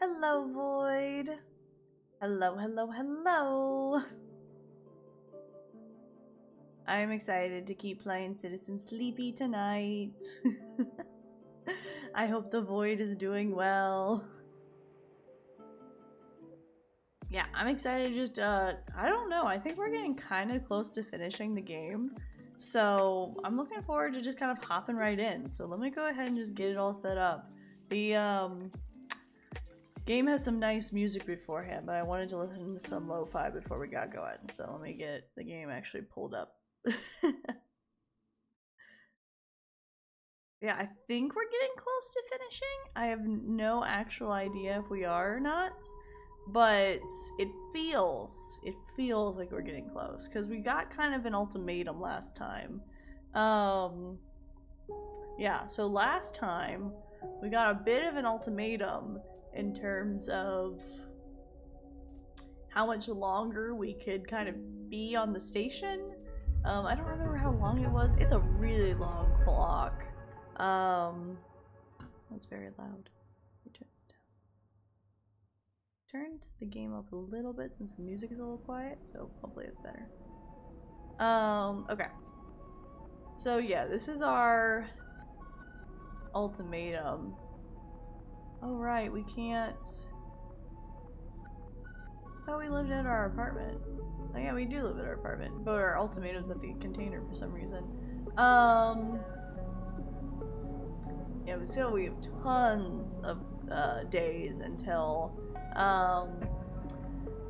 Hello, Void. Hello, hello, hello. I'm excited to keep playing Citizen Sleepy tonight. I hope the Void is doing well. Yeah, I'm excited to just, I don't know, I think we're getting kind of close to finishing the game. So, I'm looking forward to just kind of hopping right in. So let me go ahead and just get it all set up. The, game has some nice music beforehand, but I wanted to listen to some lo-fi before we got going. So let me get the game actually pulled up. Yeah, I think we're getting close to finishing. I have no actual idea if we are or not, but it feels like we're getting close because we got kind of an ultimatum last time. Yeah, so last time we got a bit of an ultimatum in terms of how much longer we could kind of be on the station. I don't remember how long it was. It's a really long clock. That's very loud. Turned the game up a little bit since the music is a little quiet, so hopefully it's better. Okay. So yeah, this is our ultimatum. Oh right, we can't... I thought we lived at our apartment. Oh yeah, we do live at our apartment, but our ultimatum's at the container for some reason. Yeah, so we have tons of days until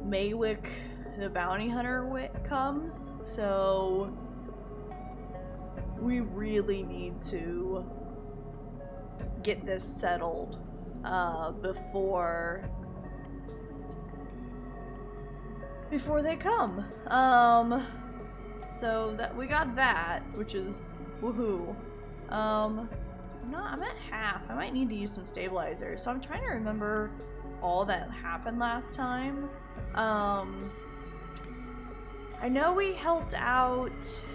Maywick, the bounty hunter, comes. So we really need to get this settled before they come. So that we got that, which is woohoo. I'm at half. I might need to use some stabilizers. So I'm trying to remember all that happened last time. I know we helped out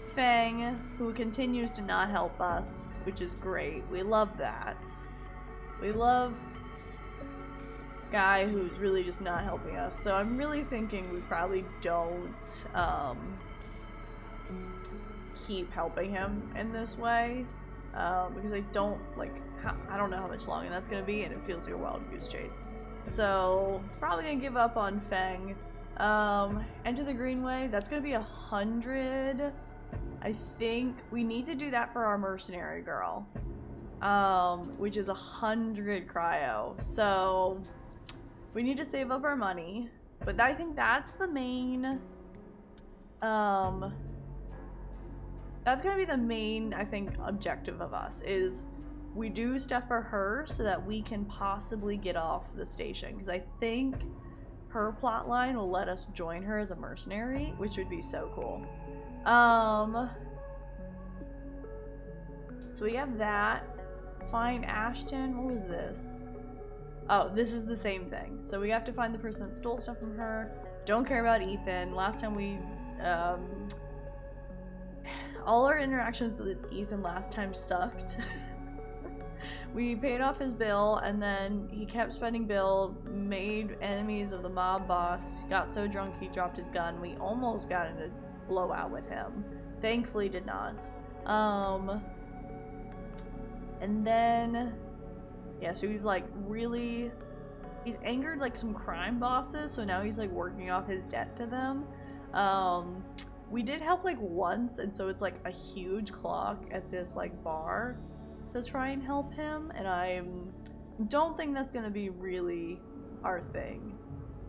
Fang, who continues to not help us, which is great. We love that. We love guy who's really just not helping us. So I'm really thinking we probably don't keep helping him in this way, because I don't I don't know how much longer that's gonna be, and it feels like a wild goose chase. So probably gonna give up on Feng. Enter the Greenway. That's gonna be 100. I think we need to do that for our mercenary girl, which is 100 cryo. So we need to save up our money, but I think that's the main. That's gonna be the main, I think, objective of us, is we do stuff for her so that we can possibly get off the station, because I think her plot line will let us join her as a mercenary, which would be so cool. So we have that. Find Ashton. What was this? Oh, this is the same thing. So we have to find the person that stole stuff from her. Don't care about Ethan. Last time we all our interactions with Ethan last time sucked. We paid off his bill, and then he kept spending bill, made enemies of the mob boss, got so drunk he dropped his gun. We almost got in a blowout with him. Thankfully did not. And then, yeah, so he's like really, he's angered like some crime bosses, so now he's like working off his debt to them. We did help like once, and so it's like a huge clock at this like bar to try and help him, and I don't think that's gonna be really our thing.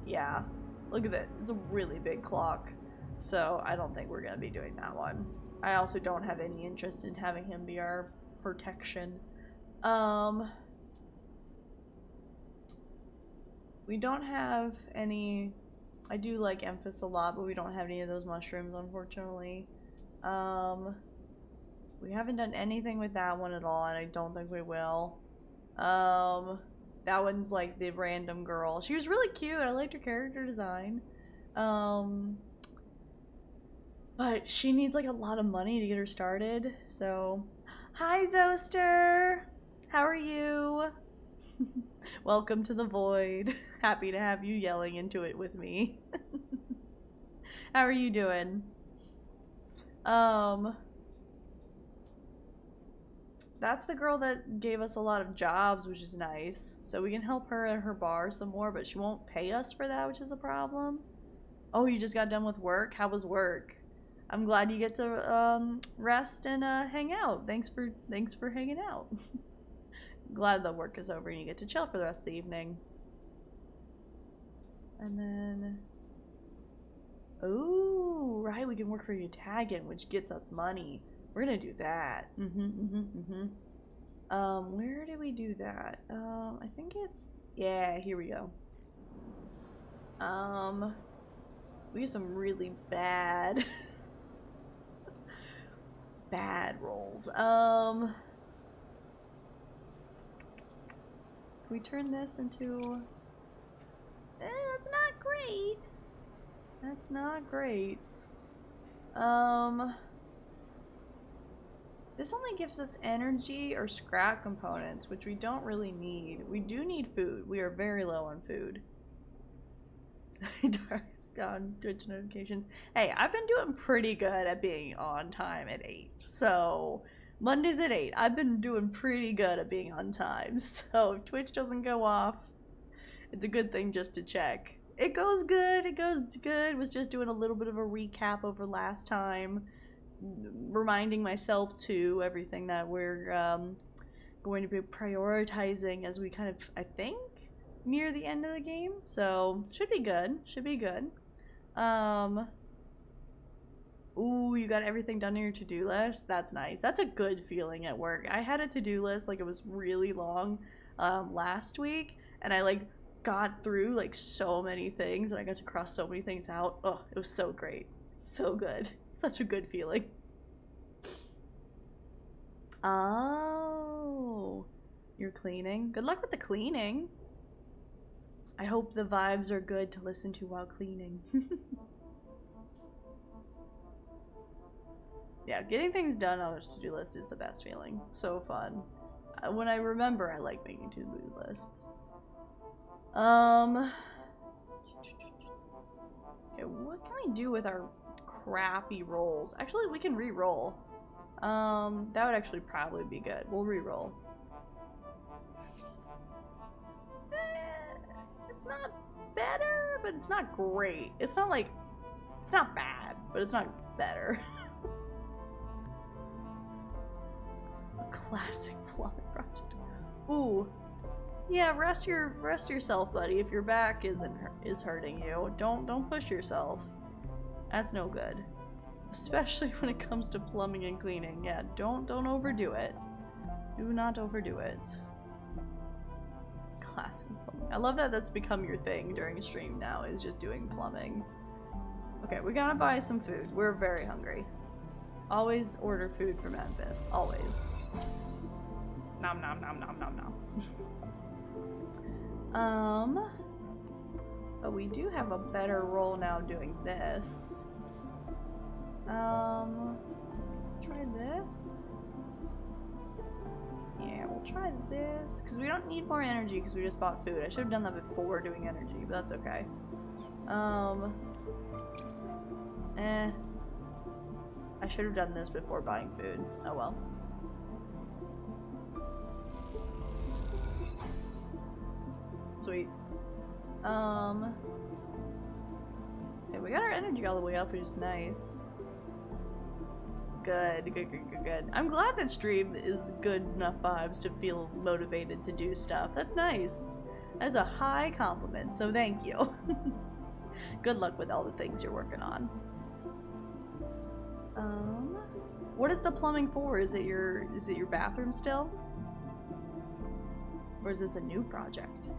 Yeah, look at that, it's a really big clock, so I don't think we're gonna be doing that one. I also don't have any interest in having him be our protection. We don't have any. I do like Emphas a lot, but we don't have any of those mushrooms, unfortunately. We haven't done anything with that one at all, and I don't think we will. That one's like the random girl. She was really cute. I liked her character design. But she needs like a lot of money to get her started. So, hi Zoster. How are you? Welcome to the void. Happy to have you yelling into it with me. How are you doing? That's the girl that gave us a lot of jobs, which is nice. So we can help her at her bar some more, but she won't pay us for that, which is a problem. Oh, you just got done with work? How was work? I'm glad you get to rest and hang out. Thanks for hanging out. Glad the work is over and you get to chill for the rest of the evening. And then, oh, right, we can work for Utagan, which gets us money. We're gonna do that. Where did we do that? I think it's, yeah, here we go. We have some really bad bad rolls. Can we turn this into, that's not great. That's not great. This only gives us energy or scrap components, which we don't really need. We do need food. We are very low on food. On Twitch notifications. Hey, I've been doing pretty good at being on time at 8. So, Mondays at 8. I've been doing pretty good at being on time. So, if Twitch doesn't go off, it's a good thing just to check. It goes good. It goes good. Was just doing a little bit of a recap over last time. Reminding myself to everything that we're going to be prioritizing as we kind of, I think, near the end of the game. So should be good. Should be good. Ooh, you got everything done in your to-do list. That's nice. That's a good feeling at work. I had a to-do list, like, it was really long last week, and I like got through like so many things and I got to cross so many things out. Oh, it was so great. So good. Such a good feeling. Oh, you're cleaning. Good luck with the cleaning. I hope the vibes are good to listen to while cleaning. Yeah, getting things done on a to-do list is the best feeling. So fun. When I remember, I like making to-do lists. Okay, what can we do with our crappy rolls? Actually, we can re-roll. That would actually probably be good. We'll re-roll. It's not better, but it's not great. It's not like, it's not bad, but it's not better. A classic plumbing project. Ooh. Yeah, rest yourself, buddy. If your back is hurting you, don't push yourself. That's no good. Especially when it comes to plumbing and cleaning. Yeah, don't overdo it. Do not overdo it. Classic plumbing. I love that that's become your thing during a stream now, is just doing plumbing. Okay, we gotta buy some food. We're very hungry. Always order food from Memphis. Always. Nom nom nom nom nom nom. But we do have a better roll now doing this. Try this. Yeah, we'll try this, because we don't need more energy because we just bought food. I should have done that before doing energy, but that's okay. I should have done this before buying food. Oh well. Sweet. So we got our energy all the way up, which is nice. Good. I'm glad that stream is good enough vibes to feel motivated to do stuff. That's nice. That's a high compliment, so thank you. Good luck with all the things you're working on. What is the plumbing for? Is it your bathroom still? Or is this a new project?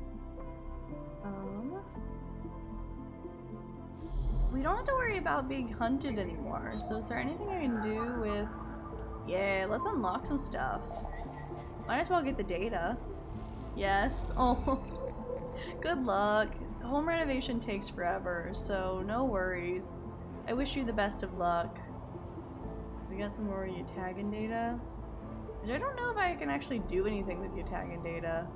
We don't have to worry about being hunted anymore, so is there anything I can do with... Yeah, let's unlock some stuff. Might as well get the data. Yes. Oh, good luck. Home renovation takes forever, so no worries. I wish you the best of luck. We got some more Utagan data. Which I don't know if I can actually do anything with the Italian data.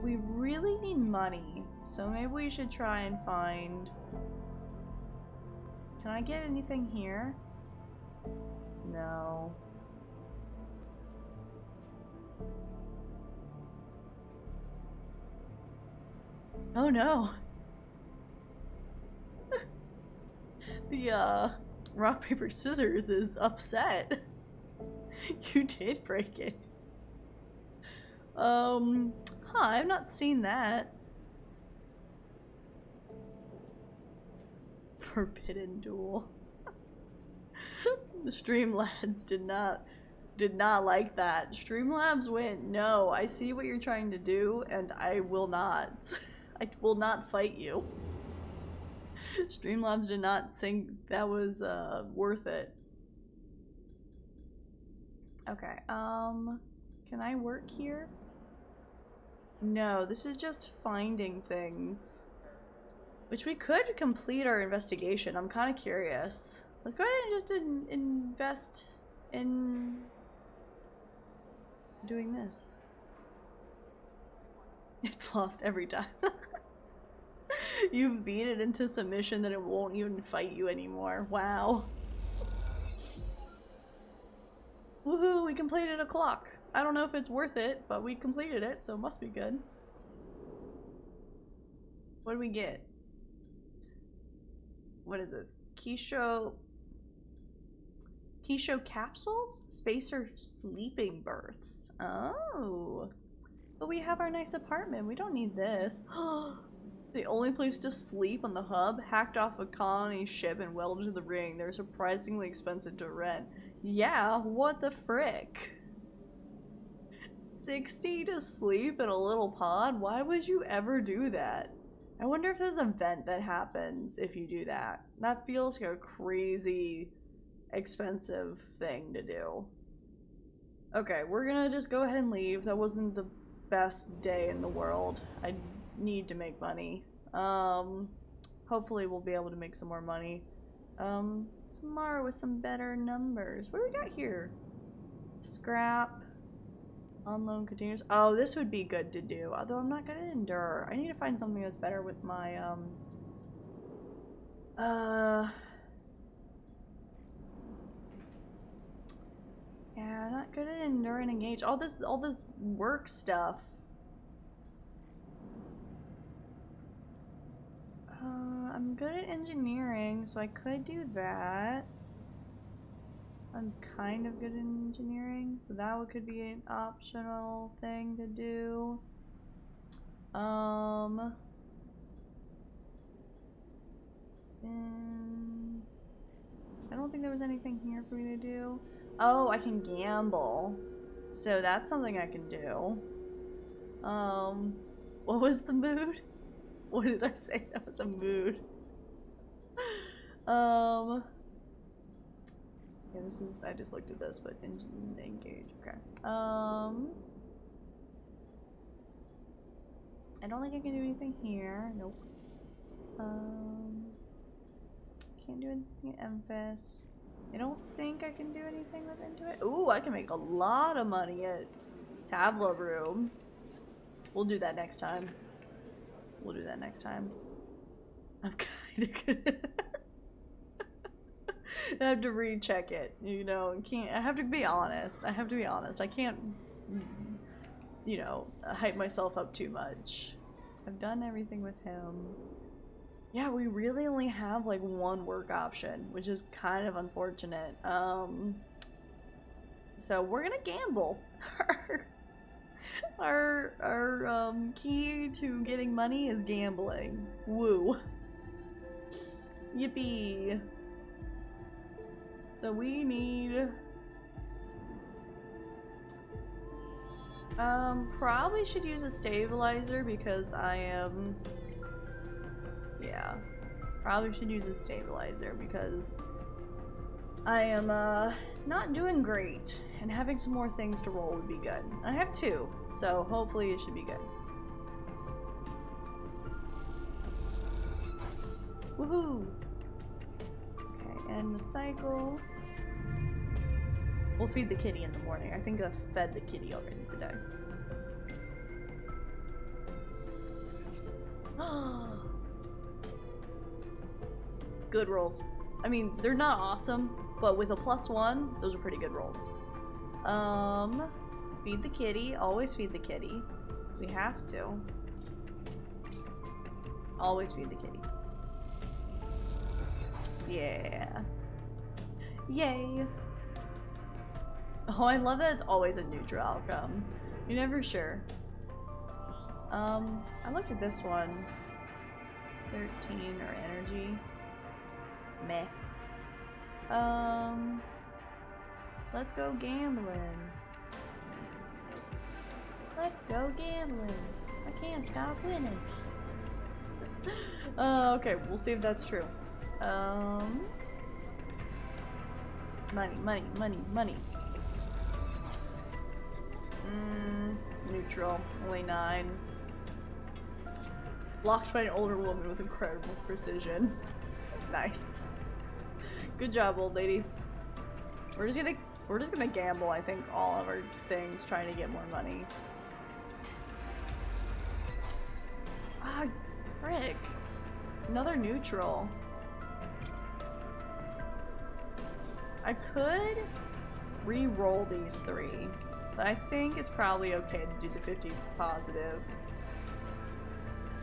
We really need money, so maybe we should try and find... Can I get anything here? No. Oh no! The, rock, paper, scissors is upset. You did break it. I've not seen that. Forbidden duel. The Streamlabs did not like that. Streamlabs went, no, I see what you're trying to do, and I will not. I will not fight you. Streamlabs did not think that was worth it. Okay, can I work here? No, this is just finding things. Which we could complete our investigation. I'm kind of curious. Let's go ahead and just invest in doing this. It's lost every time. You've beat it into submission that it won't even fight you anymore. Wow. Woohoo, we completed a clock. I don't know if it's worth it, but we completed it, so it must be good. What do we get? What is this? Keisho capsules? Spacer sleeping berths. Oh. But we have our nice apartment. We don't need this. The only place to sleep on the hub, hacked off a colony ship and welded to the ring. They're surprisingly expensive to rent. Yeah, what the frick? 60 to sleep in a little pod? Why would you ever do that? I wonder if there's an event that happens if you do that. That feels like a crazy expensive thing to do. Okay, we're gonna just go ahead and leave. That wasn't the best day in the world. I need to make money. Hopefully we'll be able to make some more money. Tomorrow with some better numbers. What do we got here? Scrap. On loan containers. Oh, this would be good to do. Although I'm not gonna endure. I need to find something that's better with my, yeah, not good at endure and engage. All this work stuff. I'm good at engineering, so I could do that. I'm kind of good at engineering, so that could be an optional thing to do. And I don't think there was anything here for me to do. Oh, I can gamble. So that's something I can do. What was the mood? What did I say? That was a mood. Yeah, this is, I just looked at this, but engage, okay. I don't think I can do anything here, nope. Can't do anything at Memphis. I don't think I can do anything with Intuit. Ooh, I can make a lot of money at Tableau Room. We'll do that next time. We'll do that next time. I'm kinda good. I have to recheck it, you know, I have to be honest. I have to be honest. I can't, you know, hype myself up too much. I've done everything with him. Yeah, we really only have like one work option, which is kind of unfortunate. So we're gonna gamble. Our key to getting money is gambling. Woo. Yippee. So we need probably should use a stabilizer because I am yeah, probably should use a stabilizer because I am not doing great, and having some more things to roll would be good. I have 2, so hopefully it should be good. Woohoo! Okay, end the cycle. We'll feed the kitty in the morning. I think I've fed the kitty already today. Good rolls. I mean, they're not awesome, but with a +1, those are pretty good rolls. Feed the kitty. Always feed the kitty. We have to. Always feed the kitty. Yeah. Yay. Oh, I love that it's always a neutral outcome. You're never sure. I looked at this one. 13 or energy. Meh. Let's go gambling. Let's go gambling. I can't stop winning. Okay, we'll see if that's true. Money, money, money, money. Neutral. Only 9. Blocked by an older woman with incredible precision. Nice. Good job, old lady. We're just gonna gamble, I think, all of our things trying to get more money. Ah, frick. Another neutral. I could re-roll these 3, but I think it's probably okay to do the 50 positive.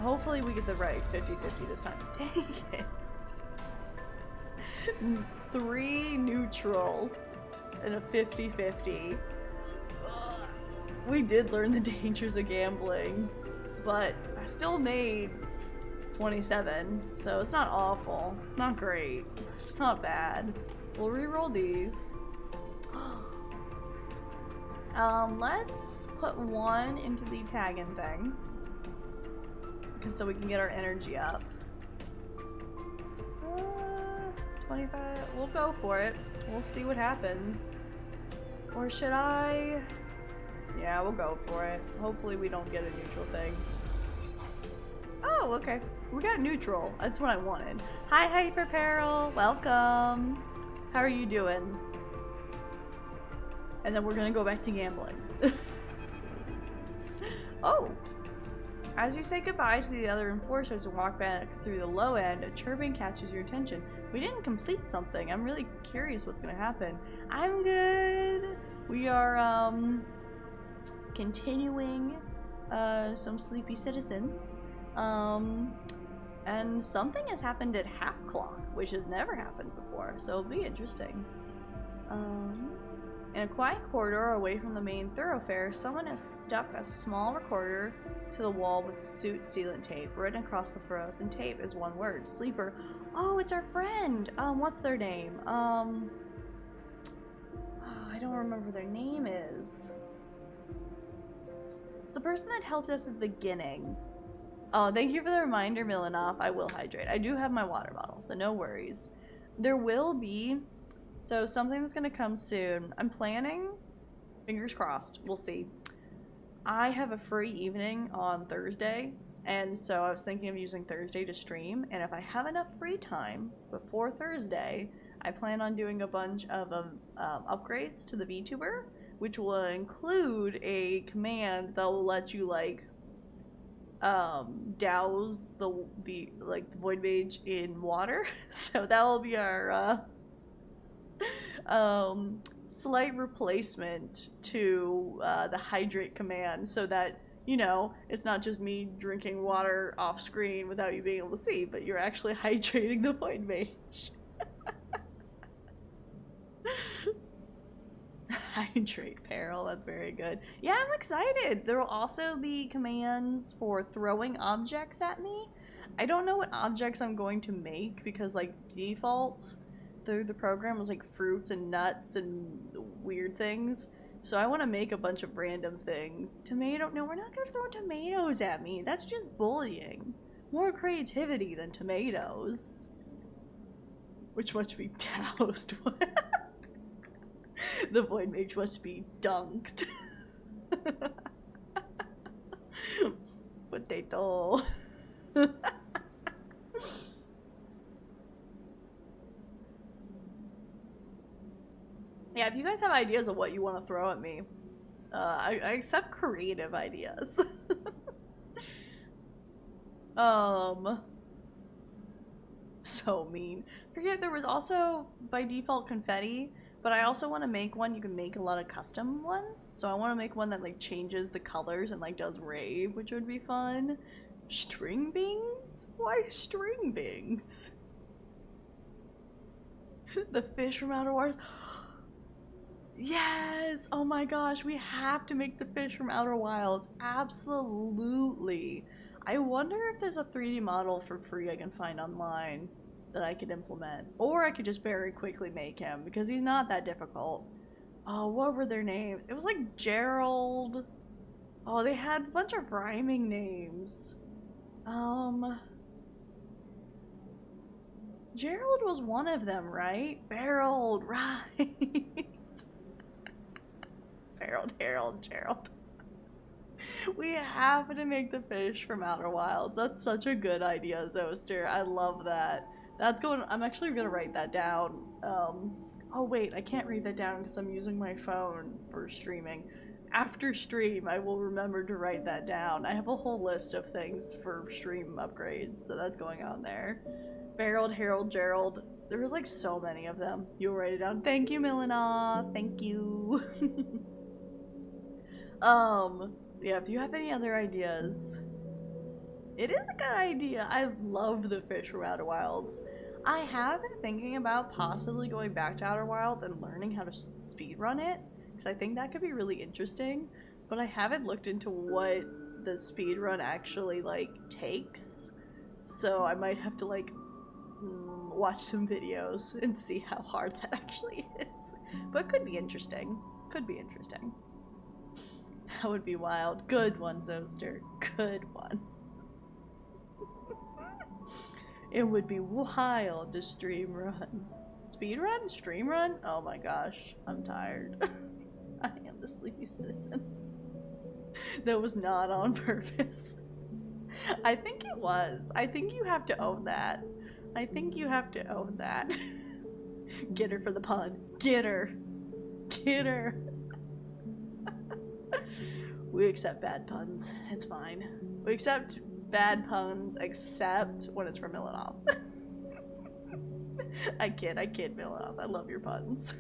Hopefully we get the right 50-50 this time. Dang it. 3 neutrals and a 50-50. We did learn the dangers of gambling, but I still made 27, so it's not awful. It's not great. It's not bad. We'll re-roll these. Let's put 1 into the tagging thing, just so we can get our energy up. 25. We'll go for it. We'll see what happens. Or should I? Yeah, we'll go for it. Hopefully we don't get a neutral thing. Oh, okay. We got neutral. That's what I wanted. Hi, Hyper Peril. Welcome. How are you doing? And then we're gonna go back to gambling. Oh! As you say goodbye to the other enforcers and walk back through the low end, a chirping catches your attention. We didn't complete something. I'm really curious what's gonna happen. I'm good! We are, continuing, some sleepy citizens. And something has happened at half clock, which has never happened before, so it'll be interesting. In a quiet corridor away from the main thoroughfare, someone has stuck a small recorder to the wall with suit sealant tape. Written across the fluorescent tape is one word: sleeper. Oh, it's our friend! What's their name? Oh, I don't remember what their name is. It's the person that helped us at the beginning. Oh, thank you for the reminder, Milanoff. I will hydrate. I do have my water bottle, so no worries. There will be, so something that's gonna come soon. I'm planning, fingers crossed, we'll see. I have a free evening on Thursday, and so I was thinking of using Thursday to stream, and if I have enough free time before Thursday, I plan on doing a bunch of upgrades to the VTuber, which will include a command that will let you, like, douse the Void Mage in water. So that will be our slight replacement to the hydrate command, so that, you know, it's not just me drinking water off screen without you being able to see, but you're actually hydrating the Void Mage. Hydrate Peril, that's very good. Yeah, I'm excited. There will also be commands for throwing objects at me. I don't know what objects I'm going to make, because, like, default through the program was like fruits and nuts and weird things. So I want to make a bunch of random things. Tomato? No, we're not going to throw tomatoes at me. That's just bullying. More creativity than tomatoes. which must be doused. The void mage must be dunked. Potato. Yeah, if you guys have ideas of what you want to throw at me, I accept creative ideas. So mean. Forget there was also by default confetti, but I also want to make one. You can make a lot of custom ones, so I want to make one that like changes the colors and like does rave, which would be fun. String beans? Why string beans? The fish from Outer Wars. Yes! Oh my gosh, we have to make the fish from Outer Wilds. Absolutely. I wonder if there's a 3D model for free I can find online that I could implement. Or I could just very quickly make him, because he's not that difficult. Oh, what were their names? It was like Gerald. Oh, they had a bunch of rhyming names. Gerald was one of them, right? Harold, right. Harold, Gerald. We have to make the fish from Outer Wilds. That's such a good idea, Zoster. I love that. That's going. I'm actually gonna write that down. Oh wait, I can't read that down because I'm using my phone for streaming. After stream, I will remember to write that down. I have a whole list of things for stream upgrades, so that's going on there. Harold, Gerald. There was like so many of them. You'll write it down. Thank you, Milena. Thank you. Yeah, if you have any other ideas. It is a good idea. I love the fish from Outer Wilds. I have been thinking about possibly going back to Outer Wilds and learning how to speedrun it, because I think that could be really interesting, but I haven't looked into what the speedrun actually, like, takes, so I might have to, like, watch some videos and see how hard that actually is. But it could be interesting. Could be interesting. That would be wild. Good one, Zoster. Good one. It would be wild to stream run. Speed run? Stream run? Oh my gosh. I'm tired. I am the sleepy citizen. That was not on purpose. I think it was. I think you have to own that. I think you have to own that. Get her for the pun. Get her. Get her. We accept bad puns. It's fine. We accept bad puns, except when it's from Milanov. I kid, Milanov. I love your puns.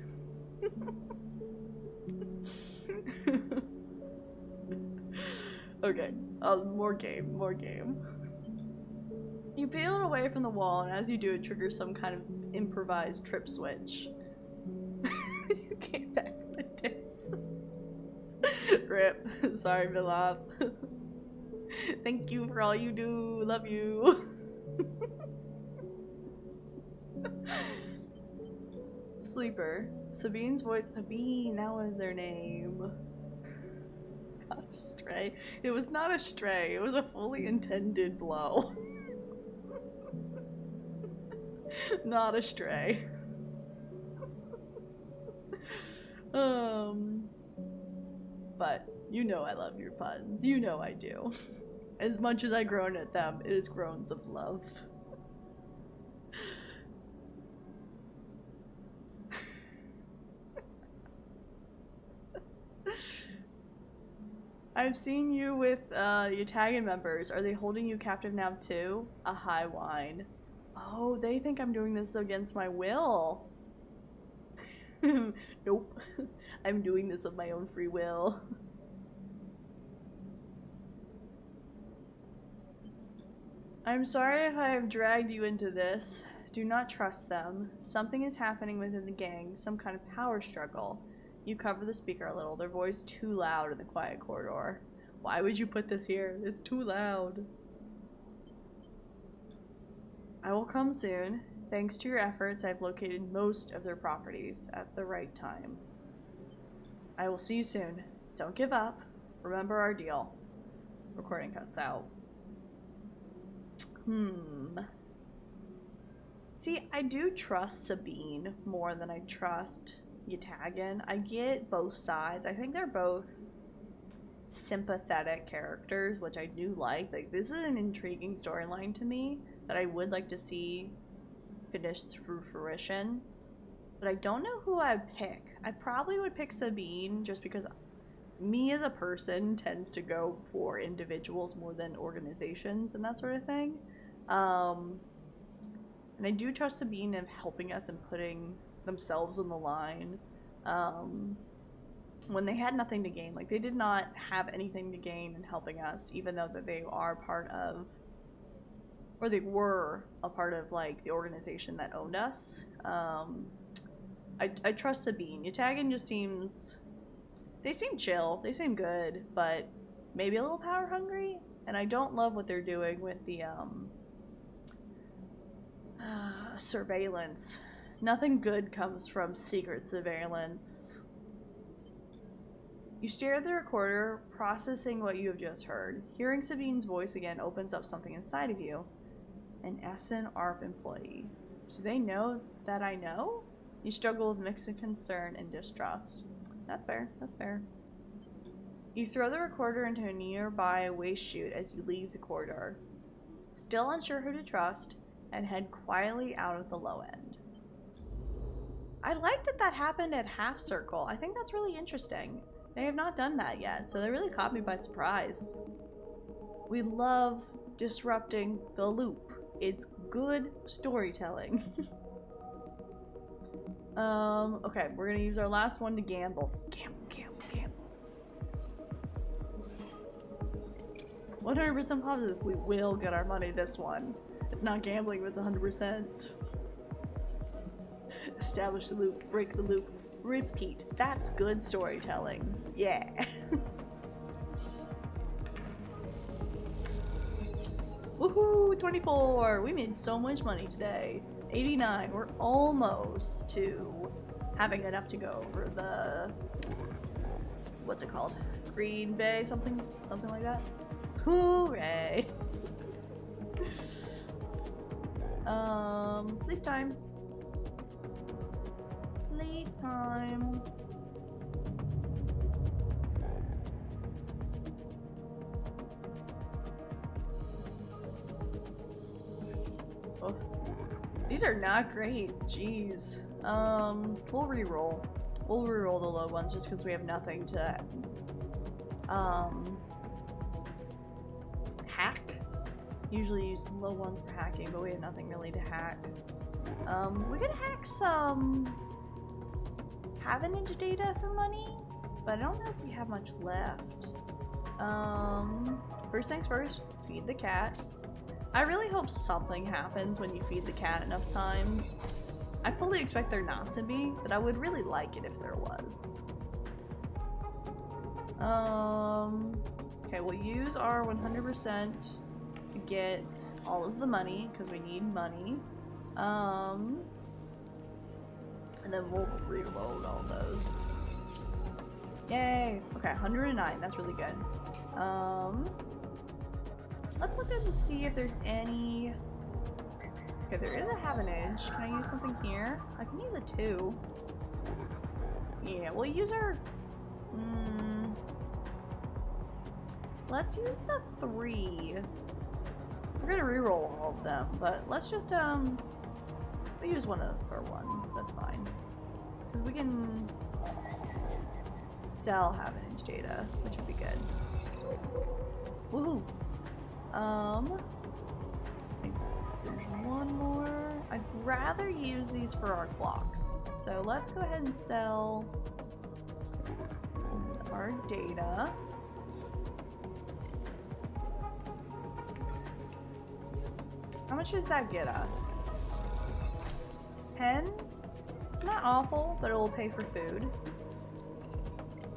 Okay, more game. You peel it away from the wall, and as you do, it triggers some kind of improvised trip switch. You came back from the days. Rip. Sorry, Milanov. Thank you for all you do. Love you. Sleeper. Sabine's voice. Sabine, that was their name. God, stray. It was not a stray. It was a fully intended blow. Not a stray. But you know I love your puns. You know I do. As much as I groan at them, it is groans of love. I've seen you with your tagging members. Are they holding you captive now too? A high wine. Oh, they think I'm doing this against my will. Nope. I'm doing this of my own free will. I'm sorry if I have dragged you into this. Do not trust them. Something is happening within the gang, some kind of power struggle. You cover the speaker a little, their voice too loud in the quiet corridor. Why would you put this here? It's too loud. I will come soon. Thanks to your efforts, I've located most of their properties at the right time. I will see you soon. Don't give up. Remember our deal. Recording cuts out. See, I do trust Sabine more than I trust Yatagan. I get both sides. I think they're both sympathetic characters, which I do like. Like, this is an intriguing storyline to me that I would like to see finished through fruition. But I don't know who I'd pick. I probably would pick Sabine just because me as a person tends to go for individuals more than organizations and that sort of thing. And I do trust Sabine in helping us and putting themselves on the line. When they had nothing to gain, like they did not have anything to gain in helping us, even though that they are part of, or they were a part of like the organization that owned us. I trust Sabine. Yatagan just seems, they seem chill, they seem good, but maybe a little power hungry. And I don't love what they're doing with the surveillance. Nothing good comes from secret surveillance. You stare at the recorder, processing what you have just heard. Hearing Sabine's voice again opens up something inside of you. An Essen ARP employee. Do they know that I know? You struggle with mixed concern and distrust. That's fair, that's fair. You throw the recorder into a nearby waste chute as you leave the corridor. Still unsure who to trust, and head quietly out of the low end. I liked that happened at Half Circle. I think that's really interesting. They have not done that yet, so they really caught me by surprise. We love disrupting the loop. It's good storytelling. Okay, we're gonna use our last one to gamble. Gamble, gamble, gamble. 100% positive we will get our money this one. It's not gambling with 100%. Establish the loop, break the loop, repeat. That's good storytelling. Yeah. Woohoo! 24! We made so much money today. 89. We're almost to having enough to go over the, what's it called? Green Bay, something like that. Hooray! Sleep time. Sleep time. Oh, these are not great. Jeez. We'll re-roll. We'll re-roll the low ones just because we have nothing to hack. Usually use the low ones for hacking, but we have nothing really to hack. We could hack some Havenage data for money, but I don't know if we have much left. First things first, feed the cat. I really hope something happens when you feed the cat enough times. I fully expect there not to be, but I would really like it if there was. Okay, we'll use our 100% to get all of the money, because we need money. And then we'll reload all those. Yay! Okay, 109, that's really good. Let's look at and see if there's any... Okay, there is a Havenage. Can I use something here? I can use a 2. Yeah, we'll use our... Let's use the 3. We're gonna reroll all of them, but let's just, we'll use one of our ones. That's fine. Because we can sell Havenage data, which would be good. Woohoo! I think there's one more. I'd rather use these for our clocks. So let's go ahead and sell our data. How much does that get us? 10? It's not awful, but it will pay for food.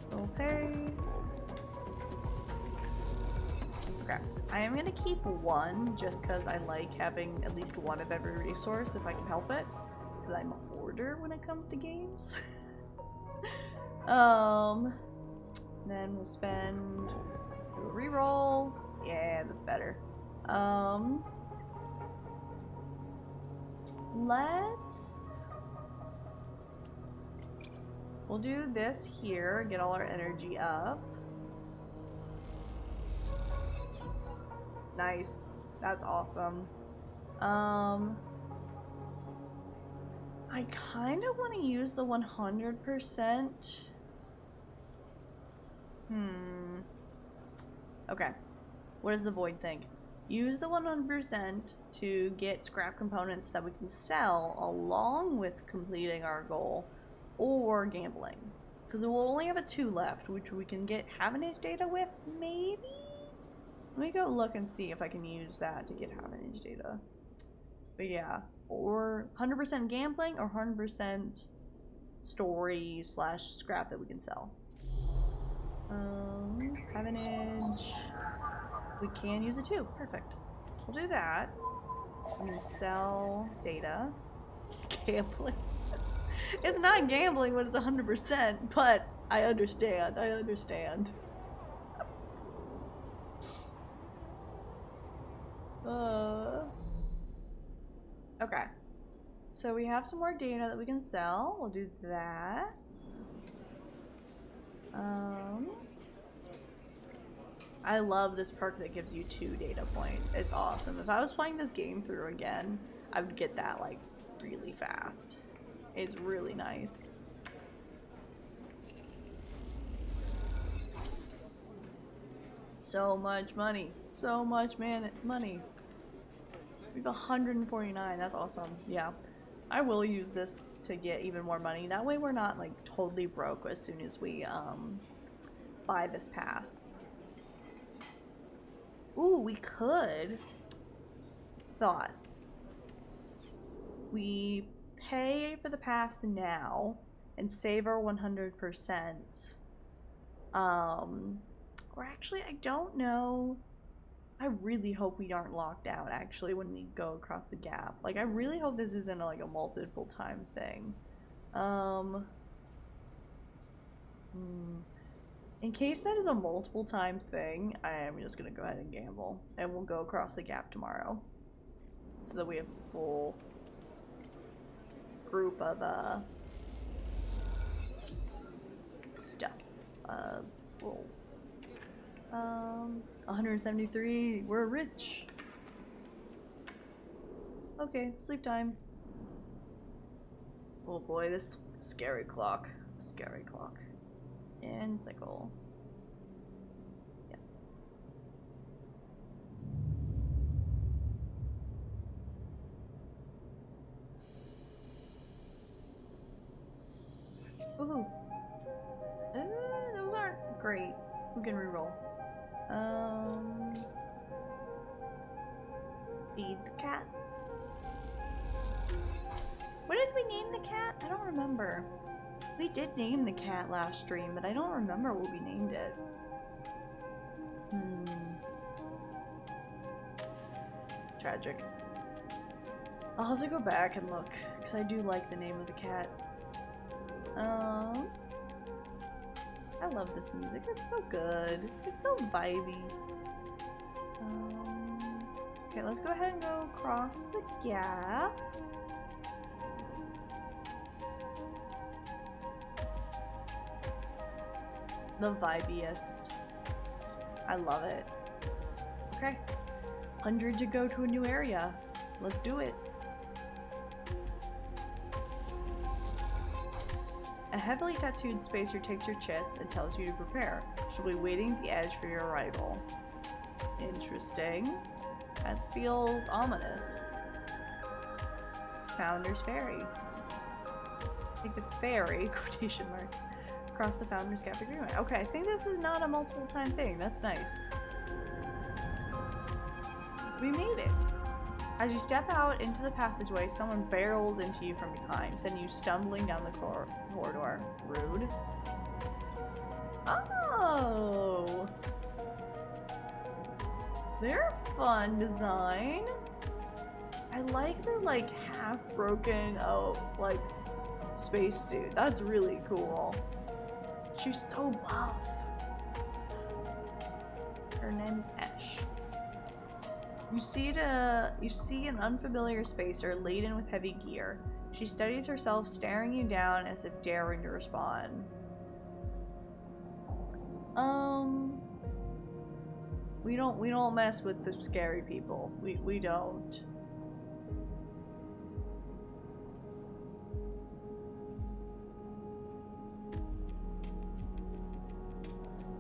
It'll pay. Okay. I am gonna keep one just because I like having at least one of every resource if I can help it. Because I'm a hoarder when it comes to games. Then we'll spend a reroll. Yeah, that's better. We'll do this here, get all our energy up. Nice. That's awesome. I kind of want to use the 100%. Okay. What does the Void think? Use the 100% to get scrap components that we can sell along with completing our goal, or gambling. Because we'll only have a 2 left, which we can get Havenage data with, maybe? Let me go look and see if I can use that to get Havenage data. But yeah, or 100% gambling or 100% story / scrap that we can sell. Havenage. We can use it too. Perfect. We'll do that. I'm gonna sell data. Gambling. It's not gambling when it's 100%, but I understand. I understand. Okay. So we have some more data that we can sell. We'll do that. I love this perk that gives you 2 data points. It's awesome. If I was playing this game through again, I would get that like really fast. It's really nice. So much money. So much money. We have 149. That's awesome. Yeah. I will use this to get even more money. That way we're not like totally broke as soon as we buy this pass. Ooh, we could. Thought. We pay for the pass now and save our 100%. Or actually, I don't know. I really hope we aren't locked out actually when we go across the gap. Like, I really hope this isn't like a multiple time thing. In case that is a multiple time thing, I am just gonna go ahead and gamble. And we'll go across the gap tomorrow. So that we have a full group of stuff. Rolls. 173. We're rich. Okay, sleep time. Oh boy, this scary clock. Scary clock. And cycle. Yes. Ooh. Those aren't great. We can reroll. Feed the cat. What did we name the cat? I don't remember. We did name the cat last stream, but I don't remember what we named it. Tragic. I'll have to go back and look, because I do like the name of the cat. I love this music. It's so good. It's so vibey. Okay, let's go ahead and go across the gap. The vibiest. I love it. Okay. 100 to go to a new area. Let's do it. A heavily tattooed spacer takes your chits and tells you to prepare. She'll be waiting at the edge for your arrival. Interesting. That feels ominous. Founder's Ferry. Take the ferry, quotation marks, across the Founder's Gap Agreement. Okay, I think this is not a multiple time thing. That's nice. We made it. As you step out into the passageway, someone barrels into you from behind, sending you stumbling down the corridor. Rude. Oh! They're a fun design. I like their like half broken like spacesuit. That's really cool. She's so buff. Her name is Ash. You see an unfamiliar spacer laden with heavy gear. She steadies herself, staring you down as if daring to respond. We don't mess with the scary people. We don't.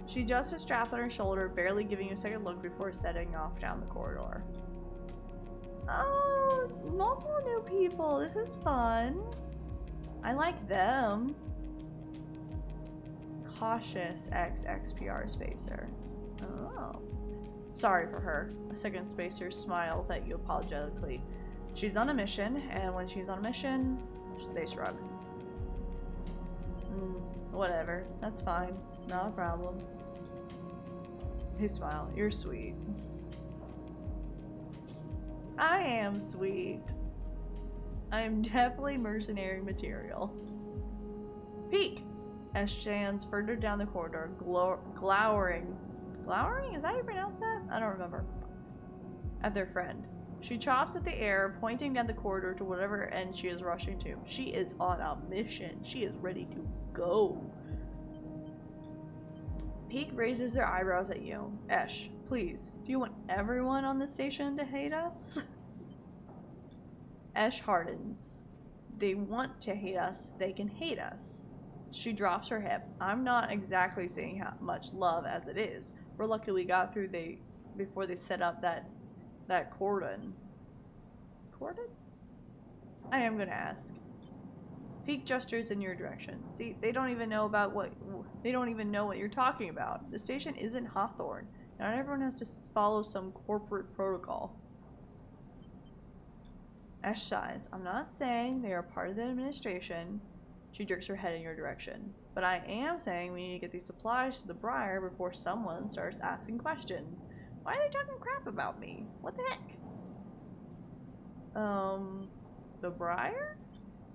She adjusts a strap on her shoulder, barely giving you a second look before setting off down the corridor. Oh, multiple new people. This is fun. I like them. Cautious XXPR spacer. Oh. Sorry for her. A second spacer smiles at you apologetically. She's on a mission, and when she's on a mission, they shrug. Whatever. That's fine. Not a problem. They smile. You're sweet. I am sweet. I am definitely mercenary material. Peek! As stands further down the corridor, glowering. Glowering? Is that how you pronounce that? I don't remember. At their friend. She chops at the air, pointing down the corridor to whatever end she is rushing to. She is on a mission. She is ready to go. Peek raises their eyebrows at you. Esh, please, do you want everyone on the station to hate us? Esh hardens. They want to hate us, they can hate us. She drops her hip. I'm not exactly seeing how much love as it is. We're lucky we got through before they set up that cordon. Cordon? I am gonna ask. Peek gestures in your direction. See, they don't even know what you're talking about. The station isn't Hawthorne. Not everyone has to follow some corporate protocol. Ash sighs. I'm not saying they are part of the administration. She jerks her head in your direction. But I am saying we need to get these supplies to the Briar before someone starts asking questions. Why are they talking crap about me? What the heck? The Briar?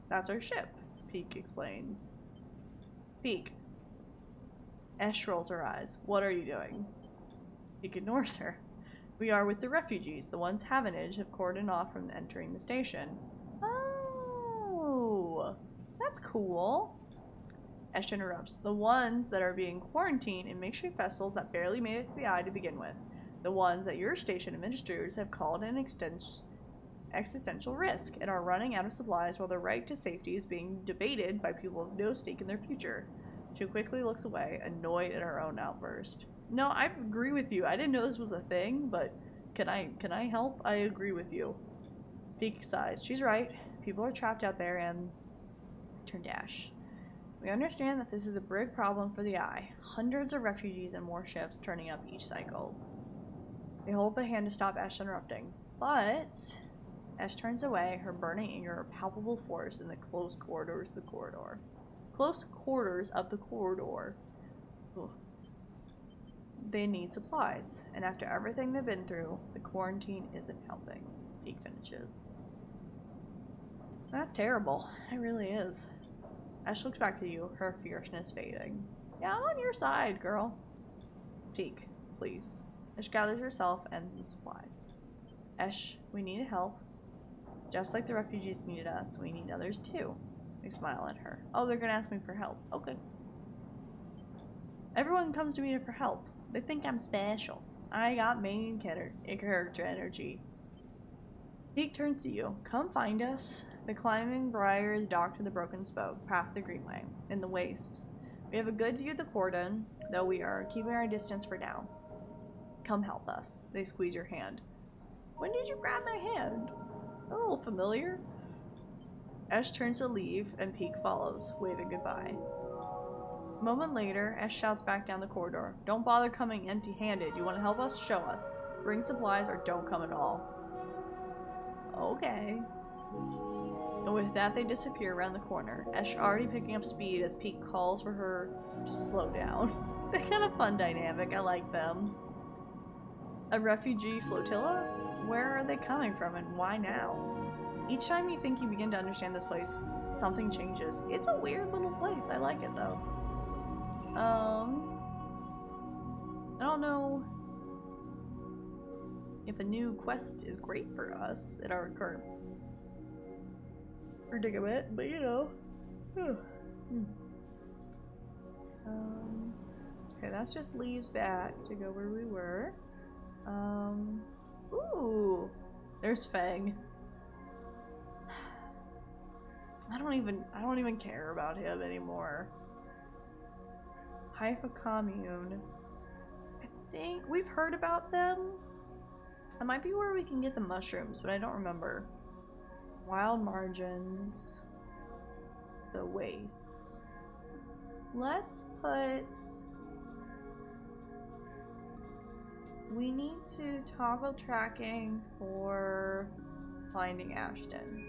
That's our ship, Peek explains. Peek. Esh rolls her eyes. What are you doing? Peek ignores her. We are with the refugees. The ones Havenage have cordoned off from entering the station. Oh, that's cool. Esh interrupts. The ones that are being quarantined in makeshift vessels that barely made it to the eye to begin with. The ones that your station administrators have called an existential risk and are running out of supplies while their right to safety is being debated by people with no stake in their future. She quickly looks away, annoyed at her own outburst. No, I agree with you. I didn't know this was a thing, but can I help? I agree with you. Peek sighs. She's right. People are trapped out there and turn to Ash. We understand that this is a big problem for the Eye. Hundreds of refugees and more ships turning up each cycle. They hold up a hand to stop Ash interrupting, but Ash turns away, her burning anger a palpable force in the close corridors of the corridor. Close quarters of the corridor. Ugh. They need supplies, and after everything they've been through, the quarantine isn't helping. Peek finishes. That's terrible. It really is. Ash looks back at you, her fierceness fading. Yeah, I'm on your side, girl. Peek, please. Ash gathers herself and the supplies. Ash, we need help. Just like the refugees needed us, we need others too. They smile at her. Oh, they're gonna ask me for help. Oh, good. Everyone comes to me for help. They think I'm special. I got main character energy. Peek turns to you. Come find us. The climbing briar is docked to the broken spoke, past the greenway, in the wastes. We have a good view of the cordon, though we are keeping our distance for now. Come help us. They squeeze your hand. When did you grab my hand? A little familiar. Ash turns to leave, and Peek follows, waving goodbye. A moment later, Ash shouts back down the corridor. Don't bother coming empty-handed. You want to help us? Show us. Bring supplies or don't come at all. Okay. And with that, they disappear around the corner. Ash already picking up speed as Peek calls for her to slow down. They're kind of fun dynamic. I like them. A refugee flotilla? Where are they coming from and why now? Each time you think you begin to understand this place, something changes. It's a weird little place. I like it though. I don't know. if a new quest is great for us at our current predicament, but you know. Okay, that's just leaves back to go where we were. Ooh, there's Fang. I don't even care about him anymore. Haifa Commune. I think we've heard about them. That might be where we can get the mushrooms, but I don't remember. Wild margins. The wastes. Let's put... We need to toggle tracking for finding Ashton.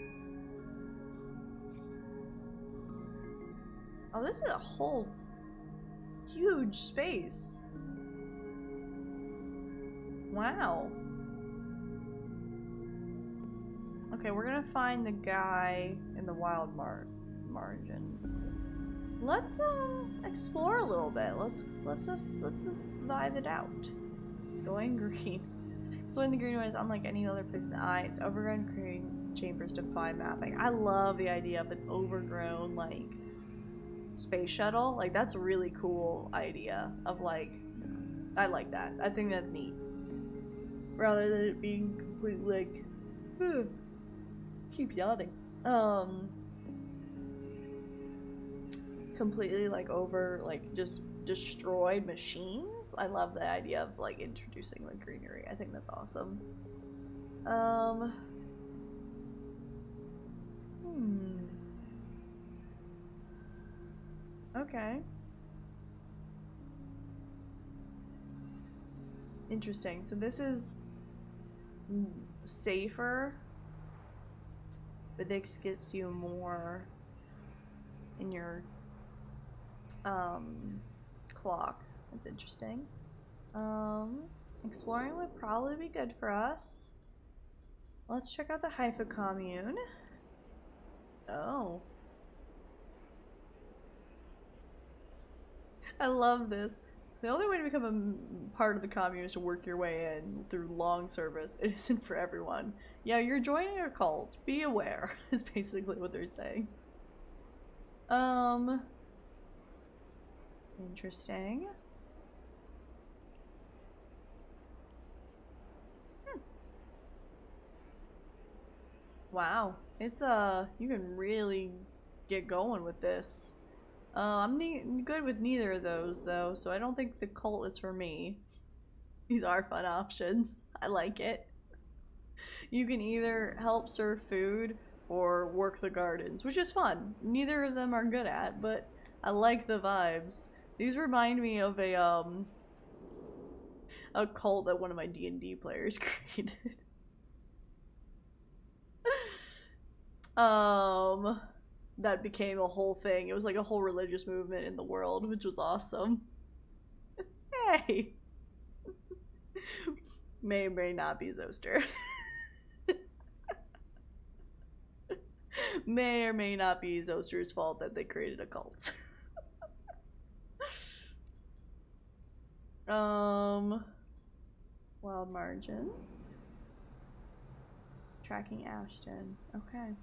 Oh, this is a whole huge space. Wow. Okay, we're gonna find the guy in the wild margins. Let's explore a little bit. Let's vibe it out. Going green. Exploring the greenway is unlike any other place in the eye. It's overgrown green chambers defy mapping. I love the idea of an overgrown like space shuttle. Like that's a really cool idea of like, I like that. I think that's neat. Rather than it being completely like, keep yawning. Completely like over like just destroyed machines. I love the idea of like introducing like greenery. I think that's awesome. Okay. Interesting. So this is safer, but this gives you more in your clock. That's interesting. Exploring would probably be good for us. Let's check out the Haifa commune. Oh. I love this. The only way to become a part of the commune is to work your way in through long service. It isn't for everyone. Yeah, you're joining a cult. Be aware, is basically what they're saying. Interesting. Wow. It's, you can really get going with this. I'm good with neither of those, though, so I don't think the cult is for me. These are fun options. I like it. You can either help serve food or work the gardens, which is fun. Neither of them are good at, but I like the vibes. These remind me of a cult that one of my D&D players created. That became a whole thing. It was like a whole religious movement in the world, which was awesome. Hey! May or may not be Zoster. May or may not be Zoster's fault that they created a cult. Wild margins. Tracking Ashton. Okay.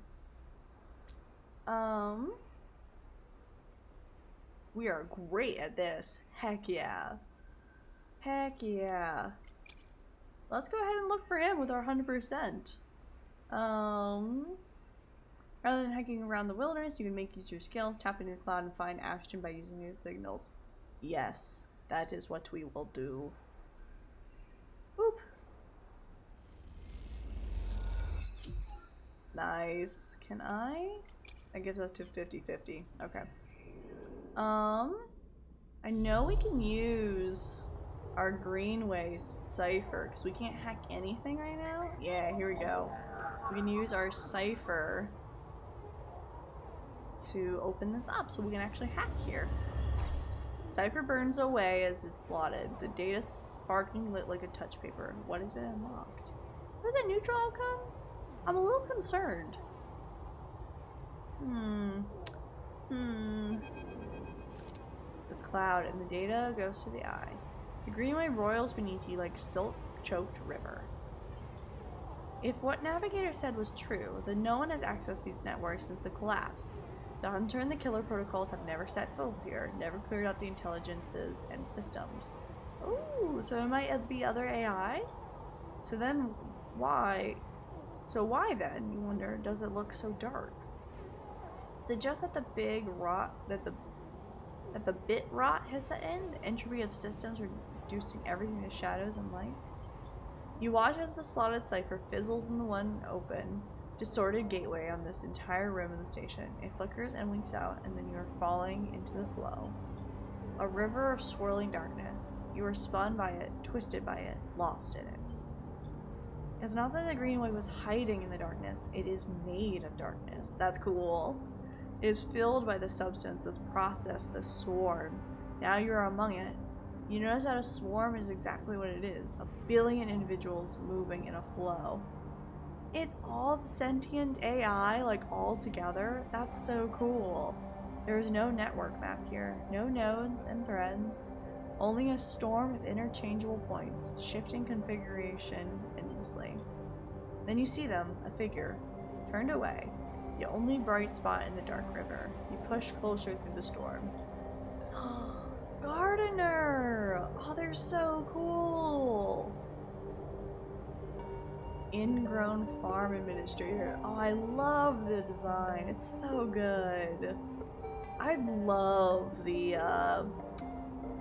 We are great at this. Heck yeah. Heck yeah. Let's go ahead and look for him with our 100%. Rather than hiking around the wilderness, you can make use of your skills, tap into the cloud, and find Ashton by using these signals. Yes, that is what we will do. Boop. Nice. Can I gives us to 50-50. Okay. I know we can use our Greenway cipher because we can't hack anything right now. Yeah, here we go. We can use our cipher to open this up so we can actually hack here. Cipher burns away as it's slotted. The data sparking lit like a touch paper. What has been unlocked? Was it neutral outcome? I'm a little concerned. The cloud and the data goes to the eye. The Greenway roils beneath you like silt-choked river. If what Navigator said was true, then no one has accessed these networks since the collapse. The Hunter and the Killer protocols have never set foot here, never cleared out the intelligences and systems. Ooh, so it might be other AI? So then why? So why then, you wonder, does it look so dark? Is it just that the big rot, that the bit rot has set in? The entropy of systems reducing everything to shadows and lights? You watch as the slotted cipher fizzles in the one open, distorted gateway on this entire room of the station. It flickers and winks out, and then you are falling into the flow. A river of swirling darkness. You are spun by it, twisted by it, lost in it. It's not that the greenway was hiding in the darkness, it is made of darkness. That's cool. It is filled by the substance that's processed the swarm. Now you are among it. You notice that a swarm is exactly what it is. 1 billion individuals moving in a flow. It's all the sentient AI, like, all together. That's so cool. There is no network map here. No nodes and threads. Only a storm of interchangeable points, shifting configuration endlessly. Then you see them, a figure, turned away. The only bright spot in the dark river. You push closer through the storm. Gardener! Oh, they're so cool! Ingrown farm administrator. Oh, I love the design. It's so good. I love the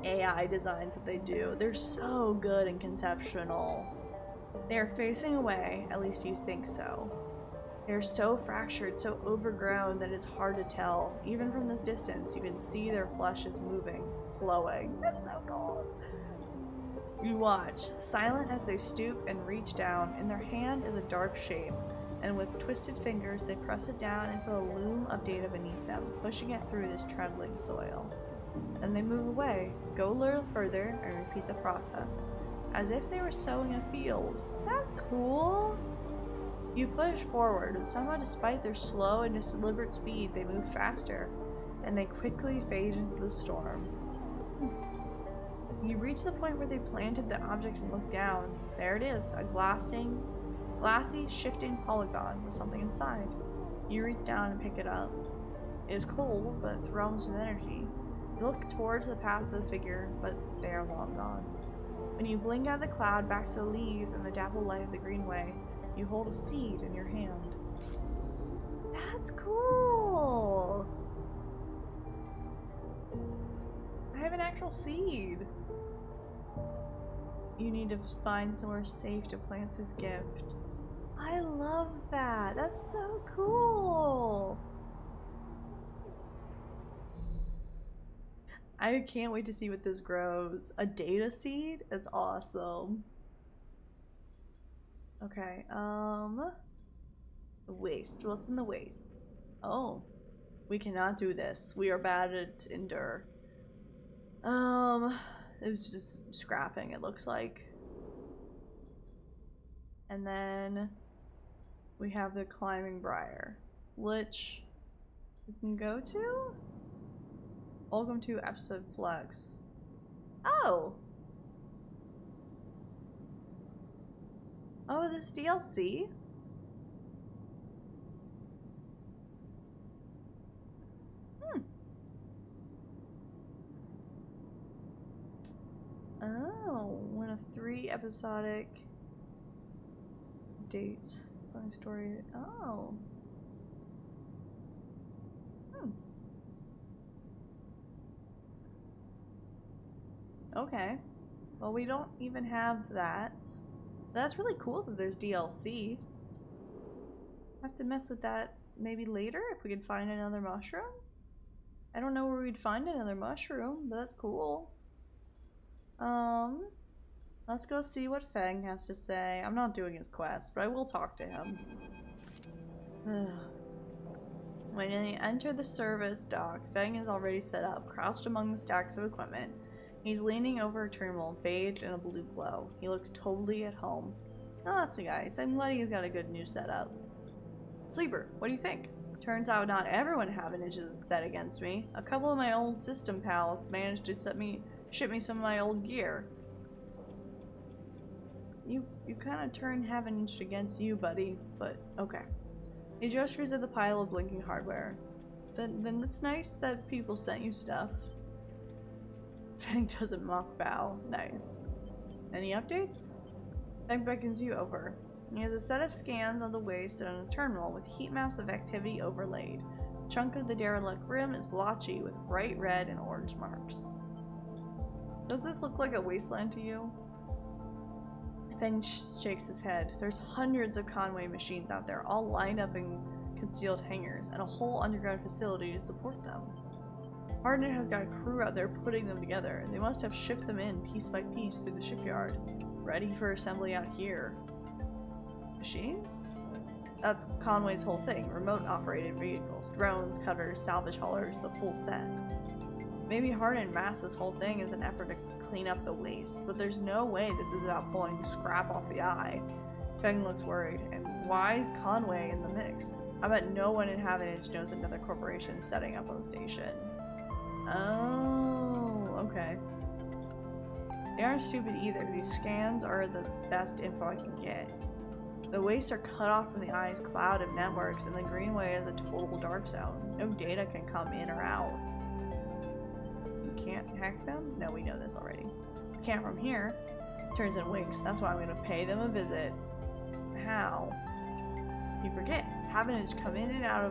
AI designs that they do. They're so good and conceptual. They're facing away, at least you think so. They're so fractured, so overgrown that it's hard to tell. Even from this distance, you can see their flesh is moving, flowing. That's so cool. You watch, silent as they stoop and reach down. In their hand is a dark shape, and with twisted fingers, they press it down into the loom of data beneath them, pushing it through this trembling soil. Then they move away, go a little further, and repeat the process, as if they were sowing a field. That's cool! You push forward, and somehow despite their slow and deliberate speed, they move faster, and they quickly fade into the storm. You reach the point where they planted the object and look down. There it is, a glassy, shifting polygon with something inside. You reach down and pick it up. It is cold, but it thrums with energy. You look towards the path of the figure, but they are long gone. When you blink out of the cloud back to the leaves and the dapple light of the greenway, you hold a seed in your hand. That's cool! I have an actual seed. You need to find somewhere safe to plant this gift. I love that. That's so cool. I can't wait to see what this grows. A data seed? That's awesome. Okay, waste. What's in the waste? Oh, we cannot do this. We are bad at endure. It was just scrapping, it looks like. And then we have the climbing briar, which we can go to? Welcome to episode Flex. Oh! Oh, this DLC? Oh, one of 3 episodic dates. Funny story. Oh. Okay. Well, we don't even have that. That's really cool that there's DLC. Have to mess with that maybe later if we can find another mushroom. I don't know where we'd find another mushroom, but that's cool. Let's go see what Feng has to say. I'm not doing his quest, but I will talk to him. When you enter the service dock, Feng is already set up, crouched among the stacks of equipment. He's leaning over a terminal, bathed in a blue glow. He looks totally at home. Oh, that's the guy. So I'm glad he's got a good new setup. Sleeper, what do you think? Turns out not everyone having itches set against me. A couple of my old system pals managed to ship me some of my old gear. You kind of turned Havenage against you, buddy, but okay. He gestures at the pile of blinking hardware. Then it's nice that people sent you stuff. Fang doesn't mock bow. Nice. Any updates? Fang beckons you over. He has a set of scans on the waist and on his terminal with heat maps of activity overlaid. A chunk of the derelict rim is blotchy with bright red and orange marks. Does this look like a wasteland to you? Feng shakes his head. There's hundreds of Conway machines out there, all lined up in concealed hangars, and a whole underground facility to support them. Hardin has got a crew out there putting them together. They must have shipped them in piece by piece through the shipyard, ready for assembly out here. Machines? That's Conway's whole thing. Remote-operated vehicles, drones, cutters, salvage haulers, the full set. Maybe Hardin masked this whole thing as an effort to clean up the waste, but there's no way this is about pulling scrap off the eye. Feng looks worried, and why is Conway in the mix? I bet no one in Havenage knows another corporation setting up on the station. Oh, okay. They aren't stupid either. These scans are the best info I can get. The wastes are cut off from the eye's cloud of networks, and the Greenway is a total dark zone. No data can come in or out. You can't hack them? No, we know this already. You can't from here. Turns and winks. That's why I'm gonna pay them a visit. How? You forget. Havenage come in and out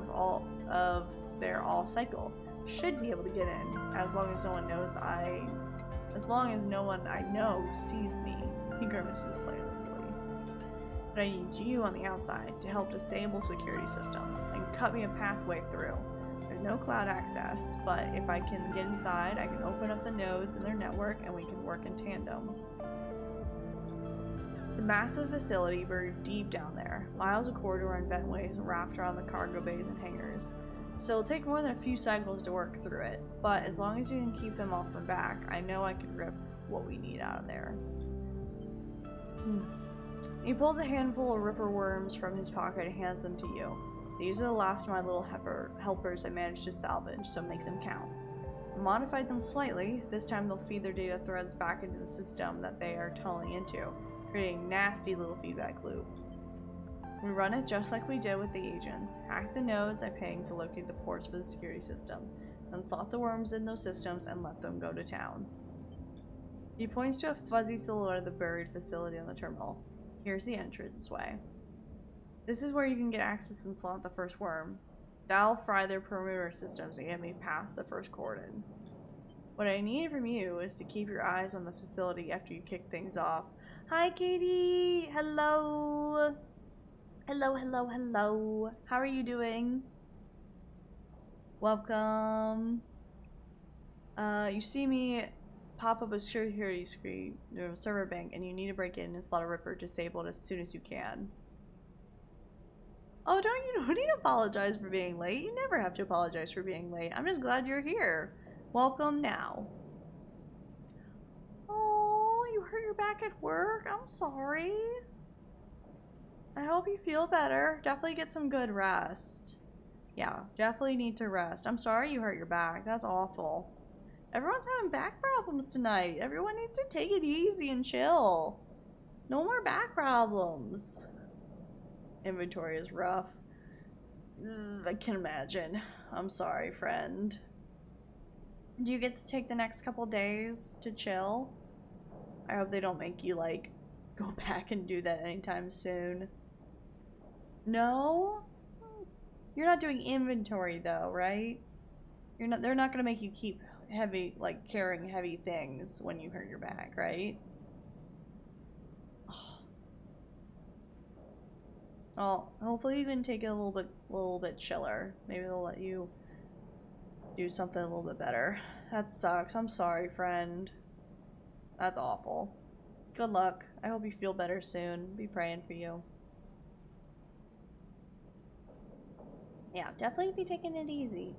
of their all cycle. Should be able to get in, as long as no one knows as long as no one I know sees me. He grimaces playfully. But I need you on the outside to help disable security systems and cut me a pathway through. There's no cloud access, but if I can get inside, I can open up the nodes in their network and we can work in tandem. It's a massive facility buried deep down there. Miles of corridor and ventways wrapped around the cargo bays and hangars. So it'll take more than a few cycles to work through it, but as long as you can keep them off my back, I know I can rip what we need out of there. He pulls a handful of ripper worms from his pocket and hands them to you. These are the last of my little helpers I managed to salvage, so make them count. I modified them slightly. This time they'll feed their data threads back into the system that they are tunneling into, creating a nasty little feedback loop. We run it just like we did with the agents. Hack the nodes I pinged to locate the ports for the security system, then slot the worms in those systems and let them go to town. He points to a fuzzy silhouette of the buried facility on the terminal. Here's the entranceway. This is where you can get access and slot the first worm. That'll fry their perimeter systems and get me past the first cordon. What I need from you is to keep your eyes on the facility after you kick things off. Hi, Katie! Hello! Hello, hello, hello. How are you doing? Welcome. You see me pop up a security screen, server bank, and you need to break in and slot a ripper disabled as soon as you can. Oh, don't need to apologize for being late. You never have to apologize for being late. I'm just glad you're here. Welcome now. Oh, you hurt your back at work? I'm sorry. I hope you feel better. Definitely get some good rest. Yeah, definitely need to rest. I'm sorry you hurt your back. That's awful. Everyone's having back problems tonight. Everyone needs to take it easy and chill. No more back problems. Inventory is rough. I can imagine. I'm sorry, friend. Do you get to take the next couple days to chill? I hope they don't make you, like, go back and do that anytime soon. No? You're not doing inventory though, right? They're not gonna make you keep heavy, like carrying heavy things when you hurt your back, right? Oh. Well, hopefully you can take it a little bit chiller. Maybe they'll let you do something a little bit better. That sucks. I'm sorry, friend. That's awful. Good luck. I hope you feel better soon. Be praying for you. Yeah, definitely be taking it easy.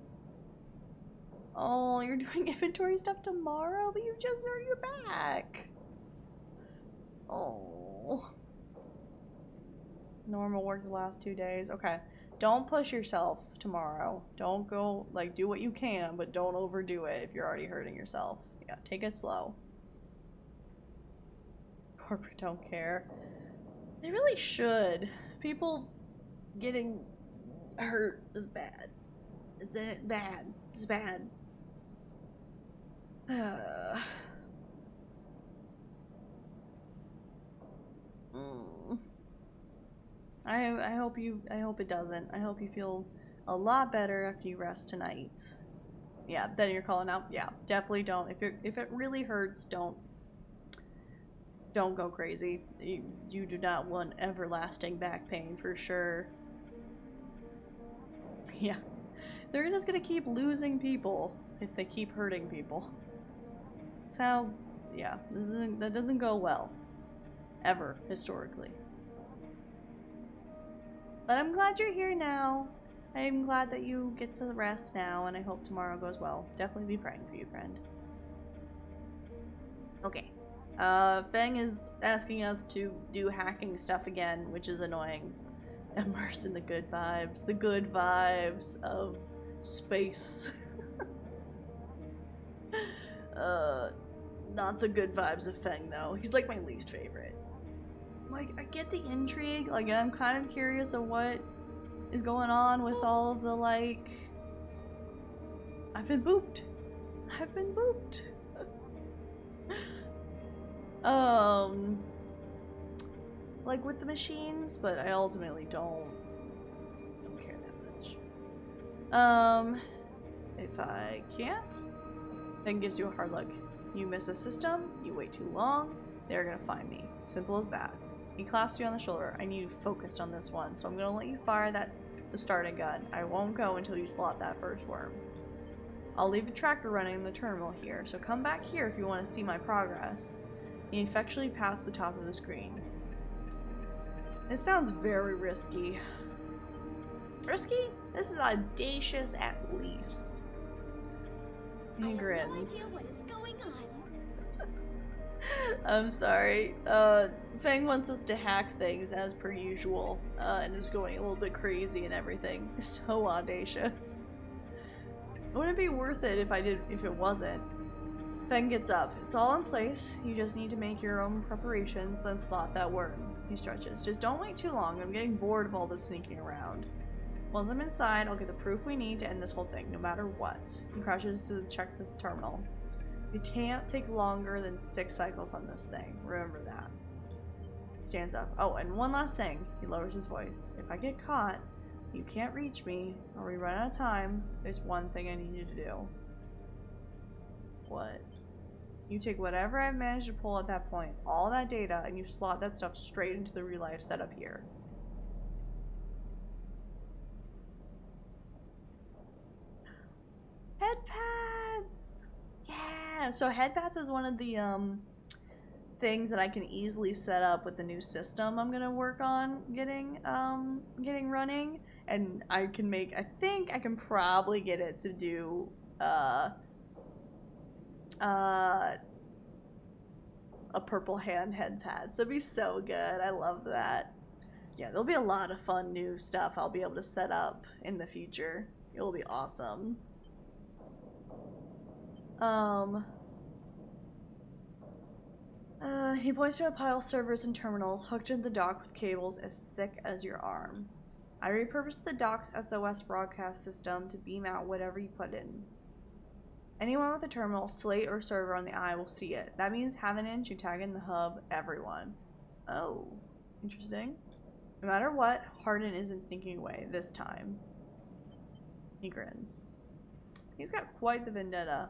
Oh, you're doing inventory stuff tomorrow, but you just hurt your back. Oh. Normal work the last 2 days. Okay. Don't push yourself tomorrow. Don't go, like, do what you can, but don't overdo it if you're already hurting yourself. Yeah, take it slow. Corporate don't care. They really should. People getting hurt is bad. It's bad. It's bad. I hope it doesn't. I hope you feel a lot better after you rest tonight. Yeah, then you're calling out. Yeah, definitely don't. If it really hurts, don't go crazy. You do not want everlasting back pain for sure. Yeah. They're just gonna keep losing people if they keep hurting people. So, yeah, that doesn't go well. Ever, historically. But I'm glad you're here now. I'm glad that you get to rest now, and I hope tomorrow goes well. Definitely be praying for you, friend. Okay. Feng is asking us to do hacking stuff again, which is annoying. Immerse in the good vibes of space. Not the good vibes of Feng, though. He's like my least favorite. Like, I get the intrigue, like, I'm kind of curious of what is going on with all of the, like... I've been booped. Like with the machines, but I ultimately don't care that much. If I can't, then gives you a hard look. You miss a system, you wait too long, they're gonna find me. Simple as that. He claps you on the shoulder. I need you focused on this one, so I'm gonna let you fire the starting gun. I won't go until you slot that first worm. I'll leave a tracker running in the terminal here, so come back here if you want to see my progress. He effectually pats the top of the screen. This sounds very risky. Risky? This is audacious at least. He grins. I have no idea what is going on. I'm sorry. Fang wants us to hack things as per usual, and is going a little bit crazy and everything. So audacious. Wouldn't it be worth it if it wasn't? Feng gets up. It's all in place. You just need to make your own preparations, then slot that worm. He stretches. Just don't wait too long. I'm getting bored of all this sneaking around. Once I'm inside, I'll get the proof we need to end this whole thing, no matter what. He crashes to check this terminal. You can't take longer than 6 cycles on this thing. Remember that. He stands up. Oh, and one last thing. He lowers his voice. If I get caught, you can't reach me, or we run out of time, there's one thing I need you to do. What? You take whatever I've managed to pull at that point, all that data, and you slot that stuff straight into the real life setup here. Headpads! Yeah! So headpads is one of the things that I can easily set up with the new system I'm gonna work on getting running. And I think I can probably get it to do a purple headpad. So it'd be so good. I love that. Yeah, there'll be a lot of fun new stuff I'll be able to set up in the future. It'll be awesome. He points to a pile of servers and terminals hooked into the dock with cables as thick as your arm. I repurposed the dock's SOS broadcast system to beam out whatever you put in. Anyone with a terminal, slate, or server on the eye will see it. That means have an inch, you tag in the hub, everyone. Oh, interesting. No matter what, Hardin isn't sneaking away this time. He grins. He's got quite the vendetta.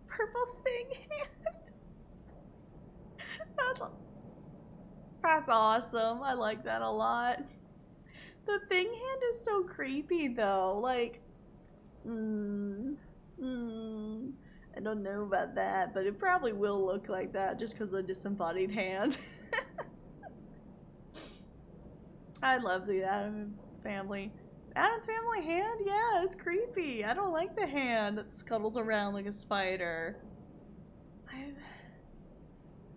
Purple thing hand. That's awesome. I like that a lot. The thing hand is so creepy though. Like, I don't know about that, but it probably will look like that just because of the disembodied hand. I love the Adam family. Adam's family hand? Yeah, it's creepy. I don't like the hand that scuttles around like a spider.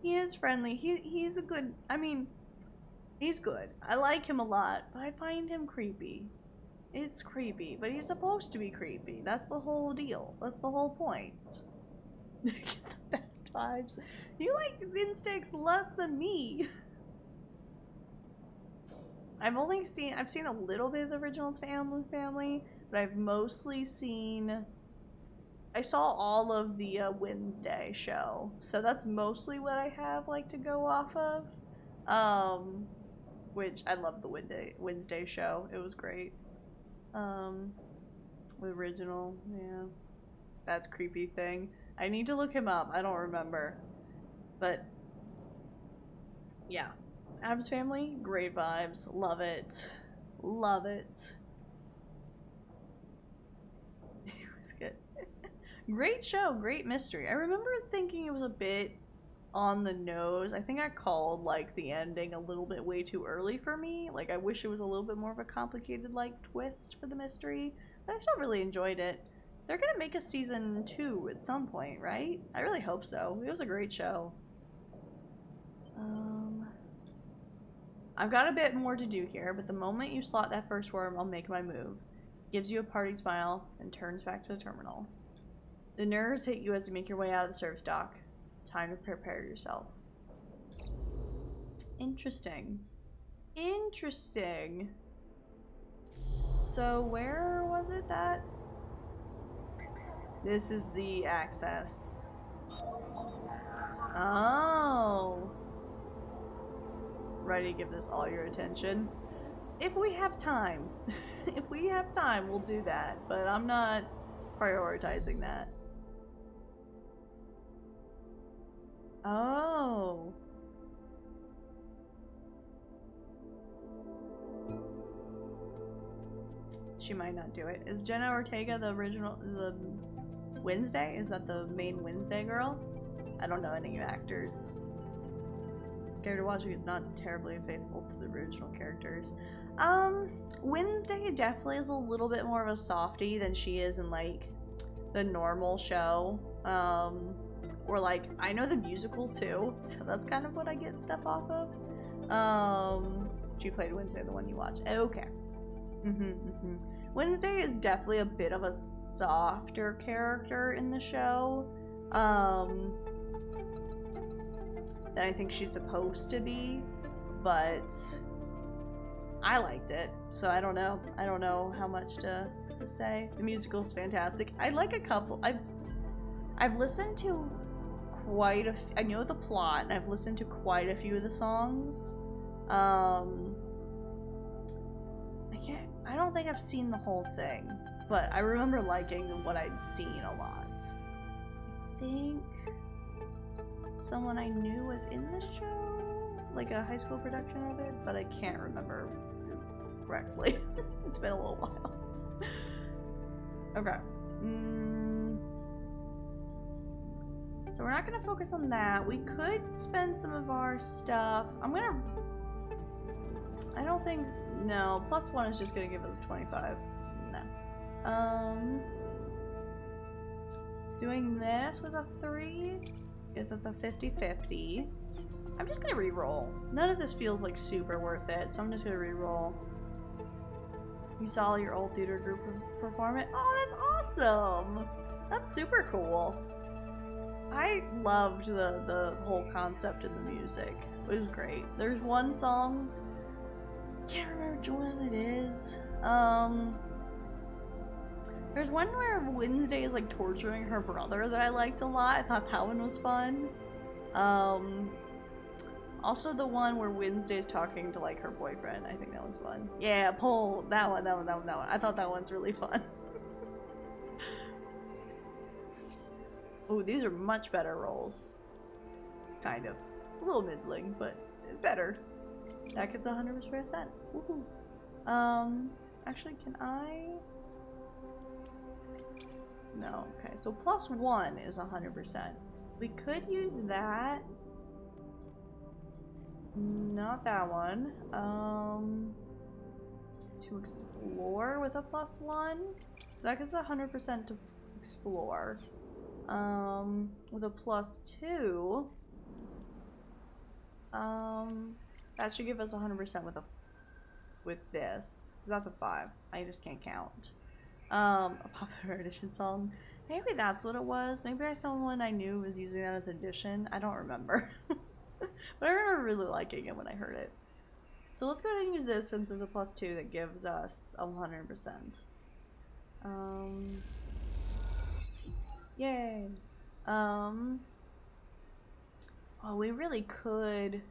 He is friendly. He's a good, I mean, he's good. I like him a lot, but I find him creepy. It's creepy, but he's supposed to be creepy. That's the whole deal. That's the whole point. Best vibes. You like Instincts less than me. I've seen a little bit of the originals family, but I've mostly seen. I saw all of the Wednesday show, so that's mostly what I have like to go off of. Which I love the Wednesday show. It was great. The original, yeah. That's creepy thing. I need to look him up. I don't remember. But yeah. Addams Family, great vibes. Love it. Love it. It was good. Great show, great mystery. I remember thinking it was a bit on the nose. I think I called like the ending a little bit way too early for me. Like I wish it was a little bit more of a complicated like twist for the mystery. But I still really enjoyed it. They're gonna make a season 2 at some point, right? I really hope so. It was a great show. I've got a bit more to do here, but the moment you slot that first worm, I'll make my move. Gives you a parting smile and turns back to the terminal. The nerves hit you as you make your way out of the service dock. Time to prepare yourself. Interesting. Interesting. So where was it that? This is the access. Oh. Ready to give this all your attention? If we have time. If we have time, we'll do that. But I'm not prioritizing that. Oh. She might not do it. Is Jenna Ortega the Wednesday? Is that the main Wednesday girl? I don't know any actors. Scared to watch it, not terribly faithful to the original characters. Wednesday definitely is a little bit more of a softie than she is in like the normal show. Or like I know the musical too, so that's kind of what I get stuff off of. She played Wednesday, the one you watched. Okay. Wednesday is definitely a bit of a softer character in the show. Than I think she's supposed to be, but I liked it, so I don't know. I don't know how much to say. The musical's fantastic. I like a couple. I've listened to quite a. I know the plot, and I've listened to quite a few of the songs. I don't think I've seen the whole thing, but I remember liking what I'd seen a lot. I think someone I knew was in the show, like a high school production of it, but I can't remember correctly. It's been a little while. Okay. So we're not gonna focus on that. We could spend some of our stuff. I don't think, no, +1 is just gonna give us 25. No. Doing this with a 3. Because that's a 50-50. I'm just gonna re-roll. None of this feels like super worth it, so I'm just gonna re-roll. You saw your old theater group perform it? Oh, that's awesome! That's super cool. I loved the whole concept of the music. It was great. There's one song, can't remember which one it is. There's one where Wednesday is like torturing her brother that I liked a lot. I thought that one was fun. Also the one where Wednesday is talking to like her boyfriend. I think that one's fun. Yeah, pull that one. I thought that one's really fun. Oh, these are much better rolls. Kind of. A little middling, but better. That gets 100%. Woohoo. Actually, can I? No, okay, so +1 is 100%. We could use that. Not that one. To explore with a +1. So that gets 100% to explore. With a +2. That should give us 100% with this. Because that's a 5. I just can't count. A popular edition song. Maybe that's what it was. Maybe someone I knew was using that as addition. I don't remember. But I remember really liking it when I heard it. So let's go ahead and use this since it's a +2 that gives us 100%. Yay. Oh, we really could.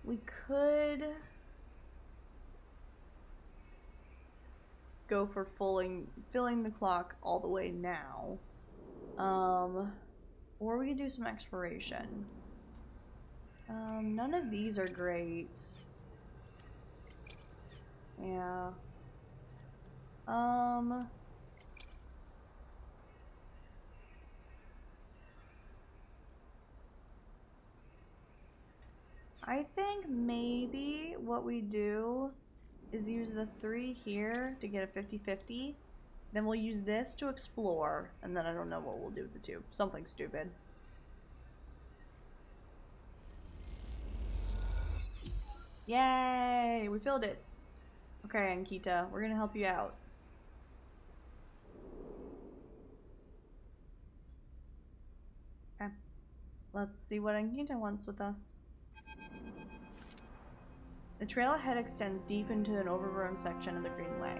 We could go for filling the clock all the way now. Or we could do some exploration. None of these are great. Yeah. I think maybe what we do is use the 3 here to get a 50-50. Then we'll use this to explore, and then I don't know what we'll do with the 2. Something stupid. Yay! We filled it. Okay, Ankita, we're gonna help you out. Okay. Let's see what Ankita wants with us. The trail ahead extends deep into an overgrown section of the Greenway.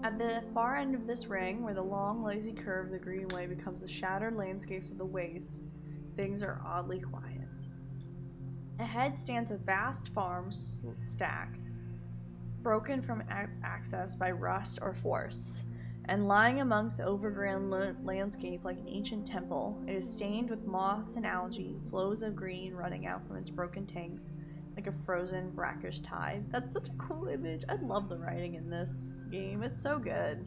At the far end of this ring, where the long, lazy curve of the Greenway becomes the shattered landscapes of the wastes, things are oddly quiet. Ahead stands a vast farm stack, broken from access by rust or force, and lying amongst the overgrown landscape like an ancient temple. It is stained with moss and algae, flows of green running out from its broken tanks like a frozen, brackish tide. That's such a cool image. I love the writing in this game. It's so good.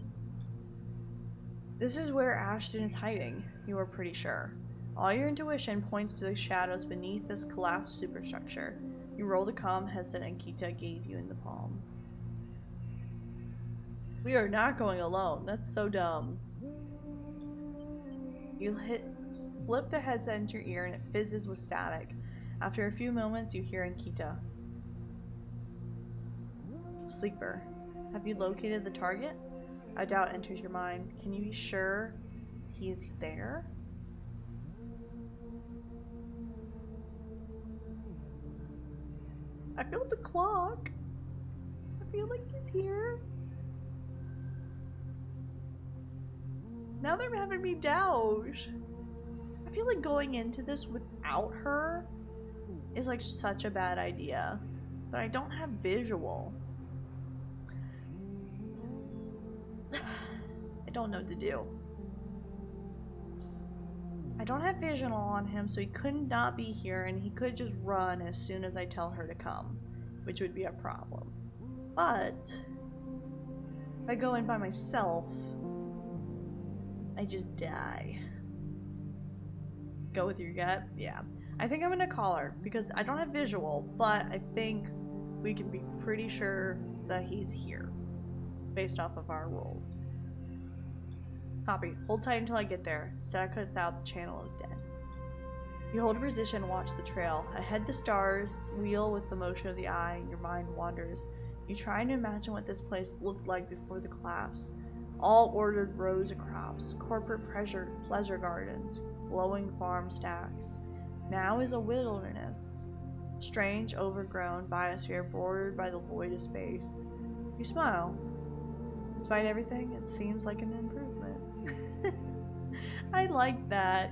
This is where Ashton is hiding, you are pretty sure. All your intuition points to the shadows beneath this collapsed superstructure. You roll the comm headset Ankita gave you in the palm. We are not going alone. That's so dumb. You slip the headset into your ear and it fizzes with static. After a few moments, you hear Ankita. Sleeper, have you located the target? A doubt enters your mind. Can you be sure he's there? I feel the clock. I feel like he's here. Now they're having me doubt. I feel like going into this without her is like such a bad idea. But I don't have visual. I don't know what to do. I don't have visual on him, so he could not be here, and he could just run as soon as I tell her to come, which would be a problem. But if I go in by myself, I just die. Go with your gut? Yeah. I think I'm gonna call her, because I don't have visual, but I think we can be pretty sure that he's here, based off of our rolls. Copy. Hold tight until I get there. Static cuts out, the channel is dead. You hold a position and watch the trail. Ahead the stars wheel with the motion of the eye, and your mind wanders. You try to imagine what this place looked like before the collapse. All ordered rows of crops, corporate pleasure gardens, glowing farm stacks. Now is a wilderness. Strange, overgrown biosphere bordered by the void of space. You smile. Despite everything, it seems like an improvement. I like that.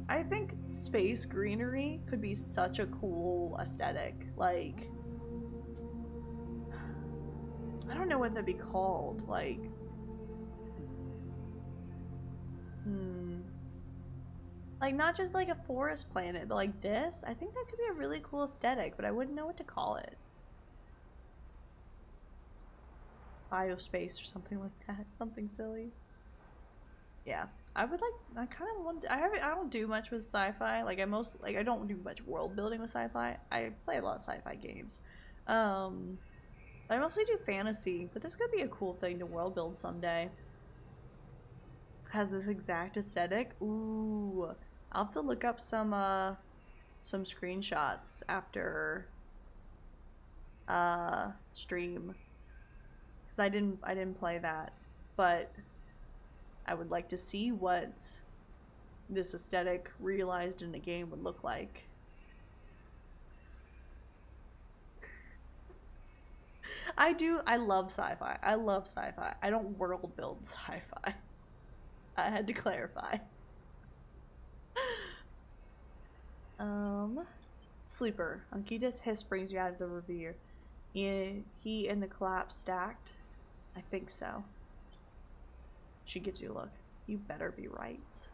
I think space greenery could be such a cool aesthetic. Like, I don't know what that'd be called. Like, like not just like a forest planet, but like this. I think that could be a really cool aesthetic, but I wouldn't know what to call it. Biospace or something like that. Something silly. Yeah. I would like, I kind of want, I don't do much with sci-fi. Like I don't do much world building with sci-fi. I play a lot of sci-fi games. I mostly do fantasy, but this could be a cool thing to world build someday. Has this exact aesthetic. Ooh. I'll have to look up some screenshots after stream, because I didn't play that, but I would like to see what this aesthetic realized in a game would look like. I love sci-fi. I love sci-fi. I don't world build sci-fi. I had to clarify. Sleeper. Ankita's hiss brings you out of the ravine. He and the collapse stacked? I think so. She gives you a look. You better be right.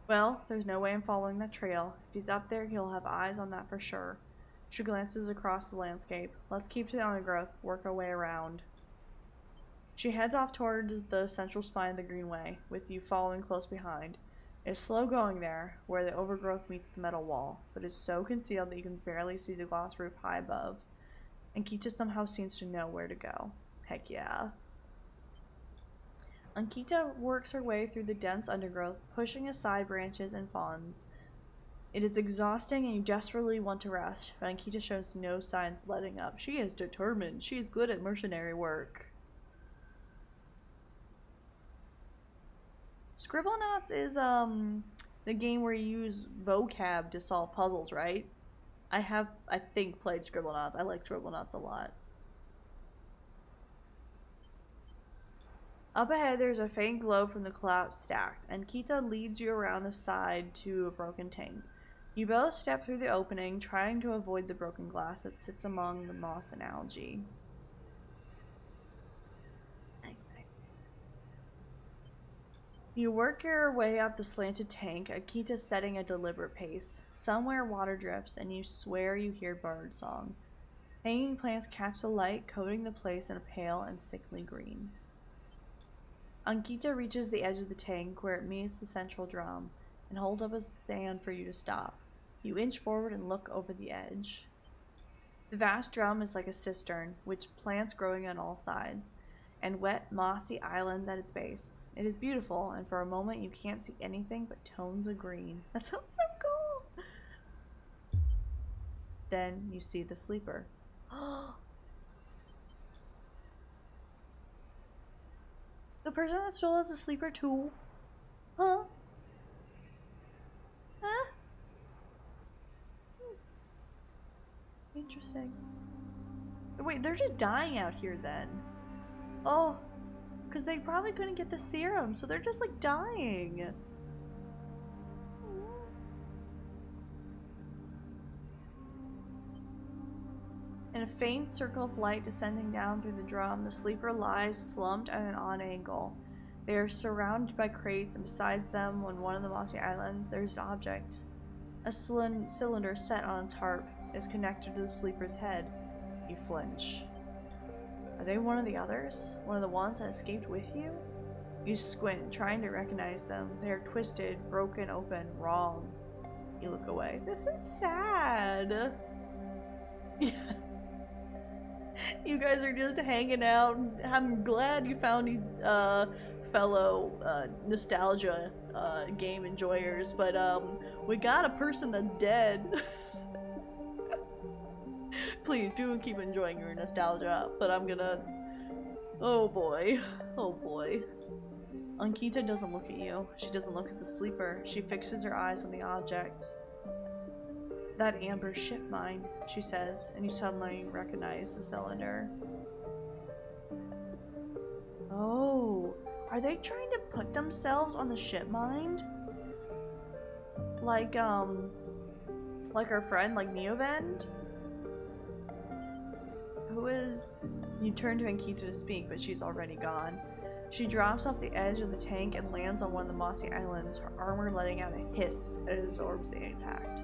Well, there's no way I'm following that trail. If he's up there, he'll have eyes on that for sure. She glances across the landscape. Let's keep to the undergrowth, work our way around. She heads off towards the central spine of the greenway, with you following close behind. It's slow going there, where the overgrowth meets the metal wall, but is so concealed that you can barely see the glass roof high above. And Ankita somehow seems to know where to go. Heck yeah. Ankita works her way through the dense undergrowth, pushing aside branches and fronds. It is exhausting and you desperately want to rest, but Ankita shows no signs of letting up. She is determined. She is good at mercenary work. Scribblenauts is the game where you use vocab to solve puzzles, right? I think played Scribblenauts. I like Scribblenauts a lot. Up ahead, there's a faint glow from the collapse stacked, and Kita leads you around the side to a broken tank. You both step through the opening, trying to avoid the broken glass that sits among the moss and algae. Nice. You work your way up the slanted tank, Akita setting a deliberate pace. Somewhere water drips, and you swear you hear bird song. Hanging plants catch the light, coating the place in a pale and sickly green. Ankita reaches the edge of the tank where it meets the central drum, and holds up a stand for you to stop. You inch forward and look over the edge. The vast drum is like a cistern, with plants growing on all sides, and wet, mossy islands at its base. It is beautiful, and for a moment you can't see anything but tones of green. That sounds so cool! Then you see the sleeper. The person that stole is a sleeper too? Huh? Huh? Interesting. Wait, they're just dying out here then. Oh, because they probably couldn't get the serum, so they're just like dying. In a faint circle of light descending down through the drum, the sleeper lies slumped at an odd angle. They are surrounded by crates, and besides them, on one of the mossy islands, there is an object. A cylinder set on a tarp is connected to the sleeper's head. You flinch. Are they one of the others? One of the ones that escaped with you? You squint, trying to recognize them. They are twisted, broken open, wrong. You look away. This is sad. Yeah. You guys are just hanging out. I'm glad you found fellow nostalgia game enjoyers, but we got a person that's dead. Please do keep enjoying your nostalgia, but I'm gonna... Oh boy. Oh boy. Ankita doesn't look at you. She doesn't look at the sleeper. She fixes her eyes on the object. That amber ship mine, she says, and you suddenly recognize the cylinder. Oh, are they trying to put themselves on the ship mind? Like our friend, like Neovend? Who is... You turn to Ankita to speak, but she's already gone. She drops off the edge of the tank and lands on one of the mossy islands, her armor letting out a hiss as it absorbs the impact.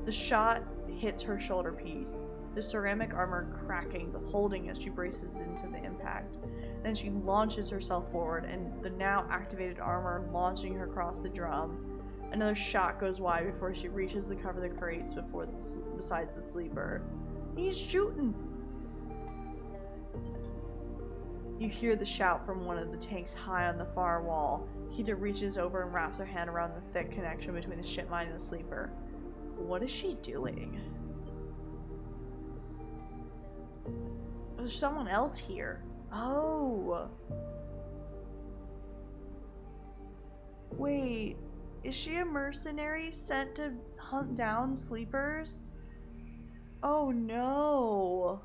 The shot hits her shoulder piece, the ceramic armor cracking but holding as she braces into the impact. Then she launches herself forward, and the now activated armor launching her across the drum. Another shot goes wide before she reaches the cover of the crates besides the sleeper. He's shooting! You hear the shout from one of the tanks high on the far wall. Kita reaches over and wraps her hand around the thick connection between the ship mine and the sleeper. What is she doing? There's someone else here. Oh. Wait, is she a mercenary sent to hunt down sleepers? Oh no.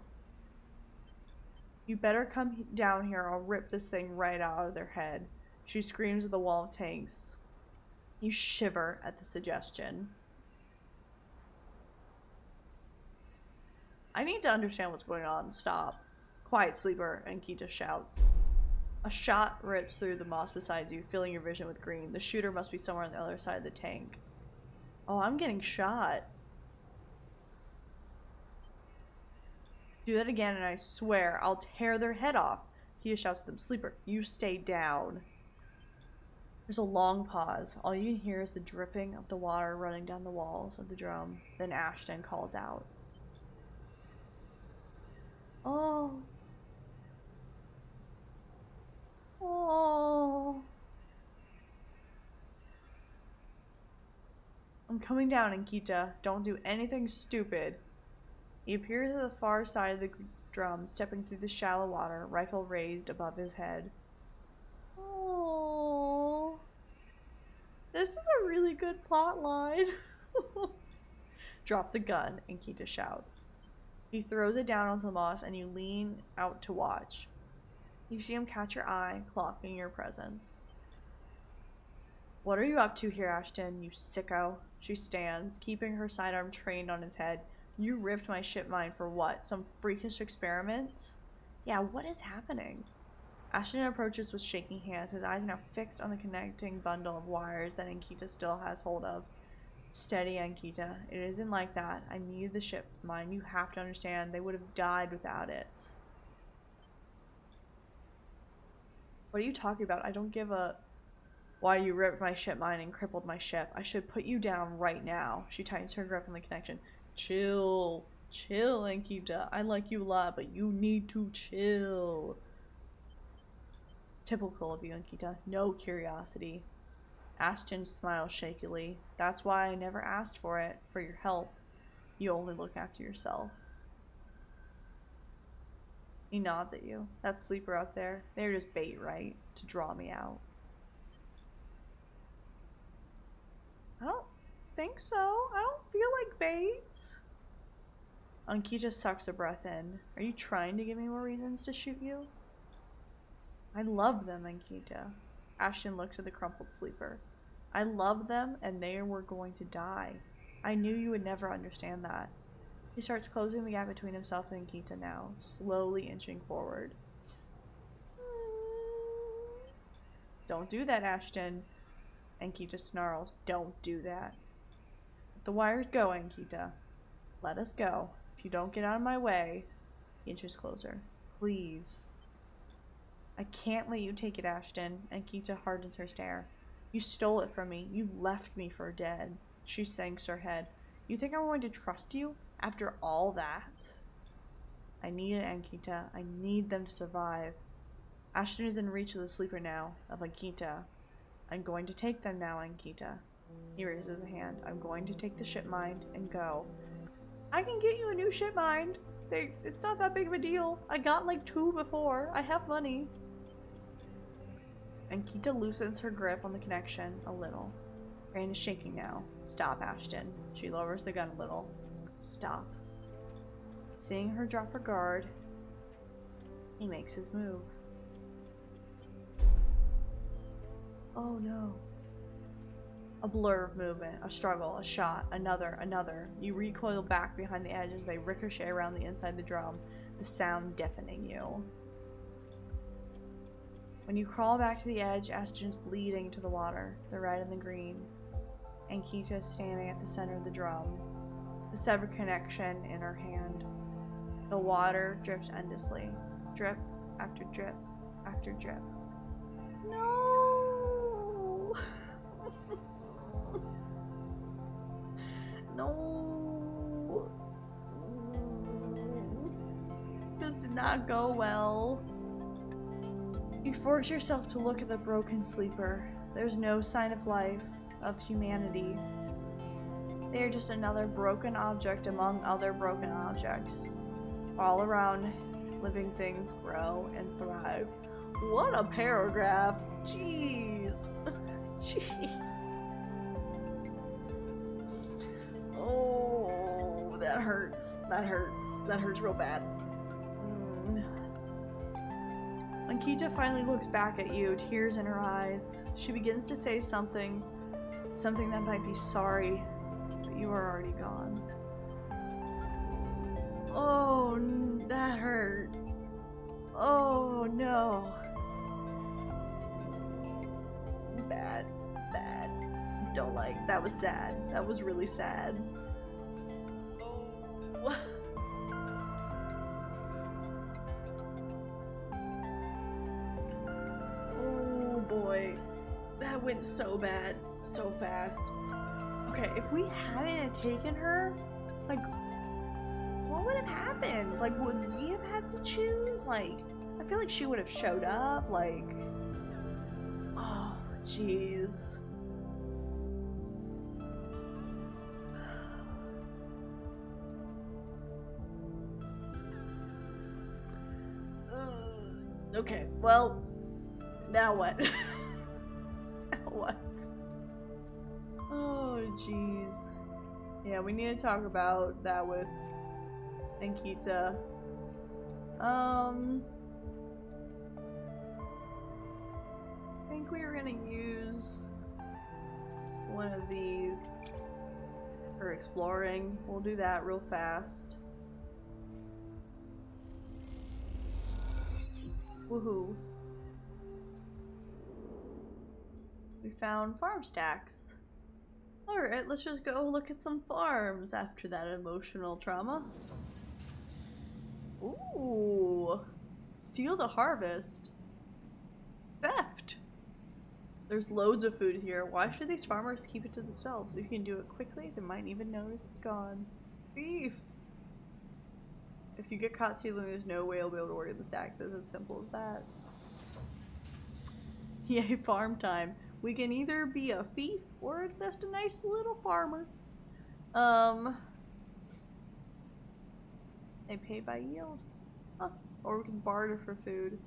You better come down here, I'll rip this thing right out of their head. She screams at the wall of tanks. You shiver at the suggestion. I need to understand what's going on. Stop. Quiet, sleeper, and Kita shouts. A shot rips through the moss beside you, filling your vision with green. The shooter must be somewhere on the other side of the tank. Oh, I'm getting shot. Do that again and I swear I'll tear their head off. Kia shouts at them. Sleeper, you stay down. There's a long pause. All you can hear is the dripping of the water running down the walls of the drum. Then Ashton calls out. Oh. Oh. I'm coming down, Ankita. Don't do anything stupid. He appears at the far side of the drum, stepping through the shallow water, rifle raised above his head. Oh. This is a really good plot line. Drop the gun, Ankita shouts. He throws it down onto the moss and you lean out to watch. You see him catch your eye, clocking your presence. What are you up to here, Ashton, you sicko? She stands, keeping her sidearm trained on his head. You ripped my ship mine for what? Some freakish experiments? Yeah, what is happening? Ashton approaches with shaking hands, his eyes now fixed on the connecting bundle of wires that Ankita still has hold of. Steady, Ankita. It isn't like that. I need the ship mine. You have to understand. They would have died without it. What are you talking about? I don't give a... Why you ripped my ship mine and crippled my ship. I should put you down right now. She tightens her grip on the connection. Chill. Chill, Ankita. I like you a lot, but you need to chill. Typical of you, Ankita. No curiosity. Ashton smiles shakily. That's why I never asked for it. For your help. You only look after yourself. He nods at you. That sleeper out there, they're just bait, right? To draw me out. I don't think so. I don't feel like bait. Ankita sucks a breath in. Are you trying to give me more reasons to shoot you? I love them, Ankita. Ashton looks at the crumpled sleeper. I love them and they were going to die. I knew you would never understand that. He starts closing the gap between himself and Ankita now, slowly inching forward. Don't do that, Ashton. Ankita snarls. Don't do that. Let the wires go, Ankita. Let us go. If you don't get out of my way, he inches closer. Please. I can't let you take it, Ashton. Ankita hardens her stare. You stole it from me. You left me for dead. She sinks her head. You think I'm going to trust you after all that? I need it, Ankita. I need them to survive. Ashton is in reach of the sleeper now, of Ankita. I'm going to take them now, Ankita. He raises a hand. I'm going to take the ship mine and go. I can get you a new ship mine. It's not that big of a deal. I got like 2 before. I have money. Ankita loosens her grip on the connection a little. Her hand is shaking now. Stop, Ashton. She lowers the gun a little. Stop. Seeing her drop her guard, he makes his move. Oh no. A blur of movement, a struggle, a shot, another. You recoil back behind the edge as they ricochet around the inside of the drum, the sound deafening you. When you crawl back to the edge, Ashton's bleeding to the water, the red and the green. Ankita is standing at the center of the drum, the severed connection in her hand. The water drips endlessly, drip after drip after drip. No! No! This did not go well. You force yourself to look at the broken sleeper. There's no sign of life, of humanity. They are just another broken object among other broken objects. All around, living things grow and thrive. What a paragraph! Jeez! Jeez! Oh, that hurts. That hurts. That hurts real bad. When Kita finally looks back at you, tears in her eyes, she begins to say something that might be sorry, but you are already gone. Oh, that hurt. Oh, no. Bad. Don't like. That was sad. That was really sad. Oh. Oh boy. That went so bad. So fast. Okay, if we hadn't taken her, like, what would have happened? Like, would we have had to choose? Like, I feel like she would have showed up, like, oh, jeez. Okay, well, now what? Now what? Oh, jeez. Yeah, we need to talk about that with Ankita. I think we were gonna use one of these for exploring. We'll do that real fast. Woohoo. We found farm stacks. Alright, let's just go look at some farms after that emotional trauma. Ooh. Steal the harvest. Theft. There's loads of food here. Why should these farmers keep it to themselves? If you can do it quickly, they might even notice it's gone. Thief. If you get caught stealing, there's no way you'll be able to order the stacks. It's as simple as that. Yay, farm time. We can either be a thief or just a nice little farmer. They pay by yield. Huh. Or we can barter for food.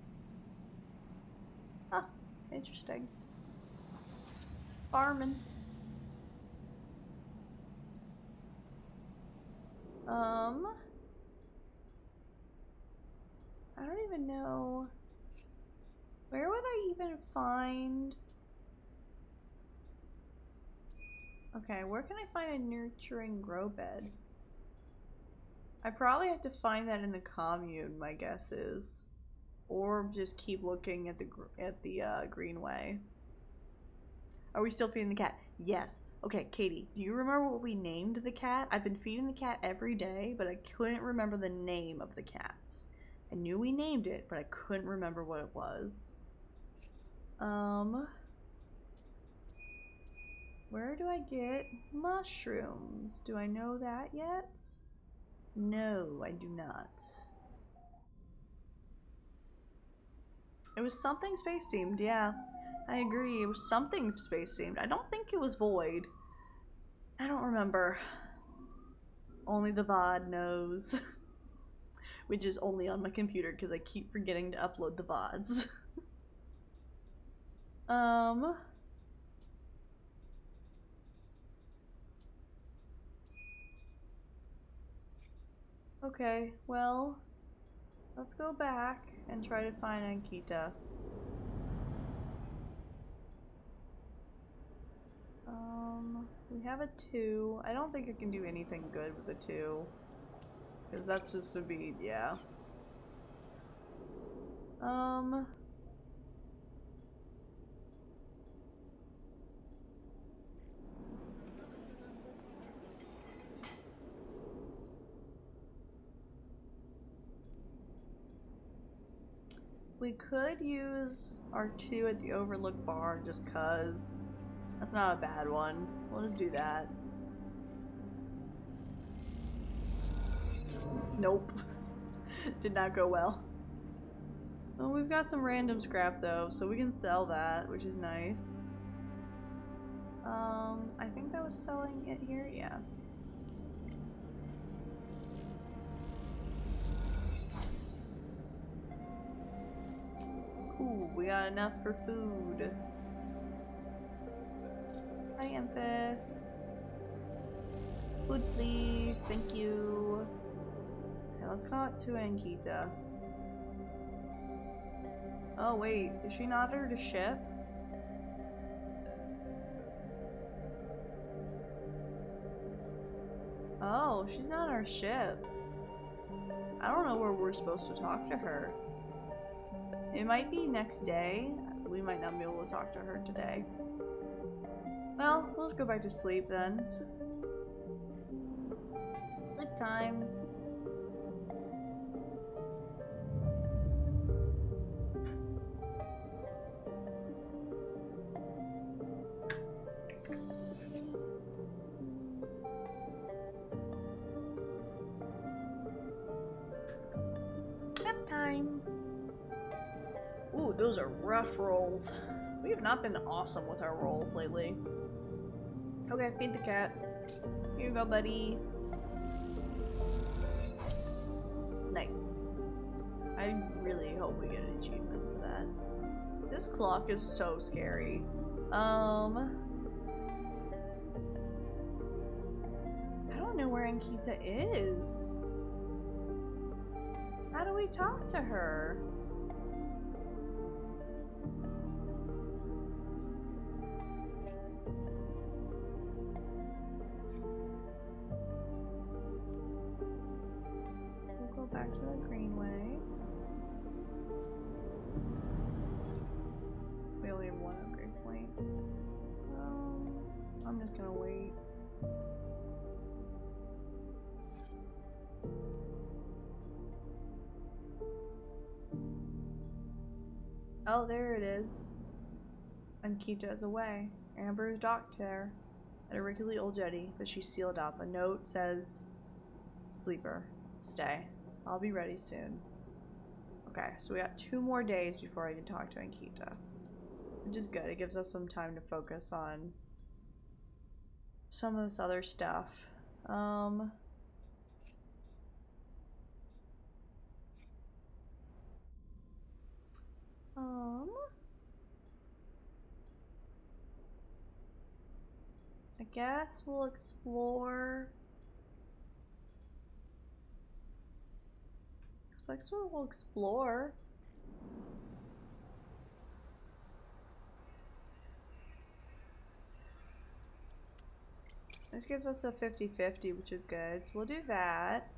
Huh. Interesting. Farming. I don't even know. Where would I even find... Okay, where can I find a nurturing grow bed? I probably have to find that in the commune, my guess is. Or just keep looking at the greenway. Are we still feeding the cat? Yes. Okay, Katie, do you remember what we named the cat? I've been feeding the cat every day, but I couldn't remember the name of the cat. I knew we named it, but I couldn't remember what it was. Where do I get mushrooms? Do I know that yet? No, I do not. It was something space themed, yeah. I agree, it was something space themed. I don't think it was void. I don't remember. Only the VOD knows. Which is only on my computer because I keep forgetting to upload the VODs. Okay, well, let's go back and try to find Ankita. We have a 2. I don't think I can do anything good with a 2. Because that's just a bead, yeah. We could use our 2 at the Overlook Bar just cuz. That's not a bad one. We'll just do that. Nope. Did not go well. Well, we've got some random scrap though, so we can sell that, which is nice. I think that was selling it here, yeah. Cool, we got enough for food. Hi, Emphas. Food, please. Thank you. Okay, let's call it to Ankita. Oh, wait. Is she not her to ship? Oh, she's not our ship. I don't know where we're supposed to talk to her. It might be next day. We might not be able to talk to her today. Well, we'll just go back to sleep then. Sleep time. Nap time. Ooh, those are rough rolls. We have not been awesome with our rolls lately. Okay, feed the cat. Here you go, buddy. Nice. I really hope we get an achievement for that. This clock is so scary. I don't know where Ankita is. How do we talk to her? We'll go back to the Greenway. We only have one upgrade point. I'm just gonna wait. Oh, there it is. Ankita is away. Amber is docked there at a rickety old jetty, but she's sealed up. A note says, "Sleeper, stay. I'll be ready soon." Okay, so we got 2 more days before I can talk to Ankita, which is good. It gives us some time to focus on some of this other stuff. I guess we'll explore. Expect we'll explore. This gives us a 50-50, which is good. So we'll do that.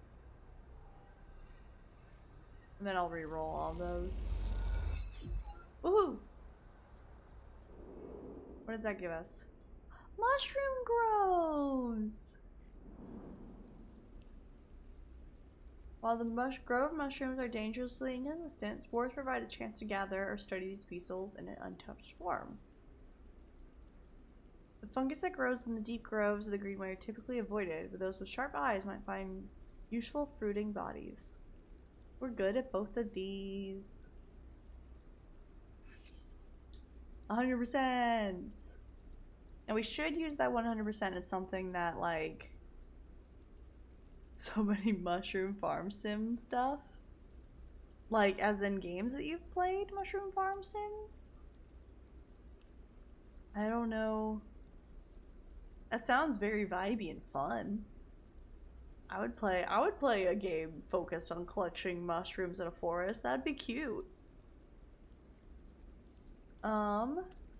And then I'll re-roll all those. Woohoo! What does that give us? Mushroom grows! While the grove mushrooms are dangerously inconsistent, spores provide a chance to gather or study these species in an untouched form. The fungus that grows in the deep groves of the Greenway are typically avoided, but those with sharp eyes might find useful fruiting bodies. We're good at both of these. 100%! And we should use that 100% at something that, like, so many mushroom farm sim stuff. Like, as in games that you've played mushroom farm sims? I don't know. That sounds very vibey and fun. I would play a game focused on collecting mushrooms in a forest. That'd be cute.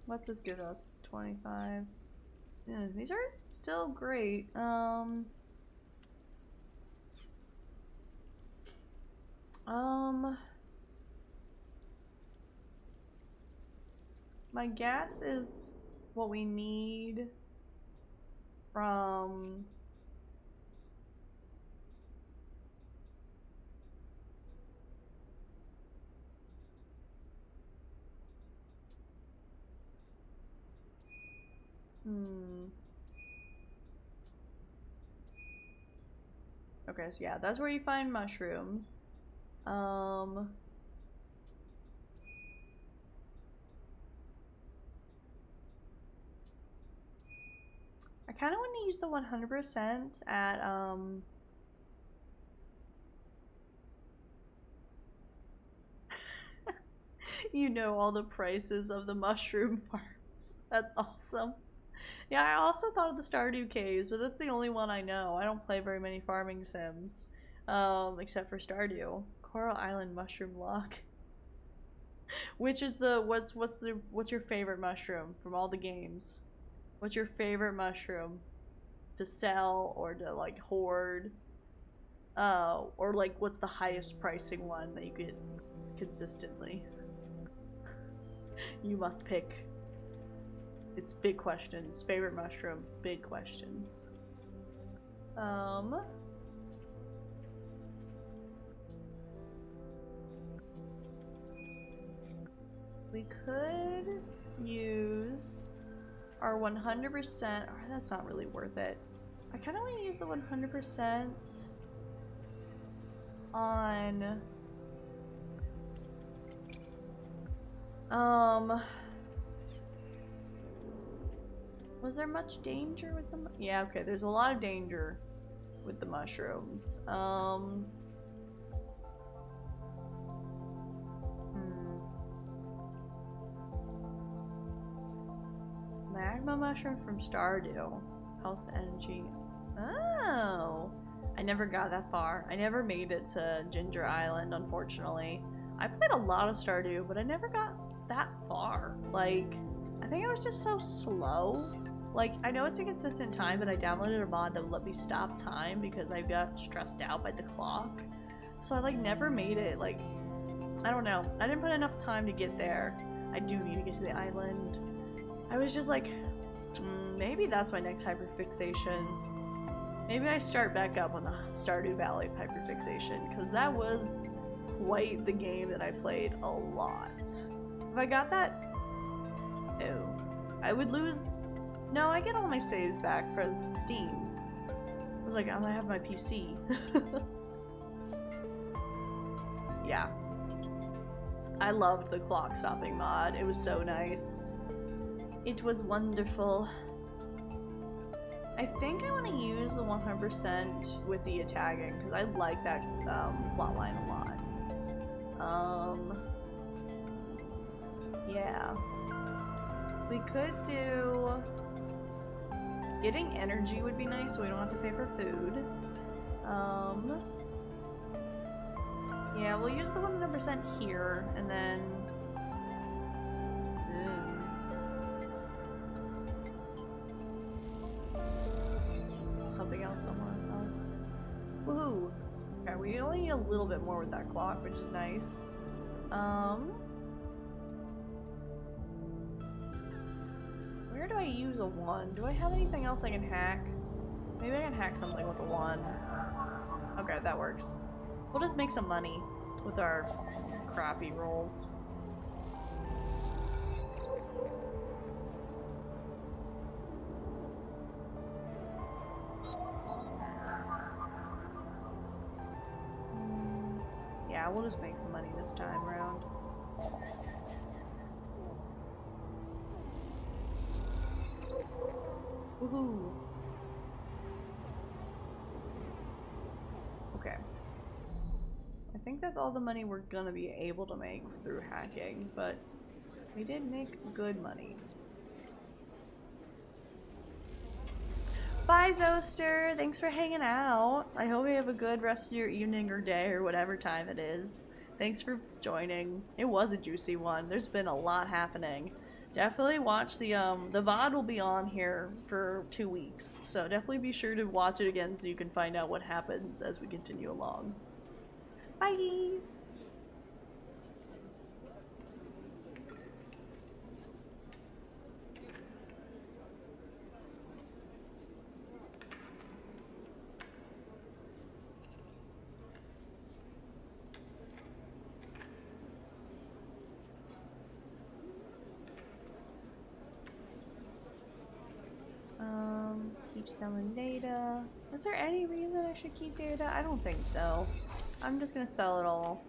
What's this give us? 25. Yeah, these are still great. My guess is what we need from okay, so yeah, that's where you find mushrooms. I kind of want to use the 100% at, you know all the prices of the mushroom farms. That's awesome. Yeah, I also thought of the Stardew Caves, but that's the only one I know. I don't play very many farming sims, except for Stardew. Coral Island Mushroom Lock. Which is the what's your favorite mushroom from all the games? What's your favorite mushroom to sell or to like hoard? Or like what's the highest pricing one that you get consistently? You must pick. It's big questions. Favorite mushroom, big questions. We could use our 100%. Oh, that's not really worth it. I kind of want to use the 100% on was there much danger with them? Yeah, okay, there's a lot of danger with the mushrooms. Magma mushroom from Stardew. House energy. Oh! I never got that far. I never made it to Ginger Island, unfortunately. I played a lot of Stardew, but I never got that far. Like, I think I was just so slow. Like, I know it's a consistent time, but I downloaded a mod that would let me stop time because I got stressed out by the clock. So I, like, never made it. Like, I don't know. I didn't put enough time to get there. I do need to get to the island. I was just like, maybe that's my next hyperfixation. Maybe I start back up on the Stardew Valley hyperfixation, because that was quite the game that I played a lot. If I got that, oh, I would lose. No, I get all my saves back from Steam. I was like, I'm gonna have my PC. Yeah. I loved the clock stopping mod. It was so nice. It was wonderful. I think I want to use the 100% with the tagging because I like that plotline a lot. Yeah. We could do... Getting energy would be nice so we don't have to pay for food. Yeah, we'll use the 100% here and then... Something else, someone else. Woohoo! Okay, we only need a little bit more with that clock, which is nice. Where do I use a 1? Do I have anything else I can hack? Maybe I can hack something with a 1. Okay, that works. We'll just make some money with our crappy rolls. Yeah, we'll just make some money this time around. Woohoo! Okay. I think that's all the money we're gonna be able to make through hacking, but we did make good money. Bye, Zoster! Thanks for hanging out! I hope you have a good rest of your evening or day or whatever time it is. Thanks for joining. It was a juicy one. There's been a lot happening. Definitely watch the VOD will be on here for 2 weeks, so definitely be sure to watch it again so you can find out what happens as we continue along. Bye! Keep selling data. Is there any reason I should keep data? I don't think so. I'm just gonna sell it all.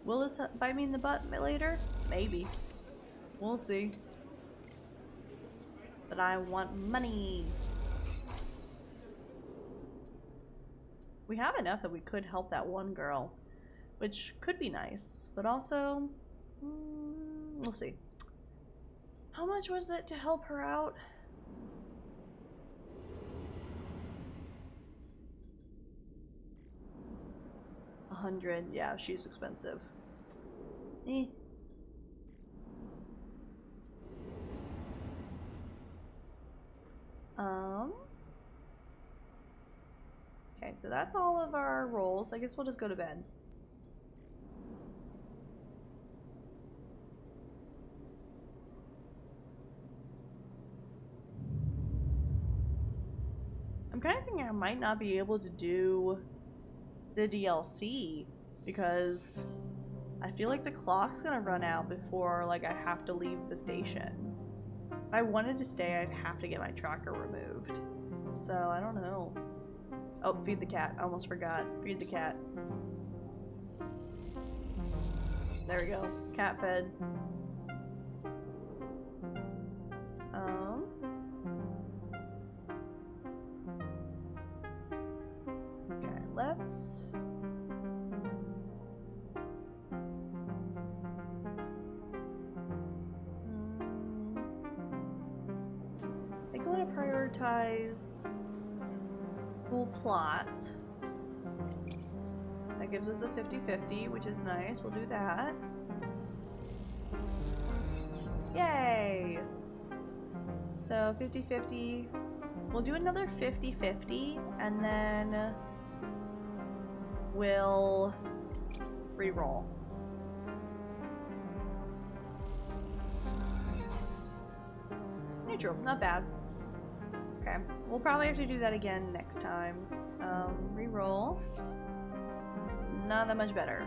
Will this bite me in the butt later? Maybe. We'll see. But I want money. We have enough that we could help that one girl, which could be nice, but also, we'll see. How much was it to help her out? $100. Yeah, she's expensive. Eh. Okay, so that's all of our rolls. I guess we'll just go to bed. I'm kind of thinking I might not be able to do the DLC because I feel like the clock's gonna run out before like I have to leave the station. If I wanted to stay, I'd have to get my tracker removed. So I don't know. Oh, feed the cat. I almost forgot. Feed the cat. There we go. Cat fed. Okay, let's... I think I want to prioritize full plot. That gives us a 50-50, which is nice. We'll do that. Yay! So 50-50. We'll do another 50-50, and then we'll re-roll. Neutral, not bad. Okay, we'll probably have to do that again next time. Re-roll. Not that much better.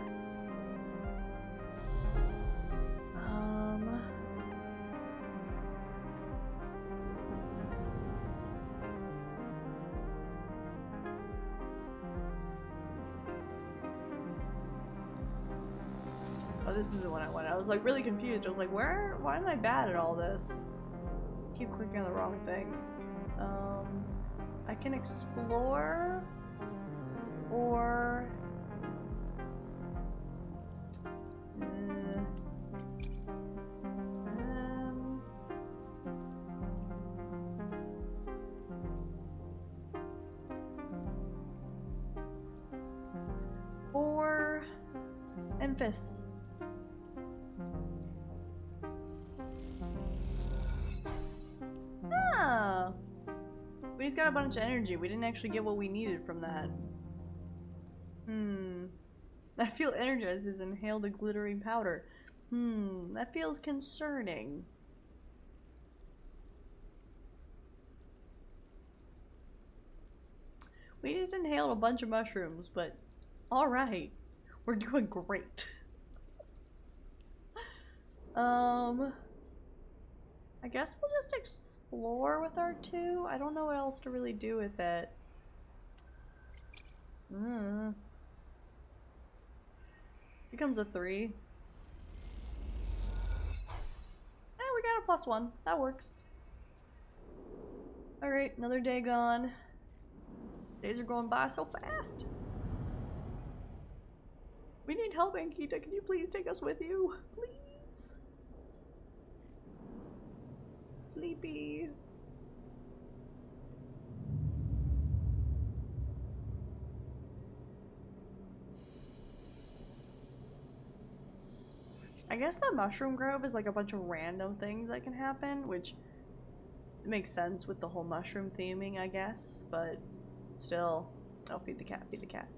Oh, this is the one I wanted. I was like really confused. I was like, why am I bad at all this? I keep clicking on the wrong things. I can explore or or Memphis. Ah, we just got a bunch of energy. We didn't actually get what we needed from that. I feel energized as inhaled a glittering powder. That feels concerning. We just inhaled a bunch of mushrooms, but alright. We're doing great. I guess we'll just explore with our 2. I don't know what else to really do with it. Becomes a 3. We got a +1. That works. Alright, another day gone. Days are going by so fast. We need help, Ankita. Can you please take us with you? Please. Sleepy. I guess the Mushroom Grove is like a bunch of random things that can happen, which makes sense with the whole mushroom theming, I guess, but still. Oh, feed the cat, feed the cat.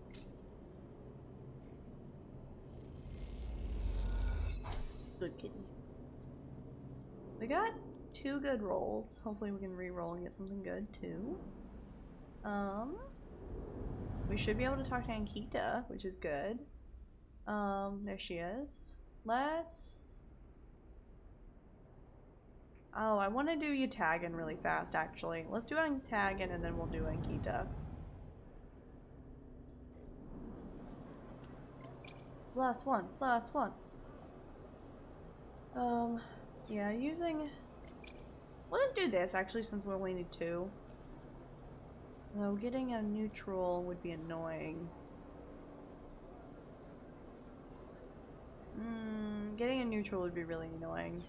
Good kitty. We got 2 good rolls. Hopefully we can re-roll and get something good too. We should be able to talk to Ankita, which is good. There she is. Let's... Oh, I want to do Yatagan really fast, actually. Let's do Yatagan and then we'll do Ankita. +1, +1. Yeah, using... Let's do this, actually, since we only need 2. Though getting a neutral would be annoying. Getting a neutral would be really annoying.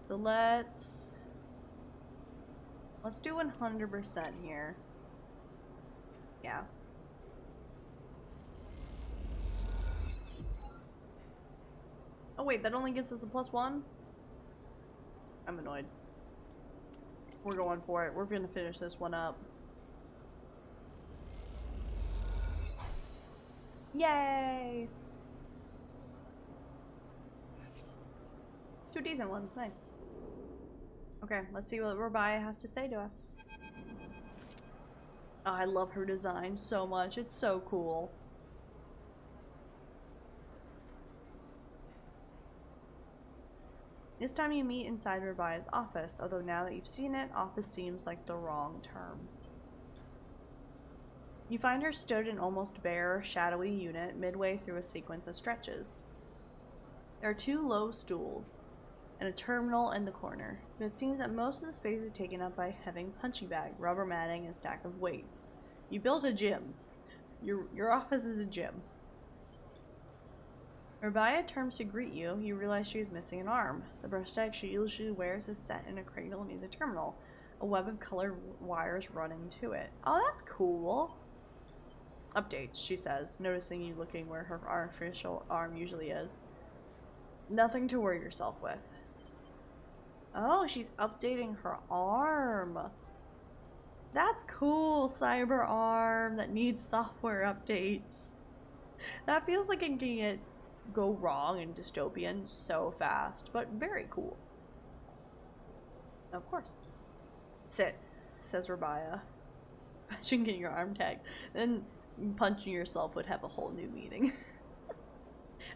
So let's do 100% here. Yeah. Oh wait, that only gives us a +1? I'm annoyed. We're going for it. We're gonna finish this one up. Yay! 2 decent ones, nice. Okay, let's see what Rabia has to say to us. Oh, I love her design so much. It's so cool. This time you meet inside Rabia's office, although now that you've seen it, office seems like the wrong term. You find her stood in almost bare, shadowy unit midway through a sequence of stretches. There are 2 low stools and a terminal in the corner, but it seems that most of the space is taken up by a heavy punching bag, rubber matting, and a stack of weights. You built a gym. Your office is a gym. Rabia turns to greet you. You realize she is missing an arm. The brush-tag she usually wears is set in a cradle near the terminal, a web of colored wires running to it. Oh, that's cool. Updates, she says, noticing you looking where her artificial arm usually is. Nothing to worry yourself with. Oh, she's updating her arm. That's cool, cyber arm that needs software updates. That feels like it can go wrong in dystopian so fast, but very cool. Of course. Sit, says Rabia. Imagine getting your arm tagged. Then punching yourself would have a whole new meaning.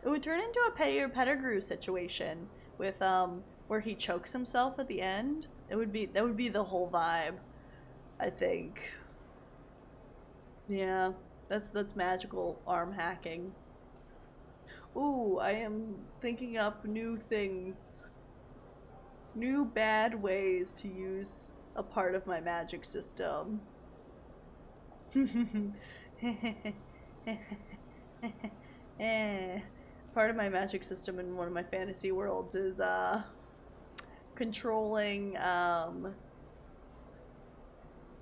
It would turn into a Pettigrew situation with where he chokes himself at the end. That would be the whole vibe, I think. Yeah, that's magical arm hacking. Ooh, I am thinking up new things. New bad ways to use a part of my magic system. Part of my magic system in one of my fantasy worlds is controlling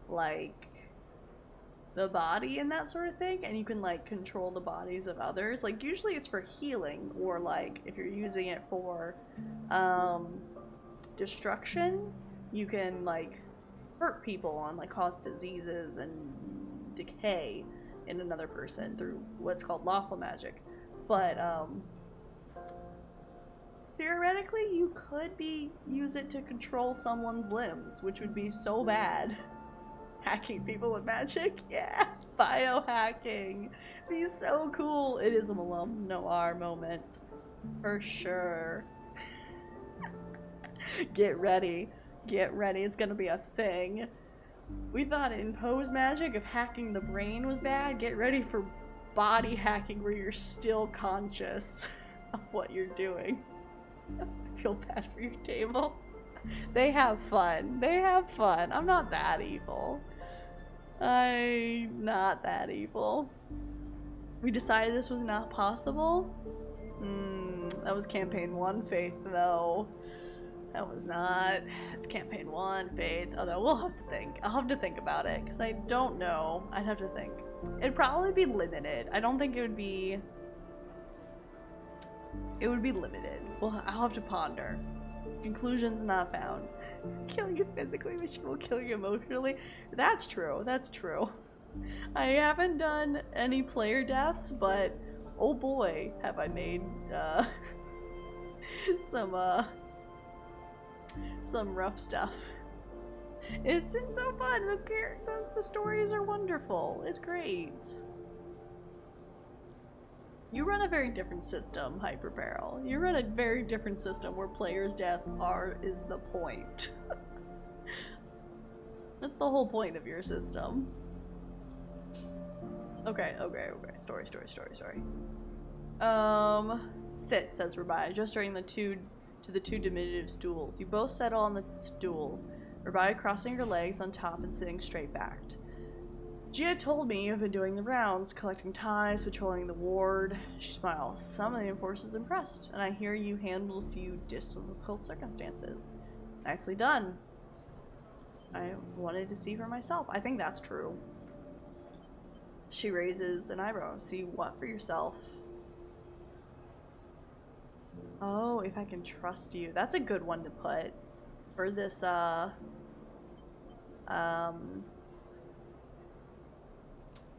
like the body and that sort of thing, and you can like control the bodies of others. Like usually it's for healing, or like if you're using it for destruction, you can like hurt people and like cause diseases and decay in another person through what's called lawful magic. But theoretically you could use it to control someone's limbs, which would be so bad. Hacking people with magic? Yeah. Biohacking. Be so cool. It is a Malum Noir moment. For sure. Get ready. Get ready. It's gonna be a thing. We thought in pose magic, if hacking the brain was bad, get ready for body hacking where you're still conscious of what you're doing. I feel bad for your table. They have fun. They have fun. I'm not that evil. I'm not that evil. We decided this was not possible? That was campaign 1 Faith, though. That was not. It's campaign 1 Faith. Although we'll have to think. I'll have to think about it, because I don't know. I'd have to think. It'd probably be limited. I don't think it would be... It would be limited. Well, I'll have to ponder. Conclusions not found. Killing you physically, but she will kill you emotionally. That's true. That's true. I haven't done any player deaths, but oh boy, have I made some rough stuff. It's been so fun. The stories are wonderful. It's great. You run a very different system, Hyperbarrel. You run a very different system where players' death is the point. That's the whole point of your system. Okay. Story. Sit, says Rabia, just during the 2 to the two diminutive stools. You both settle on the stools, Rabaya crossing her legs on top and sitting straight backed. Gia told me you've been doing the rounds, collecting ties, patrolling the ward. She smiles. Some of the enforcers impressed, and I hear you handled a few difficult circumstances. Nicely done. I wanted to see for myself. I think that's true. She raises an eyebrow. See what for yourself? Oh, if I can trust you. That's a good one to put for this,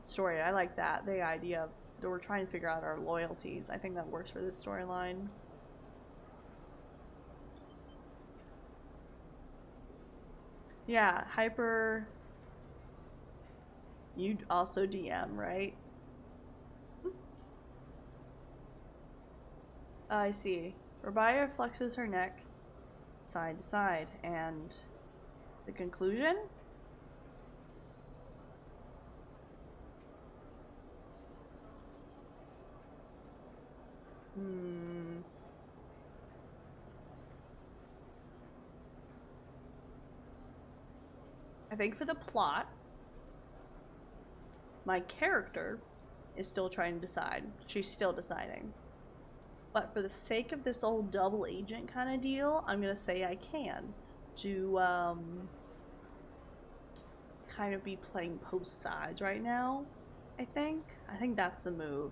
story. I like that. The idea of that we're trying to figure out our loyalties. I think that works for this storyline. Yeah, Hyper. You'd also DM, right? I see. Rabaya flexes her neck side to side, and the conclusion? I think for the plot, my character is still trying to decide. She's still deciding. But for the sake of this old double agent kind of deal, I'm gonna say I can. To, kind of be playing both sides right now, I think. I think that's the move.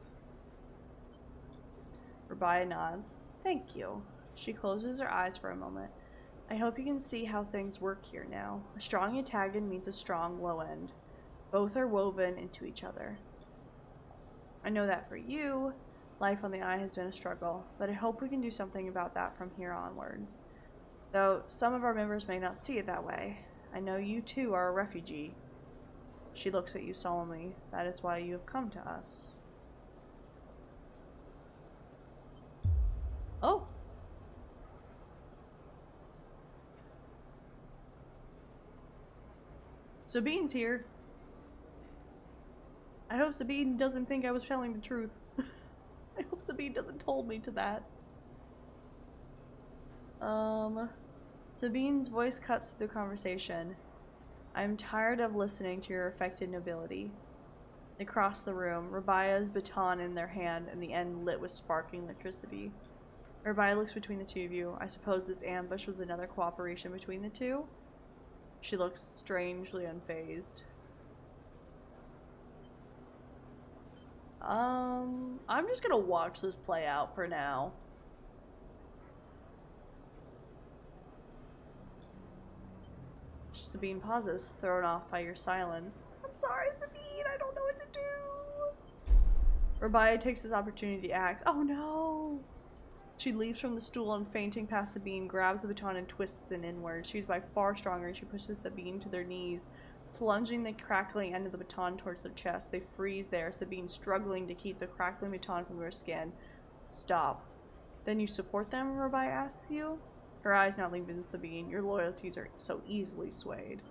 Rabaya nods. Thank you. She closes her eyes for a moment. I hope you can see how things work here now. A strong antagon means a strong low end. Both are woven into each other. I know that for you, life on the Eye has been a struggle, but I hope we can do something about that from here onwards. Though some of our members may not see it that way. I know you too are a refugee. She looks at you solemnly. That is why you have come to us. Oh! Sabine's here. I hope Sabine doesn't think I was telling the truth. I hope Sabine doesn't hold me to that. Sabine's voice cuts through the conversation. I'm tired of listening to your affected nobility. They cross the room, Rabaya's baton in their hand and the end lit with sparkling electricity. Rabaya looks between the two of you. I suppose this ambush was another cooperation between the two? She looks strangely unfazed. I'm just gonna watch this play out for now. Sabine pauses, thrown off by your silence. I'm sorry, Sabine, I don't know what to do. Rabaya takes this opportunity to act. Oh no! She leaps from the stool and, fainting past Sabine, grabs the baton and twists it inward. She's by far stronger and she pushes Sabine to their knees, plunging the crackling end of the baton towards their chest. They freeze there, Sabine struggling to keep the crackling baton from her skin. Stop. Then you support them, Rabaya asks you? Her eyes not leaving Sabine. Your loyalties are so easily swayed.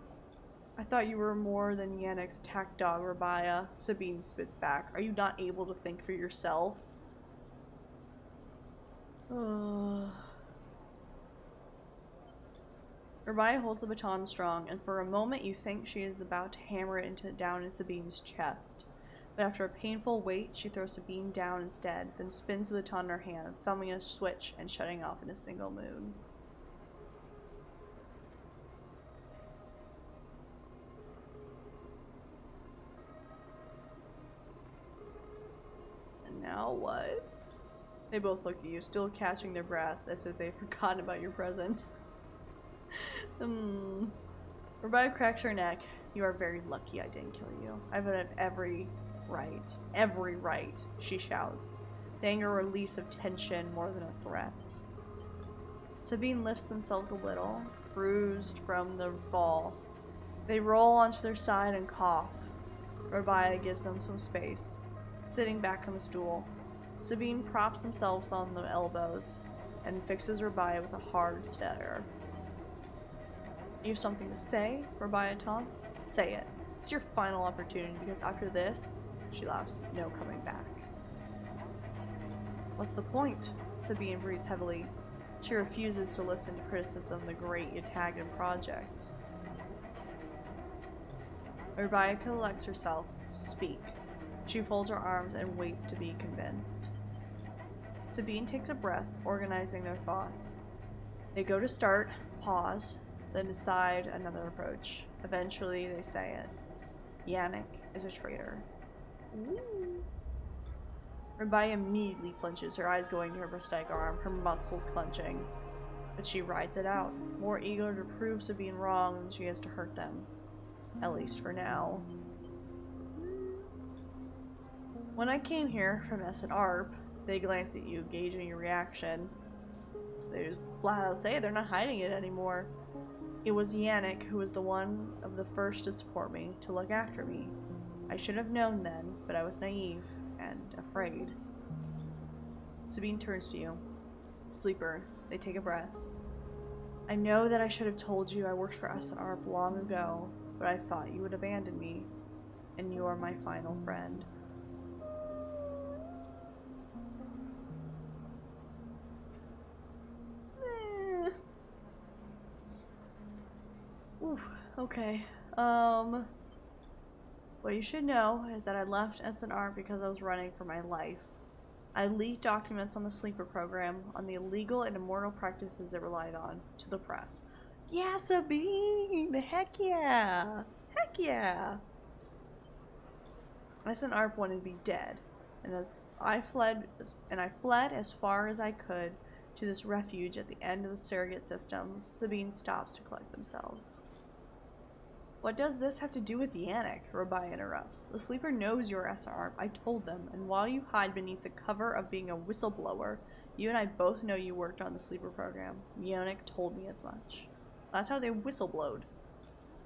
I thought you were more than Yannick's attack dog, Rabaya. Sabine spits back. Are you not able to think for yourself? Rabaya holds the baton strong, and for a moment you think she is about to hammer it down in Sabine's chest. But after a painful wait, she throws Sabine down instead, then spins the baton in her hand, thumbing a switch and shutting off in a single move. And now what? They both look at you, still catching their breaths as if they've forgotten about your presence. Rabaya cracks her neck. You are very lucky I didn't kill you. I've had every right, she shouts. The anger release of tension more than a threat. Sabine lifts themselves a little, bruised from the fall. They roll onto their side and cough. Rabaya gives them some space, sitting back on the stool. Sabine props themselves on the elbows and fixes Rabaya with a hard stare. You have something to say? Rabaya taunts. Say it. It's your final opportunity, because after this, she laughs, no coming back. What's the point? Sabine breathes heavily. She refuses to listen to criticism of the great Yatagan project. Rebecca collects herself. Speak. She folds her arms and waits to be convinced. Sabine takes a breath, organizing their thoughts. They go to start, pause, then decide another approach. Eventually, they say it. Yannick is a traitor. Ooh. Rebecca immediately flinches, her eyes going to her prosthetic arm, her muscles clenching. But she rides it out, more eager to prove Sabine wrong than she is to hurt them. At least for now. When I came here from S&ARP, they glance at you, gauging your reaction. They just flat out say they're not hiding it anymore. It was Yannick who was the one of the first to support me, to look after me. I should have known then, but I was naive and afraid. Sabine turns to you. Sleeper, they take a breath. I know that I should have told you I worked for S&ARP long ago, but I thought you would abandon me, and you are my final friend. Oof, okay. What you should know is that I left S&R because I was running for my life. I leaked documents on the sleeper program, on the illegal and immoral practices it relied on, to the press. Yeah, Sabine! Heck yeah! Heck yeah! S&R wanted to be dead, and I fled as far as I could to this refuge at the end of the surrogate systems. Sabine stops to collect themselves. What does this have to do with Yannick? Robai interrupts. The sleeper knows you're SR. I told them, and while you hide beneath the cover of being a whistleblower, you and I both know you worked on the sleeper program. Yannick told me as much. That's how they whistleblowed.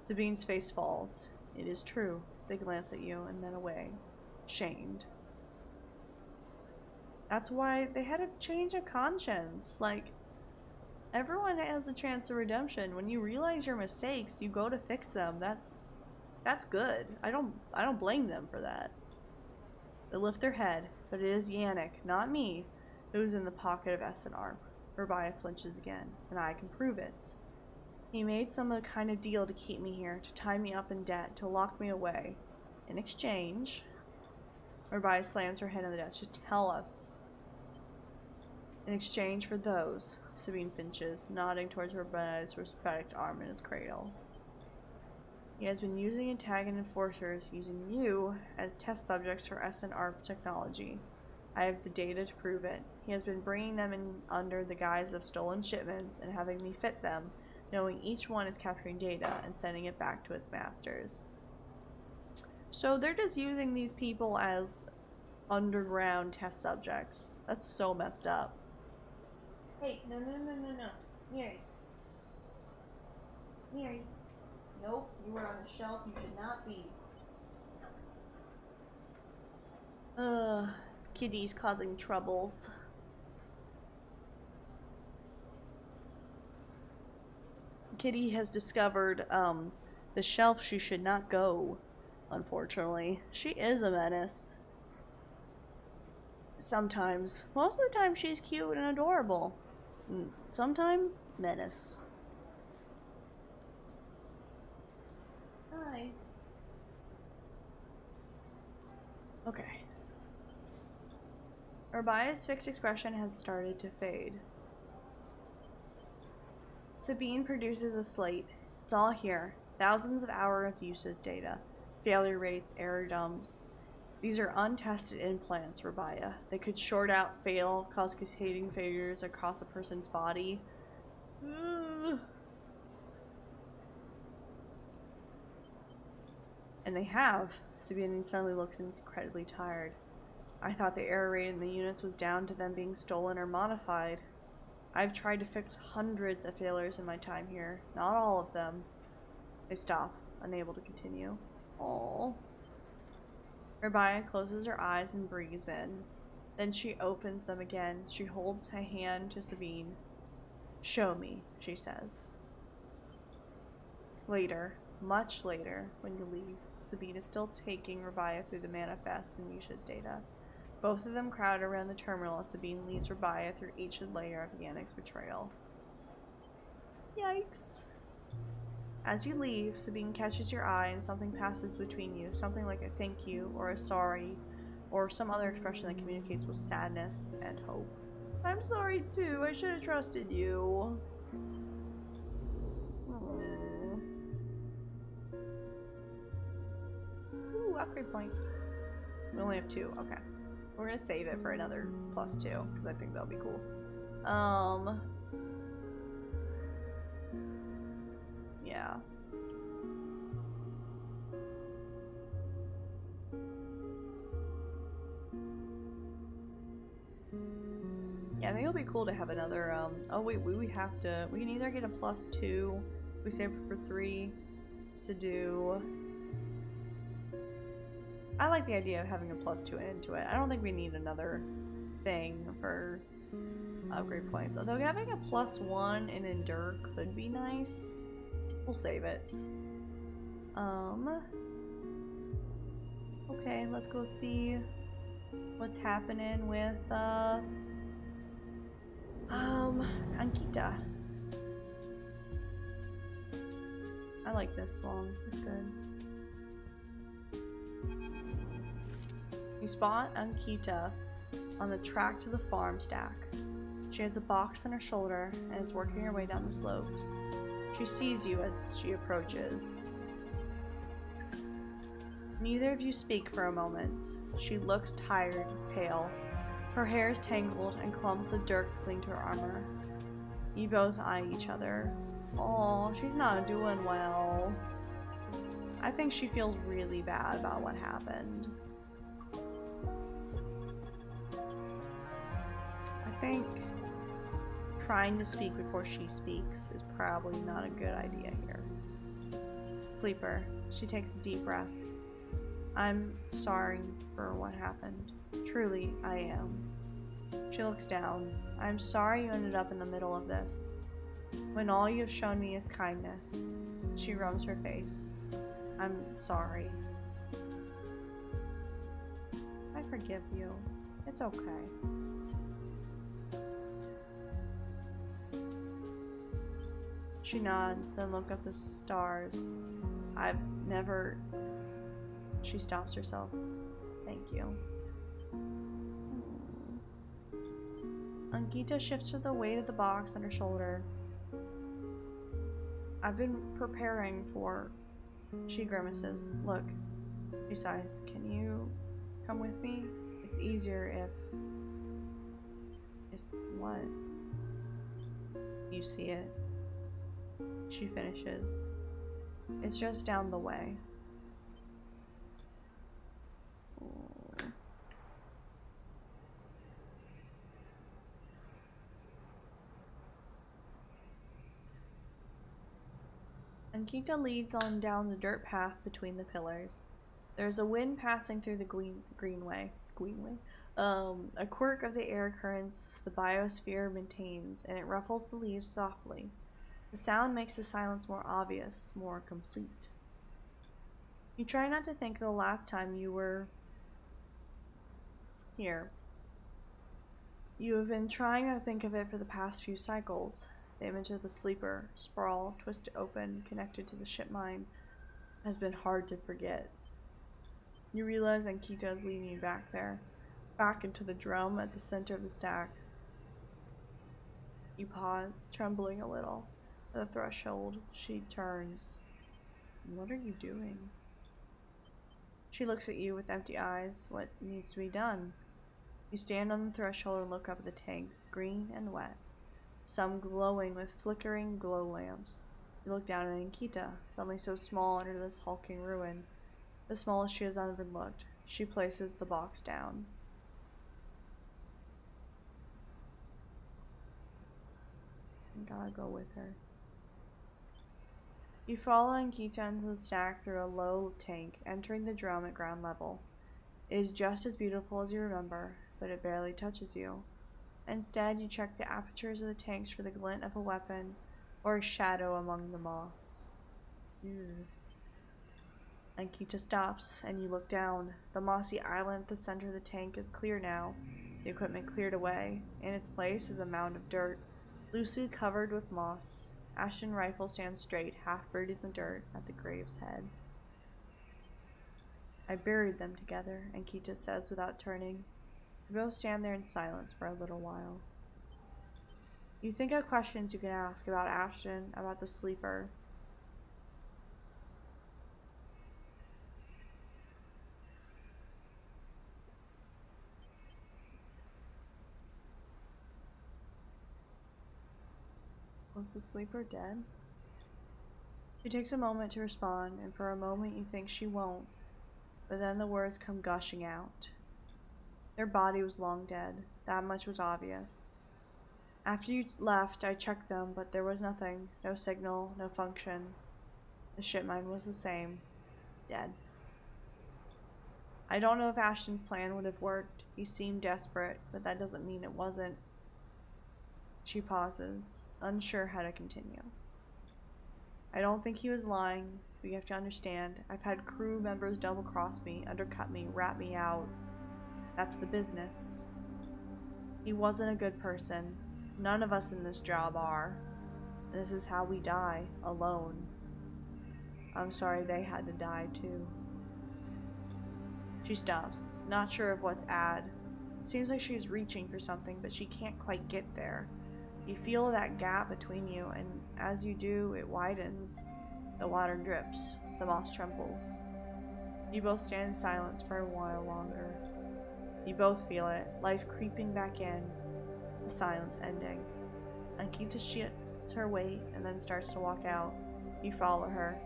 Sabine's face falls. It is true. They glance at you and then away. Shamed. That's why they had a change of conscience. Like, everyone has a chance of redemption. When you realize your mistakes, you go to fix them. That's good. I don't blame them for that. They lift their head, but it is Yannick, not me, who's in the pocket of S&R. Rebaya flinches again, and I can prove it. He made some of the kind of deal to keep me here, to tie me up in debt, to lock me away. In exchange, Rebaya slams her head on the desk. Just tell us. In exchange for those, Sabine finches, nodding towards Rebaya's prosthetic arm in its cradle. He has been using Yatagan enforcers, using you as test subjects for S&R technology. I have the data to prove it. He has been bringing them in under the guise of stolen shipments and having me fit them, knowing each one is capturing data and sending it back to its masters. So they're just using these people as underground test subjects. That's so messed up. Hey, no. Mary. Nope, you are on the shelf, you should not be. Kitty's causing troubles. Kitty has discovered, the shelf she should not go, unfortunately. She is a menace. Sometimes. Most of the time she's cute and adorable. Sometimes, menace. Hi. Okay. Urbaya's fixed expression has started to fade. Sabine produces a slate. It's all here. Thousands of hours of use of data. Failure rates, error dumps. These are untested implants, Rebaya. They could short out, fail, cause cascading failures across a person's body. And they have. Sabine suddenly looks incredibly tired. I thought the error rate in the units was down to them being stolen or modified. I've tried to fix hundreds of failures in my time here. Not all of them. They stop, unable to continue. Aww. Rebaya closes her eyes and breathes in. Then she opens them again. She holds a hand to Sabine. Show me, she says. Later, much later, when you leave, Sabine is still taking Rebaya through the manifests and Misha's data. Both of them crowd around the terminal as Sabine leads Rabia through each layer of the Annex betrayal. Yikes. As you leave, Sabine catches your eye and something passes between you, something like a thank you or a sorry or some other expression that communicates with sadness and hope. I'm sorry too, I should have trusted you. Aww. Ooh, upgrade points. We only have 2, okay. We're gonna save it for another +2, because I think that'll be cool. Yeah. Yeah, I think it'll be cool to have another, oh wait, we have to, we can either get a +2, we save it for 3 to do. I like the idea of having a +2 into it. I don't think we need another thing for upgrade points. Although having a +1 in Endure could be nice. We'll save it. Okay, let's go see what's happening with, Ankita. I like this one. It's good. You spot Ankita on the track to the farm stack. She has a box on her shoulder and is working her way down the slopes. She sees you as she approaches. Neither of you speak for a moment. She looks tired, pale. Her hair is tangled and clumps of dirt cling to her armor. You both eye each other. Aw, she's not doing well. I think she feels really bad about what happened. I think trying to speak before she speaks is probably not a good idea here. Sleeper. She takes a deep breath. I'm sorry for what happened. Truly, I am. She looks down. I'm sorry you ended up in the middle of this. When all you have shown me is kindness. She rubs her face. I'm sorry. I forgive you. It's okay. She nods, then looks up at the stars. I've never... She stops herself. Thank you. Ankita shifts her the weight of the box on her shoulder. I've been preparing for... She grimaces. Look. She sighs. Can you come with me? It's easier if... If what? You see it. She finishes. It's just down the way. Ankita leads on down the dirt path between the pillars. There's a wind passing through the greenway. A quirk of the air currents the biosphere maintains, and it ruffles the leaves softly. The sound makes the silence more obvious, more complete. You try not to think of the last time you were here. You have been trying to think of it for the past few cycles. The image of the sleeper, sprawl, twisted open, connected to the ship mine, has been hard to forget. You realize Ankita is leading you back there, back into the drum at the center of the stack. You pause, trembling a little. At the threshold, she turns. What are you doing? She looks at you with empty eyes. What needs to be done? You stand on the threshold and look up at the tanks, green and wet, some glowing with flickering glow lamps. You look down at Ankita, suddenly so small under this hulking ruin, the smallest she has ever looked. She places the box down. I gotta go with her. You follow Ankita into the stack through a low tank, entering the drum at ground level. It is just as beautiful as you remember, but it barely touches you. Instead, you check the apertures of the tanks for the glint of a weapon or a shadow among the moss. Ankita stops, and you look down. The mossy island at the center of the tank is clear now, the equipment cleared away. In its place is a mound of dirt, loosely covered with moss. Ashton rifle stands straight, half buried in the dirt, at the grave's head. I buried them together, Ankita says without turning. We both stand there in silence for a little while. You think of questions you can ask about Ashton, about the sleeper. Was the sleeper dead? She takes a moment to respond, and for a moment you think she won't, but then the words come gushing out. Their body was long dead. That much was obvious. After you left, I checked them, but there was nothing. No signal, no function. The ship mine was the same. Dead. I don't know if Ashton's plan would have worked. He seemed desperate, but that doesn't mean it wasn't. She pauses, unsure how to continue. I don't think he was lying, but you have to understand, I've had crew members double-cross me, undercut me, rat me out. That's the business. He wasn't a good person. None of us in this job are. And this is how we die, alone. I'm sorry they had to die too. She stops, not sure of what to add. Seems like she's reaching for something, but she can't quite get there. You feel that gap between you, and as you do, it widens. The water drips. The moss trembles. You both stand in silence for a while longer. You both feel it, life creeping back in, the silence ending. Ankita shifts her weight and then starts to walk out. You follow her,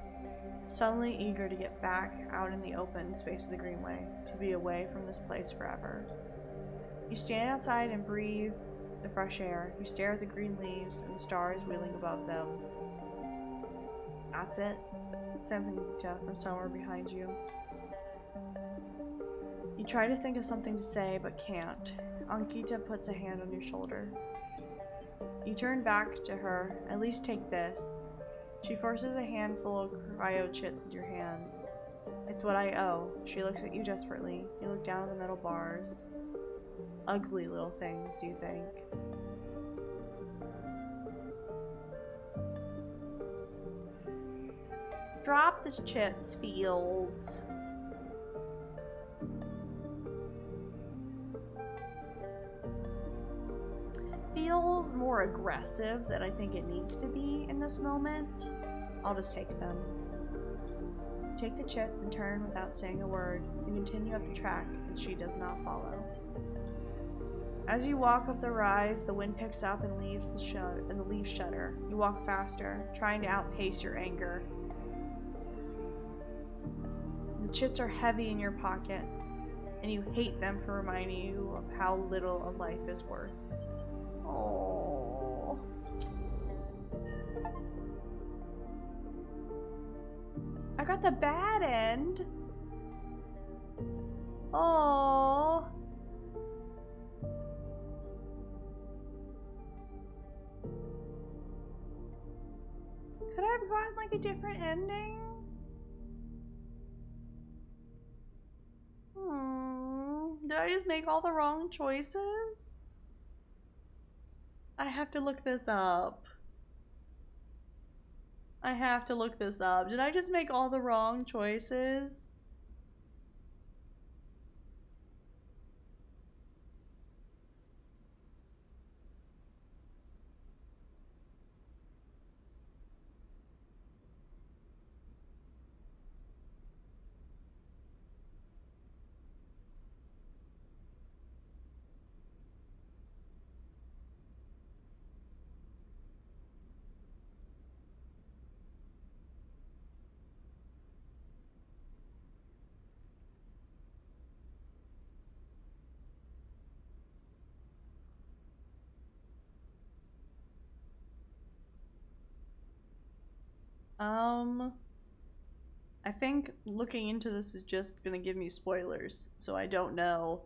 suddenly eager to get back out in the open space of the greenway, to be away from this place forever. You stand outside and breathe the fresh air. You stare at the green leaves and the stars wheeling above them. That's it, says Ankita from somewhere behind you. You try to think of something to say, but can't. Ankita puts a hand on your shoulder. You turn back to her. At least take this. She forces a handful of cryo chits into your hands. It's what I owe. She looks at you desperately. You look down at the metal bars. Ugly little things, you think. Drop the chits, feels. Feels more aggressive than I think it needs to be in this moment. I'll just take them. Take the chits and turn without saying a word. You continue up the track, and she does not follow. As you walk up the rise, the wind picks up and leaves the leaves shudder. You walk faster, trying to outpace your anger. The chits are heavy in your pockets, and you hate them for reminding you of how little a life is worth. Oh. I got the bad end. Oh. Could I have gotten like a different ending? Did I just make all the wrong choices? I have to look this up. I have to look this up. Did I just make all the wrong choices? I think looking into this is just gonna give me spoilers, so I don't know.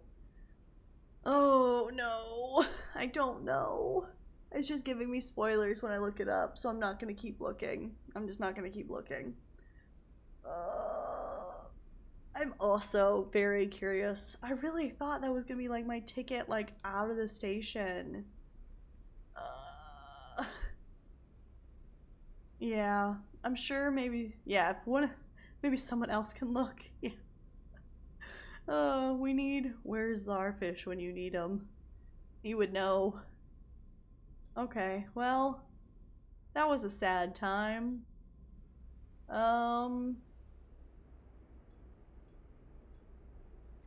Oh no, I don't know. It's just giving me spoilers when I look it up, so I'm not gonna keep looking. I'm just not gonna keep looking. I'm also very curious. I really thought that was gonna be like my ticket like out of the station. Yeah, I'm sure maybe, yeah, if one, maybe someone else can look. Yeah. We need, where's Czarfish when you need him? He would know. Okay, well, that was a sad time.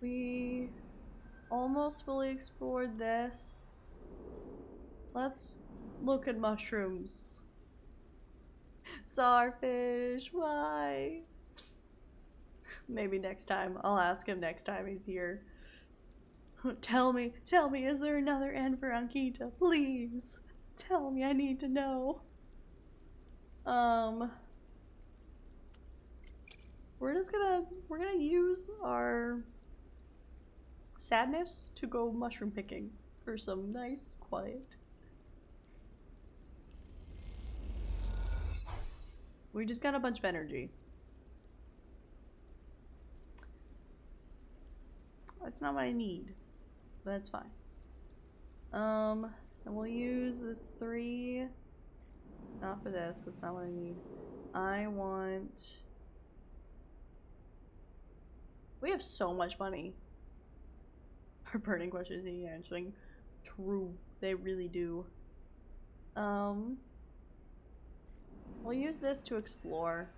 We almost fully explored this. Let's look at mushrooms. Czarfish, why? Maybe next time. I'll ask him next time he's here. Tell me, is there another end for Ankita? Please. Tell me, I need to know. We're gonna use our sadness to go mushroom picking for some nice quiet. We just got a bunch of energy. That's not what I need, but that's fine. And we'll use this 3. Not for this, that's not what I need. I want... We have so much money. Our burning questions need answering. True, they really do. We'll use this to explore.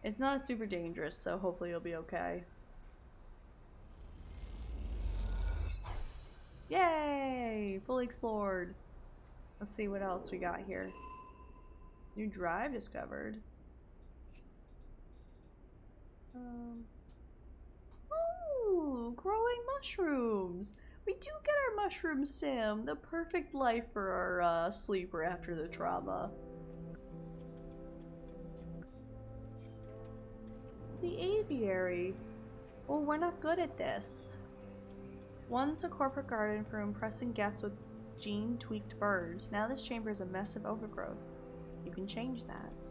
It's not super dangerous, so hopefully it'll be okay. Yay! Fully explored. Let's see what else we got here. New drive discovered. Ooh, growing mushrooms. We do get our mushroom sim. The perfect life for our sleeper after the trauma. The aviary. Oh, we're not good at this. Once a corporate garden for impressing guests with gene-tweaked birds. Now this chamber is a mess of overgrowth. You can change that.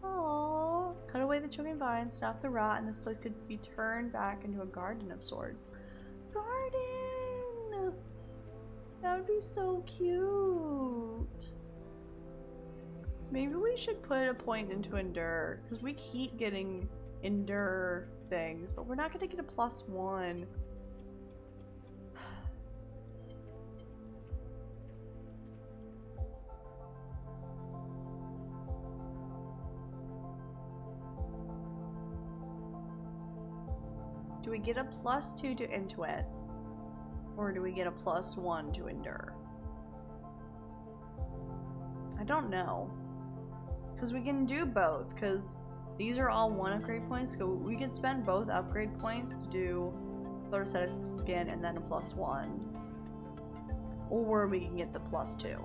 Aww. Cut away the choking vine, stop the rot, and this place could be turned back into a garden of sorts. Garden! That would be so cute. Maybe we should put a point into Endure, because we keep getting Endure things, but we're not going to get a +1. Do we get a +2 to Intuit? Or do we get a +1 to Endure? I don't know. Because we can do both, because these are all 1 upgrade points, so we could spend both upgrade points to do photosynthetic skin and then a +1. Or we can get the +2.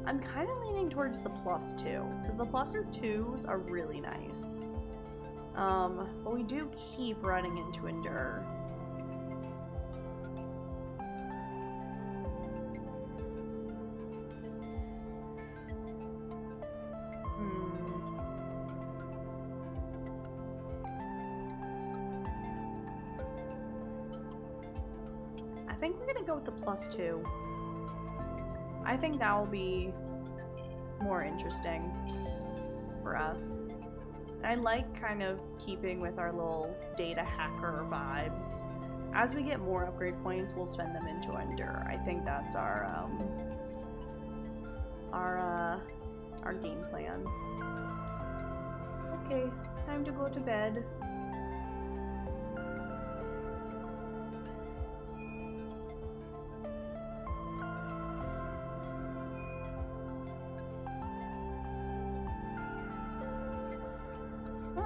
I'm kind of leaning towards the +2, because the +2s are really nice. But we do keep running into Endure. I think we're gonna go with the +2. I think that will be more interesting for us. I like kind of keeping with our little data hacker vibes. As we get more upgrade points, we'll spend them into Endure. I think that's our game plan. Okay, time to go to bed.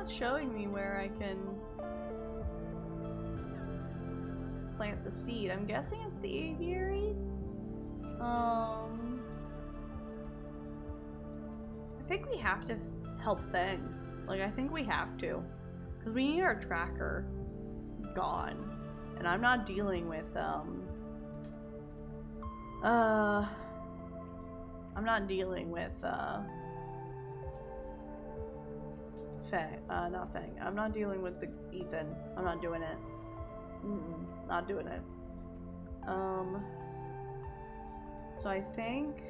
Showing me where I can plant the seed. I'm guessing it's the aviary. I think we have to help Feng. Like, I think we have to. Because we need our tracker gone. And I'm not dealing with, I'm not dealing with, Not Fang. I'm not dealing with the Ethan. I'm not doing it. Not doing it. So I think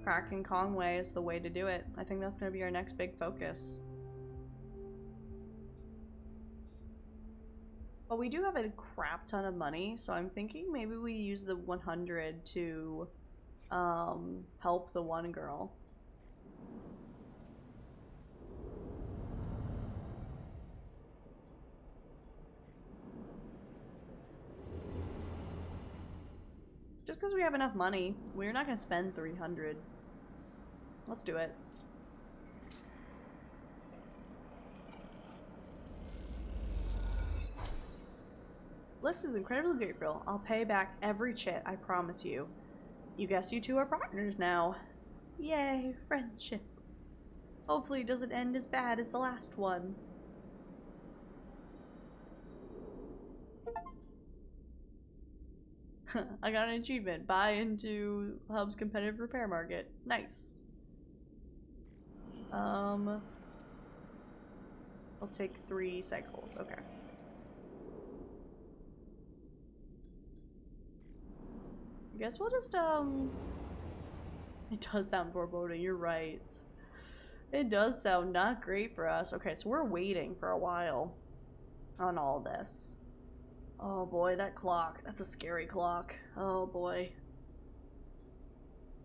cracking Conway is the way to do it. I think that's gonna be our next big focus. But we do have a crap ton of money, so I'm thinking maybe we use the 100 to help the one girl. Just because we have enough money, we're not gonna spend 300. Let's do it. Liz is incredibly grateful. I'll pay back every chit, I promise you. You guess you two are partners now. Yay, friendship. Hopefully it doesn't end as bad as the last one. I got an achievement. Buy into Hub's competitive repair market. Nice. I'll take 3 cycles. Okay. I guess we'll just, it does sound foreboding, you're right. It does sound not great for us. Okay, so we're waiting for a while on all this. Oh boy, that clock. That's a scary clock. Oh boy.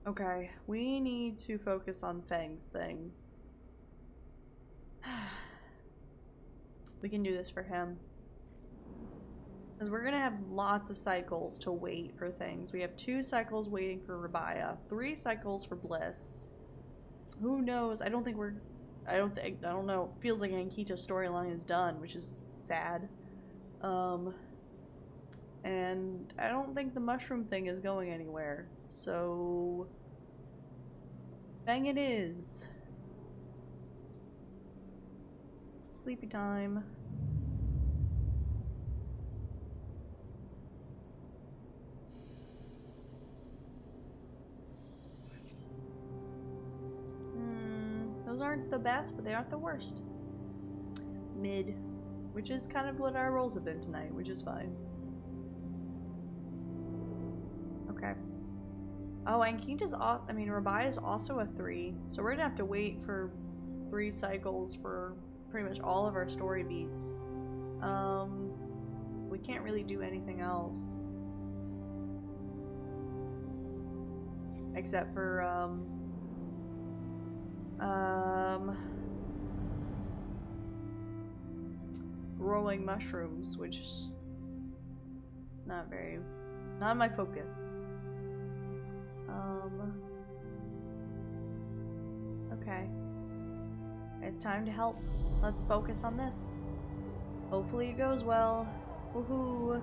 Okay, we need to focus on Fang's thing. We can do this for him. Because we're gonna have lots of cycles to wait for things. We have 2 cycles waiting for Rabia, 3 cycles for Bliss. Who knows? I don't know. Feels like Ankito's storyline is done, which is sad. And I don't think the mushroom thing is going anywhere. So Fang it is. Sleepy time. Those aren't the best, but they aren't the worst. Mid. Which is kind of what our rolls have been tonight, which is fine. Okay. Oh, and Quinta's off. I mean, Rabai is also a 3. So we're gonna have to wait for 3 cycles for pretty much all of our story beats. We can't really do anything else. Except for, rolling mushrooms, which is not my focus. Okay. It's time to help. Let's focus on this. Hopefully it goes well. Woohoo!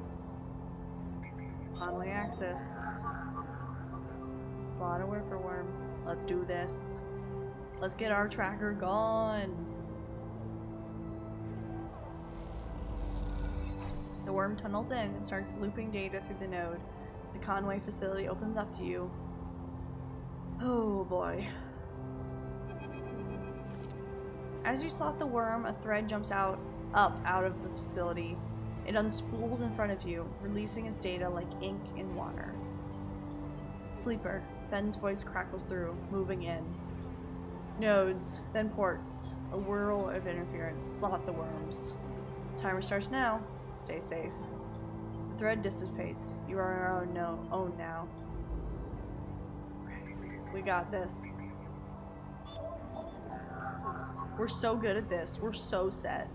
Conway access. Slaughter worker worm. Let's do this. Let's get our tracker gone. The worm tunnels in and starts looping data through the node. The Conway facility opens up to you. Oh boy. As you slot the worm, a thread jumps up out of the facility. It unspools in front of you, releasing its data like ink in water. Sleeper. Ben's voice crackles through, moving in. Nodes, then ports. A whirl of interference. Slot the worms. Timer starts now. Stay safe. The thread dissipates. You are our own now. We got this. We're so good at this. We're so set.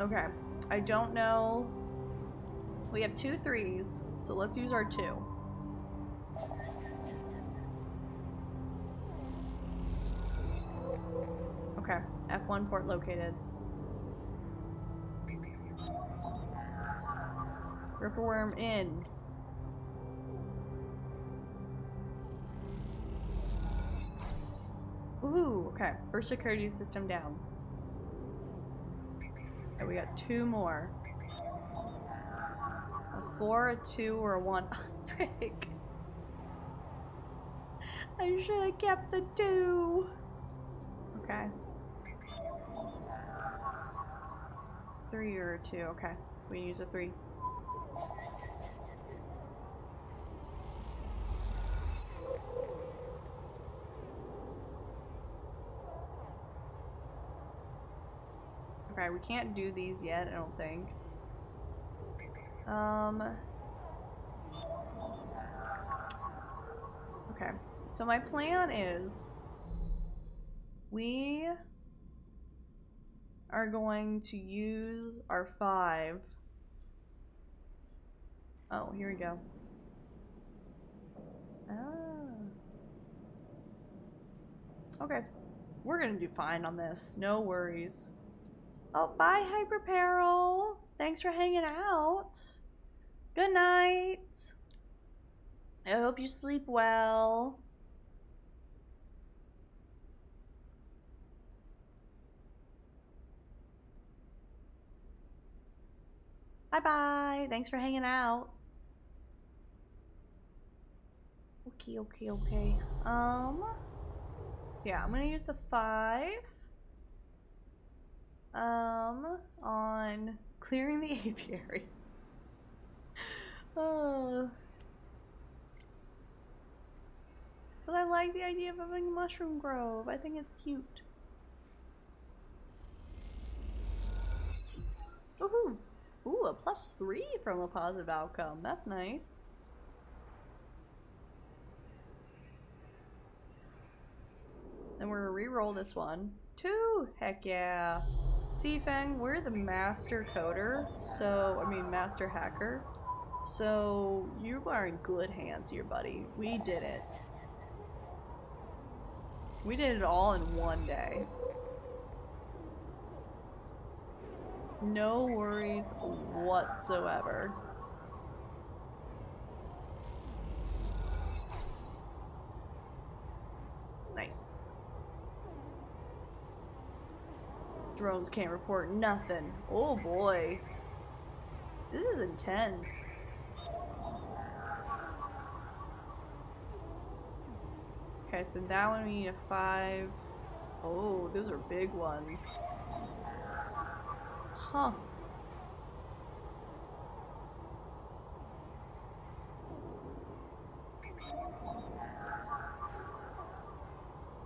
Okay. I don't know. We have 2 3s, so let's use our 2. Okay. F1 port located. Ripperworm in. Ooh, okay. First security system down. Okay, we got 2 more. A 4, a 2, or a 1. Oh, frick. I should have kept the 2. Okay. 3 or 2. Okay. We use a 3. Okay, we can't do these yet, I don't think. Okay, so my plan is we are going to use our 5. Oh, here we go. Ah. Okay, we're gonna do fine on this. No worries. Oh, bye, Hyperperil. Thanks for hanging out. Good night. I hope you sleep well. Bye-bye. Thanks for hanging out. Okay. Yeah, I'm gonna use the 5. On clearing the apiary. Oh. But I like the idea of having a mushroom grove. I think it's cute. Woohoo! Ooh, a +3 from a positive outcome. That's nice. Then we're gonna re-roll this one. 2! Heck yeah. See, Feng, we're the master coder, so, I mean, master hacker. So, you are in good hands here, buddy. We did it. We did it all in one day. No worries whatsoever. Nice. Drones can't report nothing. Oh boy. This is intense. Okay, so now we need a 5. Oh, those are big ones. Huh.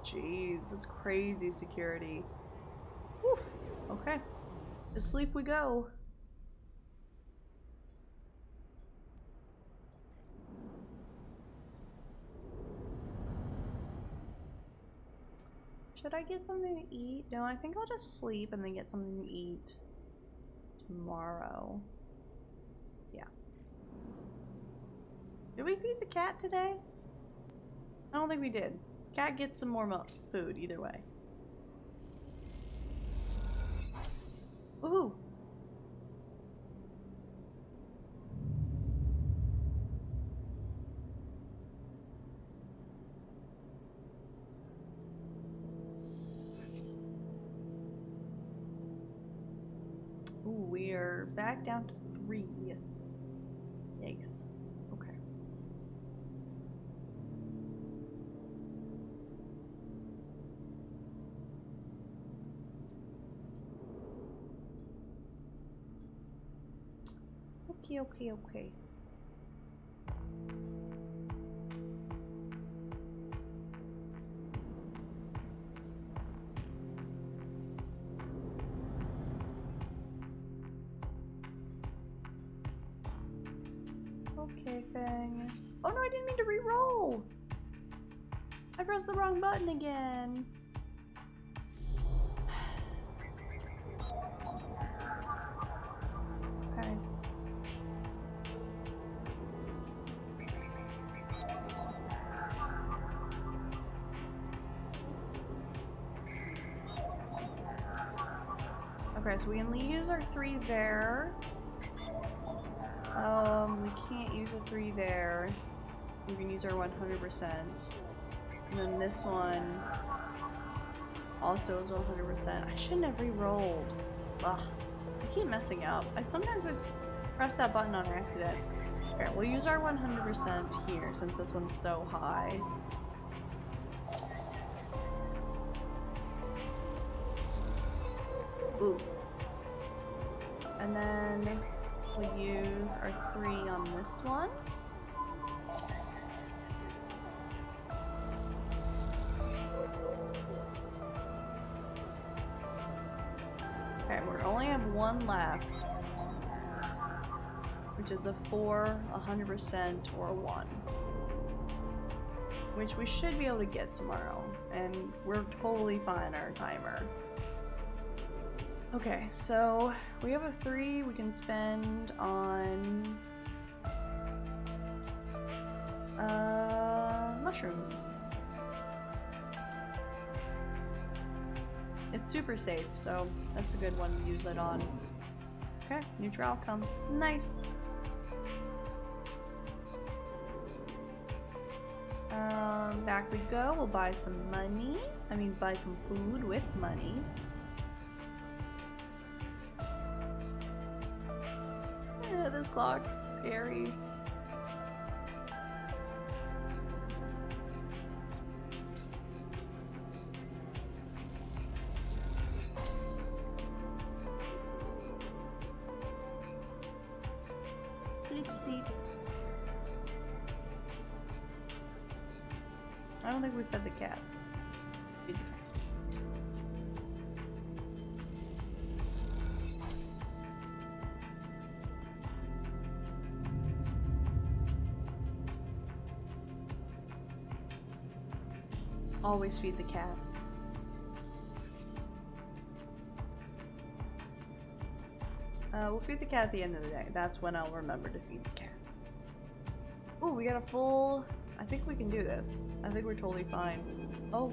Jeez, that's crazy security. Woof. Okay. To sleep we go. Should I get something to eat? No, I think I'll just sleep and then get something to eat tomorrow. Yeah. Did we feed the cat today? I don't think we did. Cat gets some more food either way. Woohoo! Ooh, we are back down to 3. Yikes. Okay. Okay. Okay, Fang. Oh no, I didn't mean to re-roll! I pressed the wrong button again. Okay. Okay, so we can use our 3 there. We can't use a 3 there. We can use our 100%. And then this one also is 100%. I shouldn't have re-rolled. Ugh. I keep messing up. Sometimes I press that button on accident. Okay, we'll use our 100% here since this one's so high. Ooh. And then we'll use our 3 on this one. Okay, we only have 1 left, which is a 4, 100%, or a 1. Which we should be able to get tomorrow, and we're totally fine on our timer. Okay, so we have a 3 we can spend on mushrooms. It's super safe, so that's a good one to use it on. Okay, neutral outcome. Nice. Back we go. We'll buy some money. I mean, buy some food with money. Yeah, this clock, scary. Sleep, sleep. I don't think we fed the cat. Feed the cat. Always feed the cat. We'll feed the cat at the end of the day. That's when I'll remember to feed the cat. Ooh, we got a full... I think we can do this. I think we're totally fine. Oh.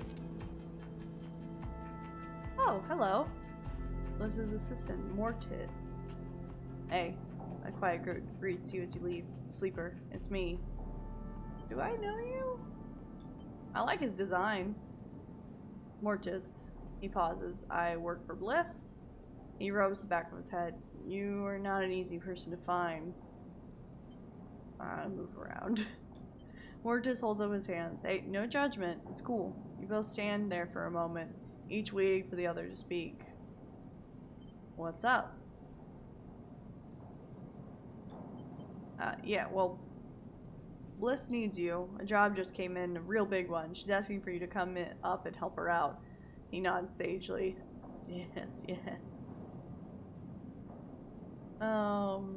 Oh, hello. Liz's assistant, Mortis. Hey, a quiet greets you as you leave. Sleeper, it's me. Do I know you? I like his design. Mortis. He pauses. I work for Bliss. He rubs the back of his head. You are not an easy person to find. I move around. Mortis holds up his hands. Hey, no judgment. It's cool. You both stand there for a moment, each waiting for the other to speak. What's up? Yeah, well, Bliss needs you. A job just came in, a real big one. She's asking for you to come up and help her out. He nods sagely. Yes, yes. I'll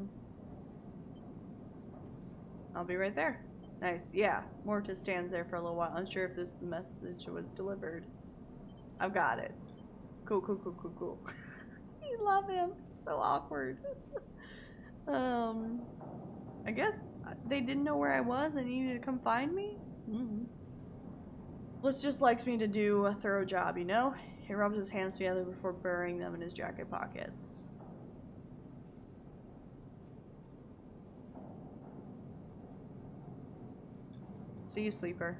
be right there. Nice, yeah. Mortis stands there for a little while, unsure if the message was delivered. I've got it. Cool, cool, cool, cool, cool. You love him. So awkward. I guess they didn't know where I was and needed to come find me? Bliss just likes me to do a thorough job, you know? He rubs his hands together before burying them in his jacket pockets. See you, Sleeper.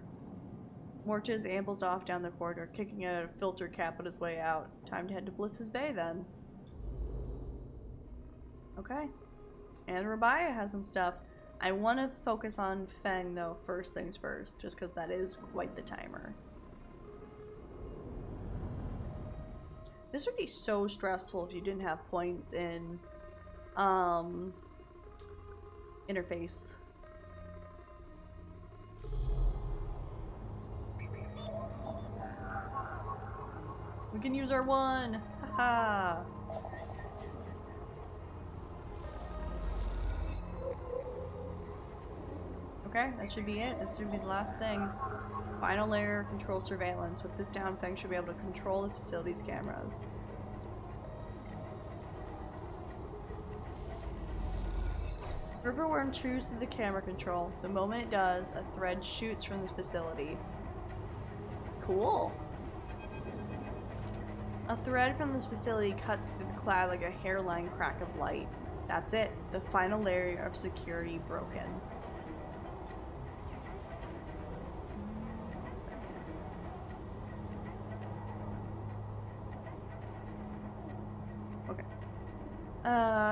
Mortis ambles off down the corridor, kicking at a filter cap on his way out. Time to head to Bliss's Bay, then. Okay. And Rabia has some stuff. I want to focus on Feng, though, first things first, just because that is quite the timer. This would be so stressful if you didn't have points in, interface. We can use our 1! Haha! Okay, that should be it. This should be the last thing. Final layer, control surveillance. With this down, Feng should be able to control the facility's cameras. Ripperworm chews through the camera control. The moment it does, a thread shoots from the facility. Cool. A thread from this facility cuts through the cloud like a hairline crack of light. That's it. The final layer of security broken. Okay.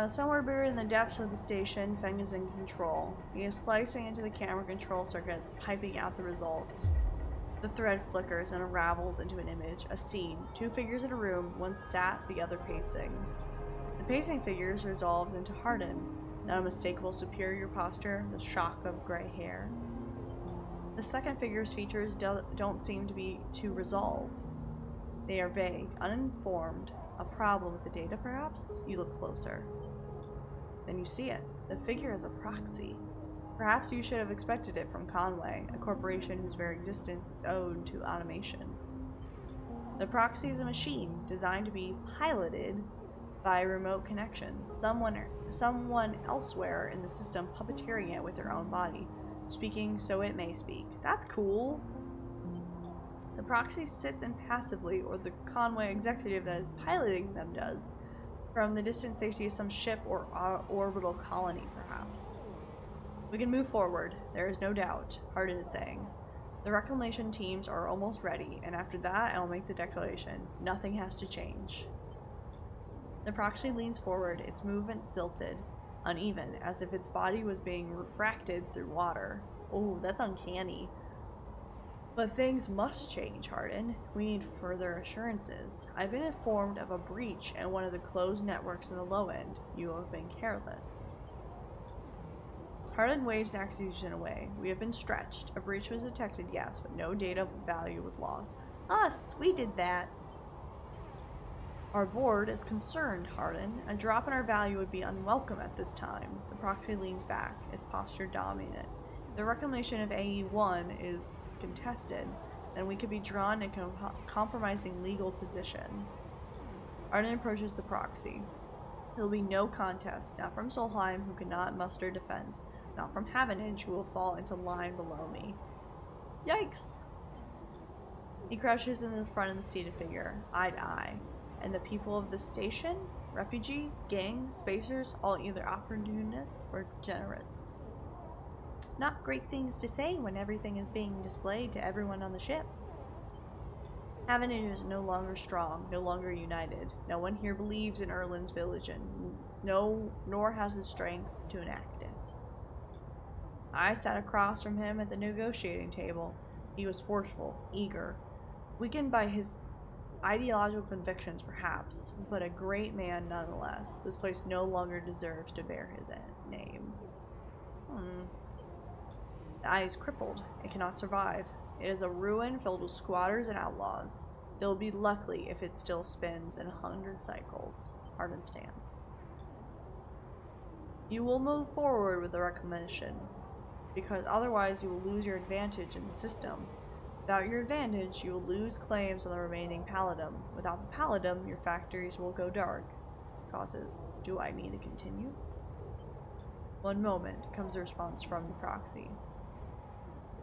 Somewhere buried in the depths of the station, Feng is in control. He is slicing into the camera control circuits, piping out the results. The thread flickers and unravels into an image, a scene. Two figures in a room, one sat, the other pacing. The pacing figures resolves into Hardin, the unmistakable superior posture, the shock of gray hair. The second figure's features don't seem to resolve. They are vague, uninformed. A problem with the data, perhaps? You look closer. Then you see it. The figure is a proxy. Perhaps you should have expected it from Conway, a corporation whose very existence is owed to automation. The proxy is a machine designed to be piloted by remote connection, someone elsewhere in the system puppeteering it with their own body, speaking so it may speak. That's cool. The proxy sits impassively, or the Conway executive that is piloting them does, from the distant safety of some ship or orbital colony, perhaps. We can move forward, there is no doubt, Hardin is saying. The reclamation teams are almost ready, and after that I'll make the declaration. Nothing has to change. The proxy leans forward, its movement silted, uneven, as if its body was being refracted through water. Oh, that's uncanny. But things must change, Hardin. We need further assurances. I've been informed of a breach in one of the closed networks in the low end. You have been careless. Hardin waves the accusation away. We have been stretched. A breach was detected, yes, but no data value was lost. Us! We did that! Our board is concerned, Hardin. A drop in our value would be unwelcome at this time. The proxy leans back, its posture dominant. The reclamation of AE-1 is contested, then we could be drawn in a compromising legal position. Hardin approaches the proxy. There will be no contest, not from Solheim, who cannot muster defense, not from Havenage, who will fall into line below me. Yikes! He crouches in the front of the seated figure, eye to eye. And the people of the station? Refugees? Gang? Spacers? All either opportunists or degenerates. Not great things to say when everything is being displayed to everyone on the ship. Havenage is no longer strong, no longer united. No one here believes in Erlin's village, and nor has the strength to enact it. I sat across from him at the negotiating table. He was forceful, eager, weakened by his ideological convictions, perhaps, but a great man nonetheless. This place no longer deserves to bear his name. The eye is crippled. It cannot survive. It is a ruin filled with squatters and outlaws. They'll be lucky if it still spins in 100 cycles. Hardin stands. You will move forward with the reclamation, because otherwise you will lose your advantage in the system. Without your advantage, you will lose claims on the remaining Palladum. Without the Palladum, your factories will go dark. Causes. Do I mean to continue? One moment, comes a response from the proxy,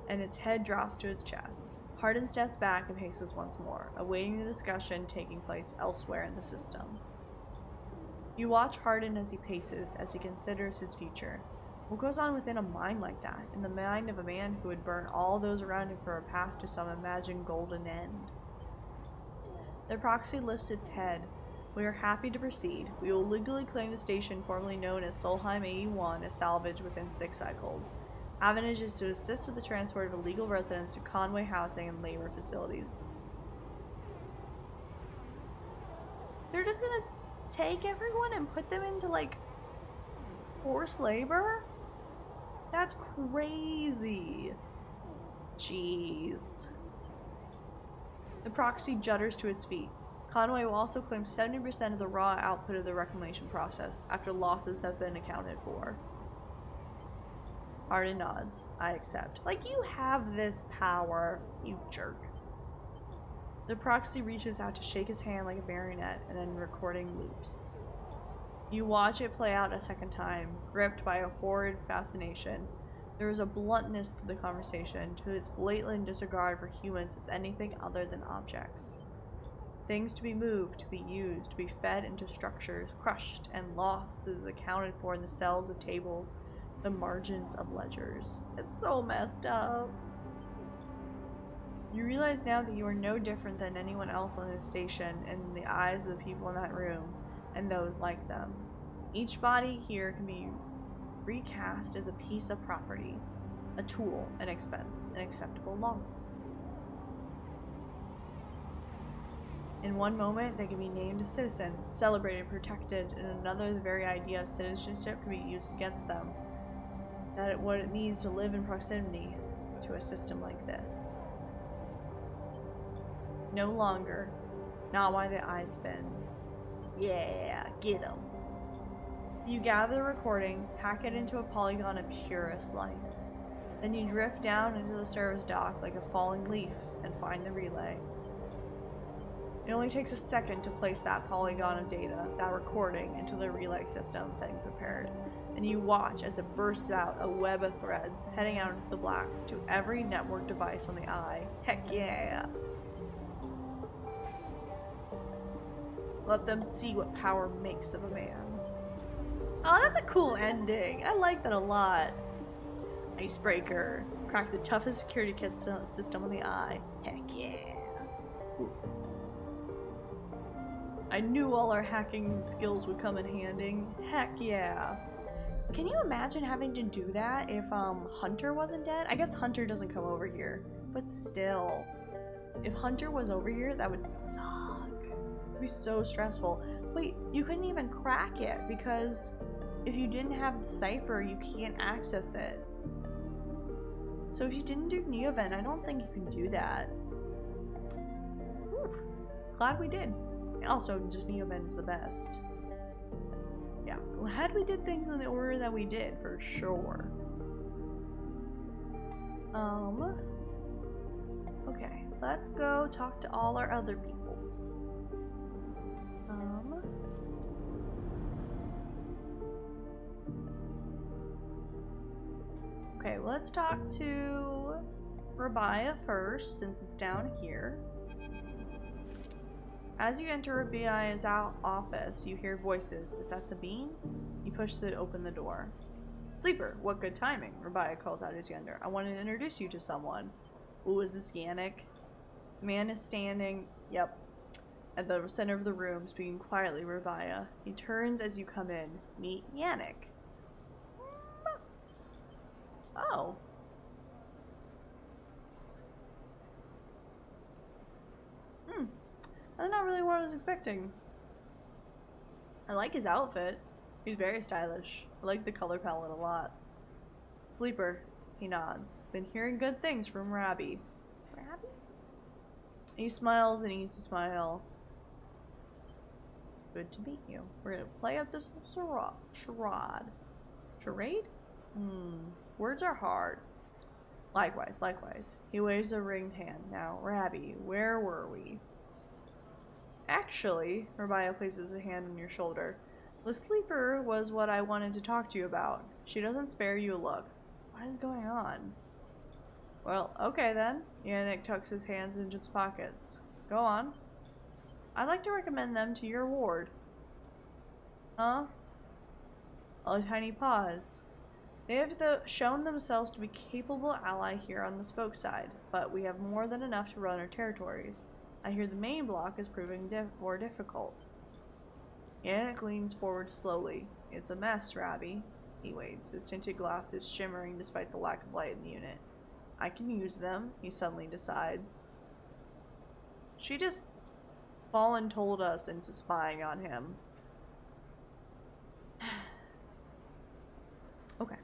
and its head drops to its chest. Hardin steps back and paces once more, awaiting the discussion taking place elsewhere in the system. You watch Hardin as he paces, as he considers his future. What goes on within a mind like that, in the mind of a man who would burn all those around him for a path to some imagined golden end? The proxy lifts its head. We are happy to proceed. We will legally claim the station formerly known as Solheim AE-1 as salvage within 6 cycles. Havenage is to assist with the transport of illegal residents to Conway housing and labor facilities. They're just gonna take everyone and put them into, like, forced labor? That's crazy. Jeez. The proxy judders to its feet. Conway will also claim 70% of the raw output of the reclamation process, after losses have been accounted for. Hardin nods. I accept. Like, you have this power, you jerk. The proxy reaches out to shake his hand like a marionette, and then recording loops. You watch it play out a second time, gripped by a horrid fascination. There is a bluntness to the conversation, to its blatant disregard for humans as anything other than objects. Things to be moved, to be used, to be fed into structures, crushed, and losses accounted for in the cells of tables, the margins of ledgers. It's so messed up. You realize now that you are no different than anyone else on this station in the eyes of the people in that room, and those like them. Each body here can be recast as a piece of property, a tool, an expense, an acceptable loss. In one moment, they can be named a citizen, celebrated, protected. In another, the very idea of citizenship can be used against them. That what it means to live in proximity to a system like this. No longer. Not why the eye spins. Yeah, get 'em. You gather the recording, pack it into a polygon of purest light. Then you drift down into the service dock like a falling leaf and find the relay. It only takes a second to place that polygon of data, that recording, into the relay system getting prepared. And you watch as it bursts out a web of threads heading out into the black to every network device on the eye. Heck yeah! Let them see what power makes of a man. Oh, that's a cool ending. I like that a lot. Icebreaker. Crack the toughest security system on the eye. Heck yeah. Ooh. I knew all our hacking skills would come in handy. Heck yeah. Can you imagine having to do that if Hunter wasn't dead? I guess Hunter doesn't come over here, but still. If Hunter was over here, that would suck. It'd be so stressful. Wait, you couldn't even crack it because if you didn't have the cipher, you can't access it. So if you didn't do Neovent, I don't think you can do that. Whew. Glad we did. Also, just Neovent is the best. Yeah, glad we did things in the order that we did, for sure. Okay, let's go talk to all our other peoples. Okay, well, let's talk to Rabia first, since it's down here. As you enter Rabia's office, you hear voices. Is that Sabine? You push to open the door. Sleeper, what good timing, Rabia calls out as you enter. I want to introduce you to someone. Ooh, is this Yannick? The man is standing, yep, at the center of the room, speaking quietly, Rabia. He turns as you come in. Meet Yannick. Oh. That's not really what I was expecting. I like his outfit. He's very stylish. I like the color palette a lot. Sleeper. He nods. Been hearing good things from Rabbi. Rabbi? He smiles and eats a smile. Good to meet you. We're gonna play out this charade. Charade? Words are hard. Likewise, likewise. He waves a ringed hand. Now, Rabbi, where were we? Actually, Rabia places a hand on your shoulder. The sleeper was what I wanted to talk to you about. She doesn't spare you a look. What is going on? Well, okay then. Yannick tucks his hands into his pockets. Go on. I'd like to recommend them to your ward. Huh? A tiny pause. They have shown themselves to be capable ally here on the spoke side, but we have more than enough to run our territories. I hear the main block is proving more difficult. Yannick leans forward slowly. It's a mess, Rabbi. He waits, his tinted glasses shimmering despite the lack of light in the unit. I can use them, he suddenly decides. She just told us into spying on him. Okay.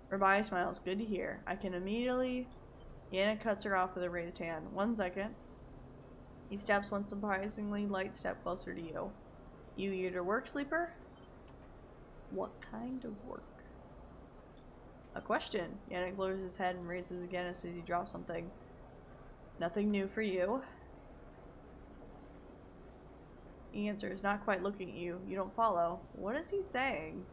Rabbi smiles. Good to hear. I can immediately... Yannick cuts her off with a raised hand. 1 second. He steps one surprisingly light step closer to you. You here to work, Sleeper? What kind of work? A question. Yannick lowers his head and raises again as soon as he drops something. Nothing new for you. He answers, not quite looking at you. You don't follow. What is he saying?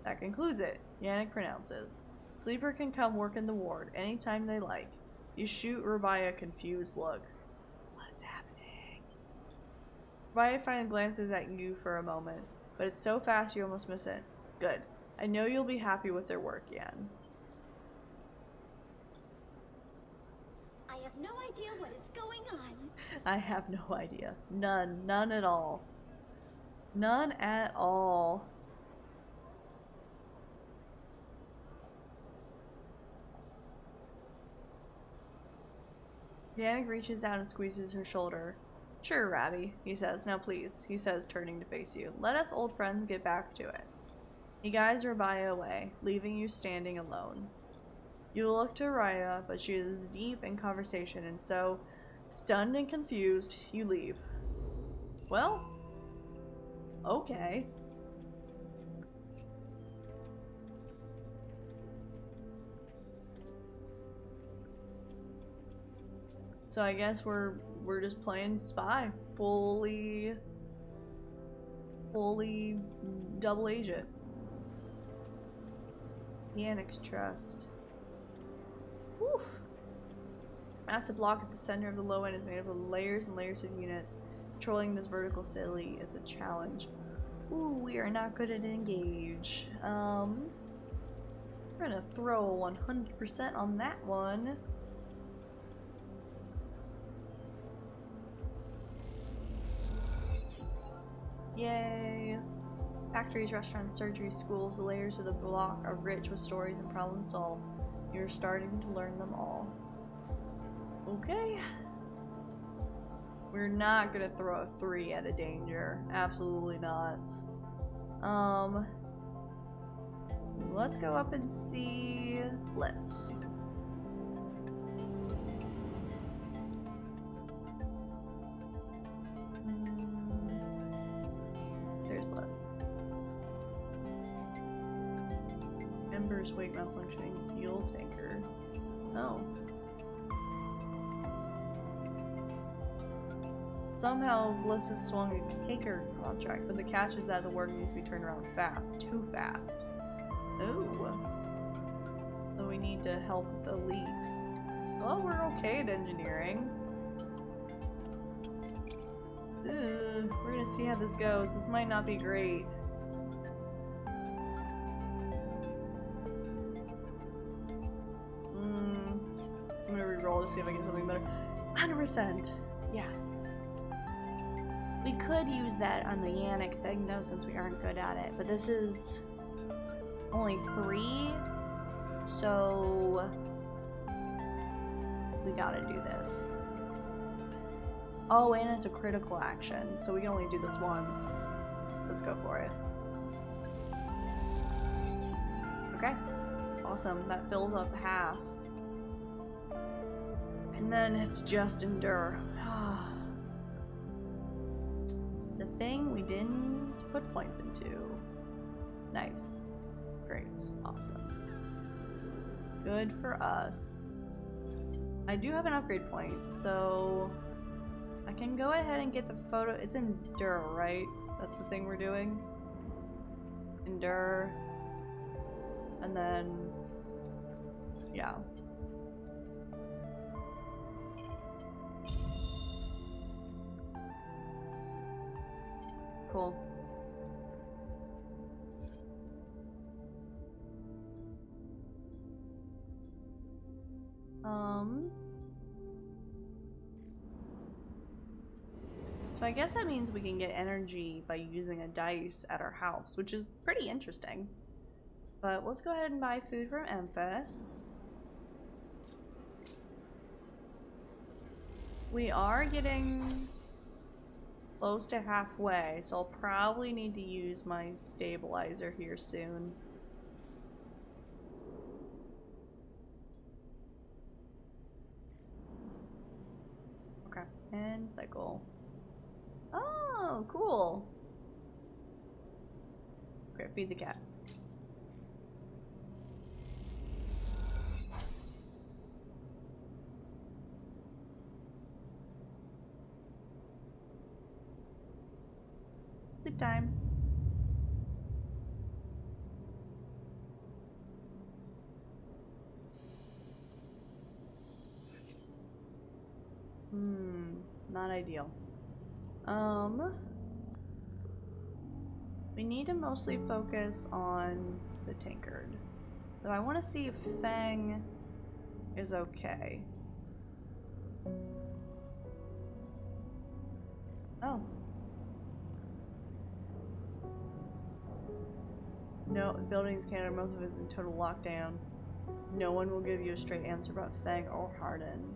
That concludes it. Yannick pronounces. Sleeper can come work in the ward anytime they like. You shoot Rabia a confused look. What's happening? Rabia finally glances at you for a moment, but it's so fast you almost miss it. Good. I know you'll be happy with their work, Yan. I have no idea what is going on. I have no idea. None. None at all. None at all. Yannick reaches out and squeezes her shoulder. Sure, Rabbi, he says. Now please, he says, turning to face you. Let us old friends get back to it. He guides Rabia away, leaving you standing alone. You look to Raya, but she is deep in conversation, and so, stunned and confused, you leave. Well, okay. So I guess we're just playing spy, fully double agent. Yannick's trust. Whew. Massive block at the center of the low end is made up of layers and layers of units. Controlling this vertical city is a challenge. Ooh, we are not good at engage. We're gonna throw a 100% on that one. Yay! Factories, restaurants, surgeries, schools, the layers of the block are rich with stories and problems solved. You're starting to learn them all. Okay. We're not gonna throw a 3 at a danger. Absolutely not. Let's go up and see Bliss. There's Bliss. Embers, wake malfunctioning, fuel tanker. Oh. Somehow Bliss has swung a Caker contract, but the catch is that the work needs to be turned around fast. Too fast. Ooh. So we need to help with the leaks. Well, we're okay at engineering. We're gonna see how this goes. This might not be great. I'm gonna reroll to see if I get something better. 100%. Yes. We could use that on the Yannick thing though, since we aren't good at it. But this is only 3, so we gotta do this. Oh, and it's a critical action, so we can only do this once. Let's go for it. Okay, awesome. That fills up half. And then it's just endure. The thing we didn't put points into. Nice. Great. Awesome. Good for us. I do have an upgrade point, so I can go ahead and get the photo. It's endure, right? That's the thing we're doing. Endure. And then, yeah. Cool. So I guess that means we can get energy by using a dice at our house, which is pretty interesting. But let's go ahead and buy food from Memphis. We are getting close to halfway, so I'll probably need to use my stabilizer here soon. Okay, and cycle. Oh, cool. Okay, feed the cat. Sleep time. Not ideal. We need to mostly focus on the tankard. So I want to see if Fang is okay. Oh. No, buildings can't, most of it is in total lockdown. No one will give you a straight answer about Fang or Harden.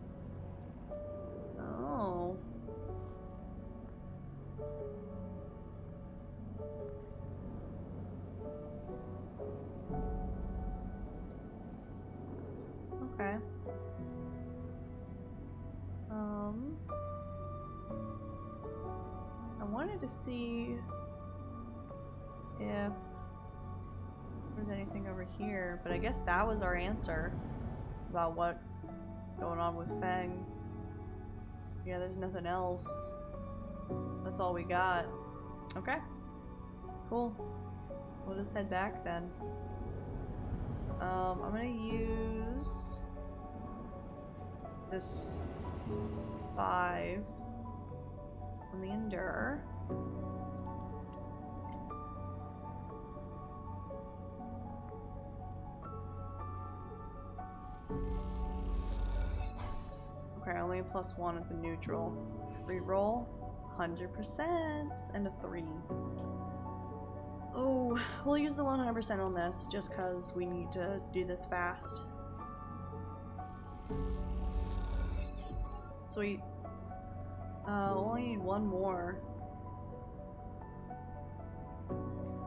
Oh. Okay. I wanted to see if there's anything over here, but I guess that was our answer about what's going on with Feng. Yeah, there's nothing else. That's all we got. Okay. Cool. We'll just head back then. I'm gonna use this 5 on the Endure. Okay, only a +1, it's a neutral. Reroll, 100%, and a 3. Oh, we'll use the 100% on this just because we need to do this fast. Sweet. Only need 1 more.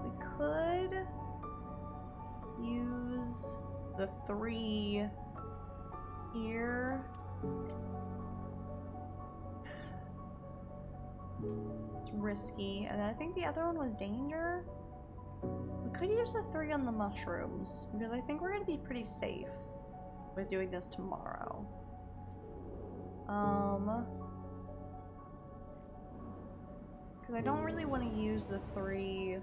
We could use the 3 here. It's risky. And then I think the other one was danger. We could use the 3 on the mushrooms because I think we're gonna be pretty safe with doing this tomorrow. Because I don't really want to use the 3.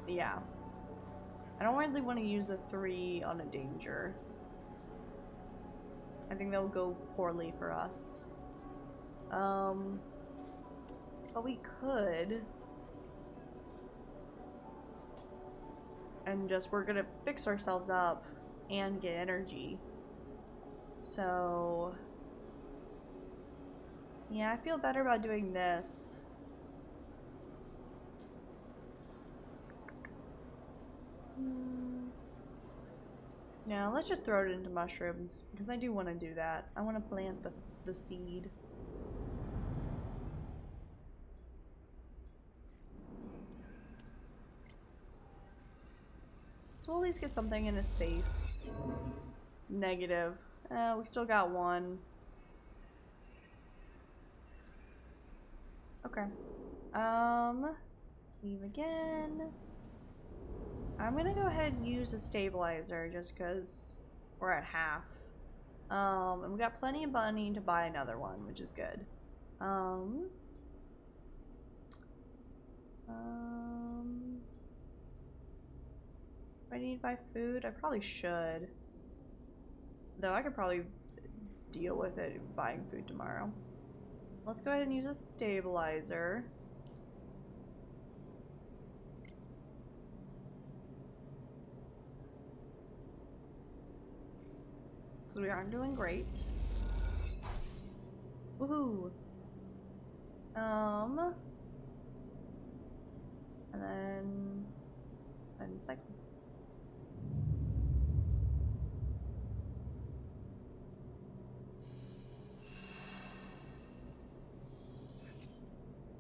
Yeah. I don't really want to use the 3 on a danger. I think that will go poorly for us. But we could. And just, we're gonna fix ourselves up and get energy. So yeah, I feel better about doing this. Yeah, let's just throw it into mushrooms because I do want to do that. I want to plant the seed. So we'll at least get something and it's safe. Negative. We still got 1. Okay. Leave again. I'm gonna go ahead and use a stabilizer just because we're at half. And we got plenty of money to buy another one, which is good. Do I need to buy food? I probably should. Though I could probably deal with it buying food tomorrow. Let's go ahead and use a stabilizer. Because we aren't doing great. Woohoo! And then cycle.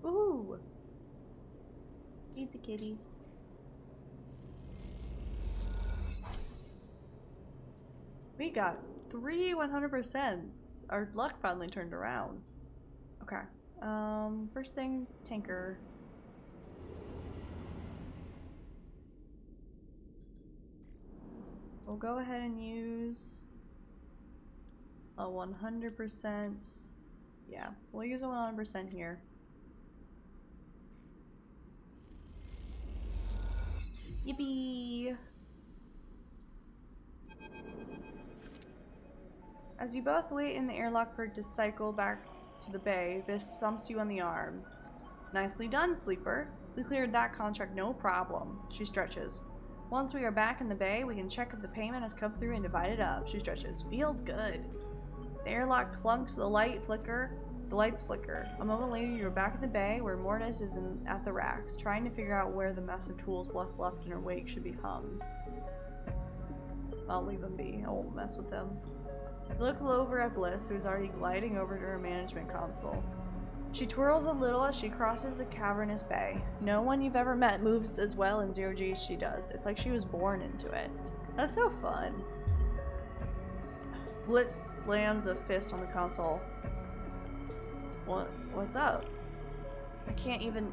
Woohoo! Feed the kitty. We got 3 100%. Our luck finally turned around. Okay. First thing, tanker. We'll go ahead and use a 100%. Yeah, we'll use a 100% here. Yippee! As you both wait in the airlock for it to cycle back to the bay, Biss thumps you on the arm. Nicely done, sleeper. We cleared that contract no problem. She stretches. Once we are back in the bay, we can check if the payment has come through and divide it up. She stretches. Feels good. The airlock clunks, the lights flicker. A moment later, you're back in the bay where Mortis is at the racks, trying to figure out where the mess of tools Bless left in her wake should be hung. I'll leave them be. I won't mess with them. You look over at Bliss, who's already gliding over to her management console. She twirls a little as she crosses the cavernous bay. No one you've ever met moves as well in zero G as she does. It's like she was born into it. That's so fun. Bliss slams a fist on the console. What's up? I can't even...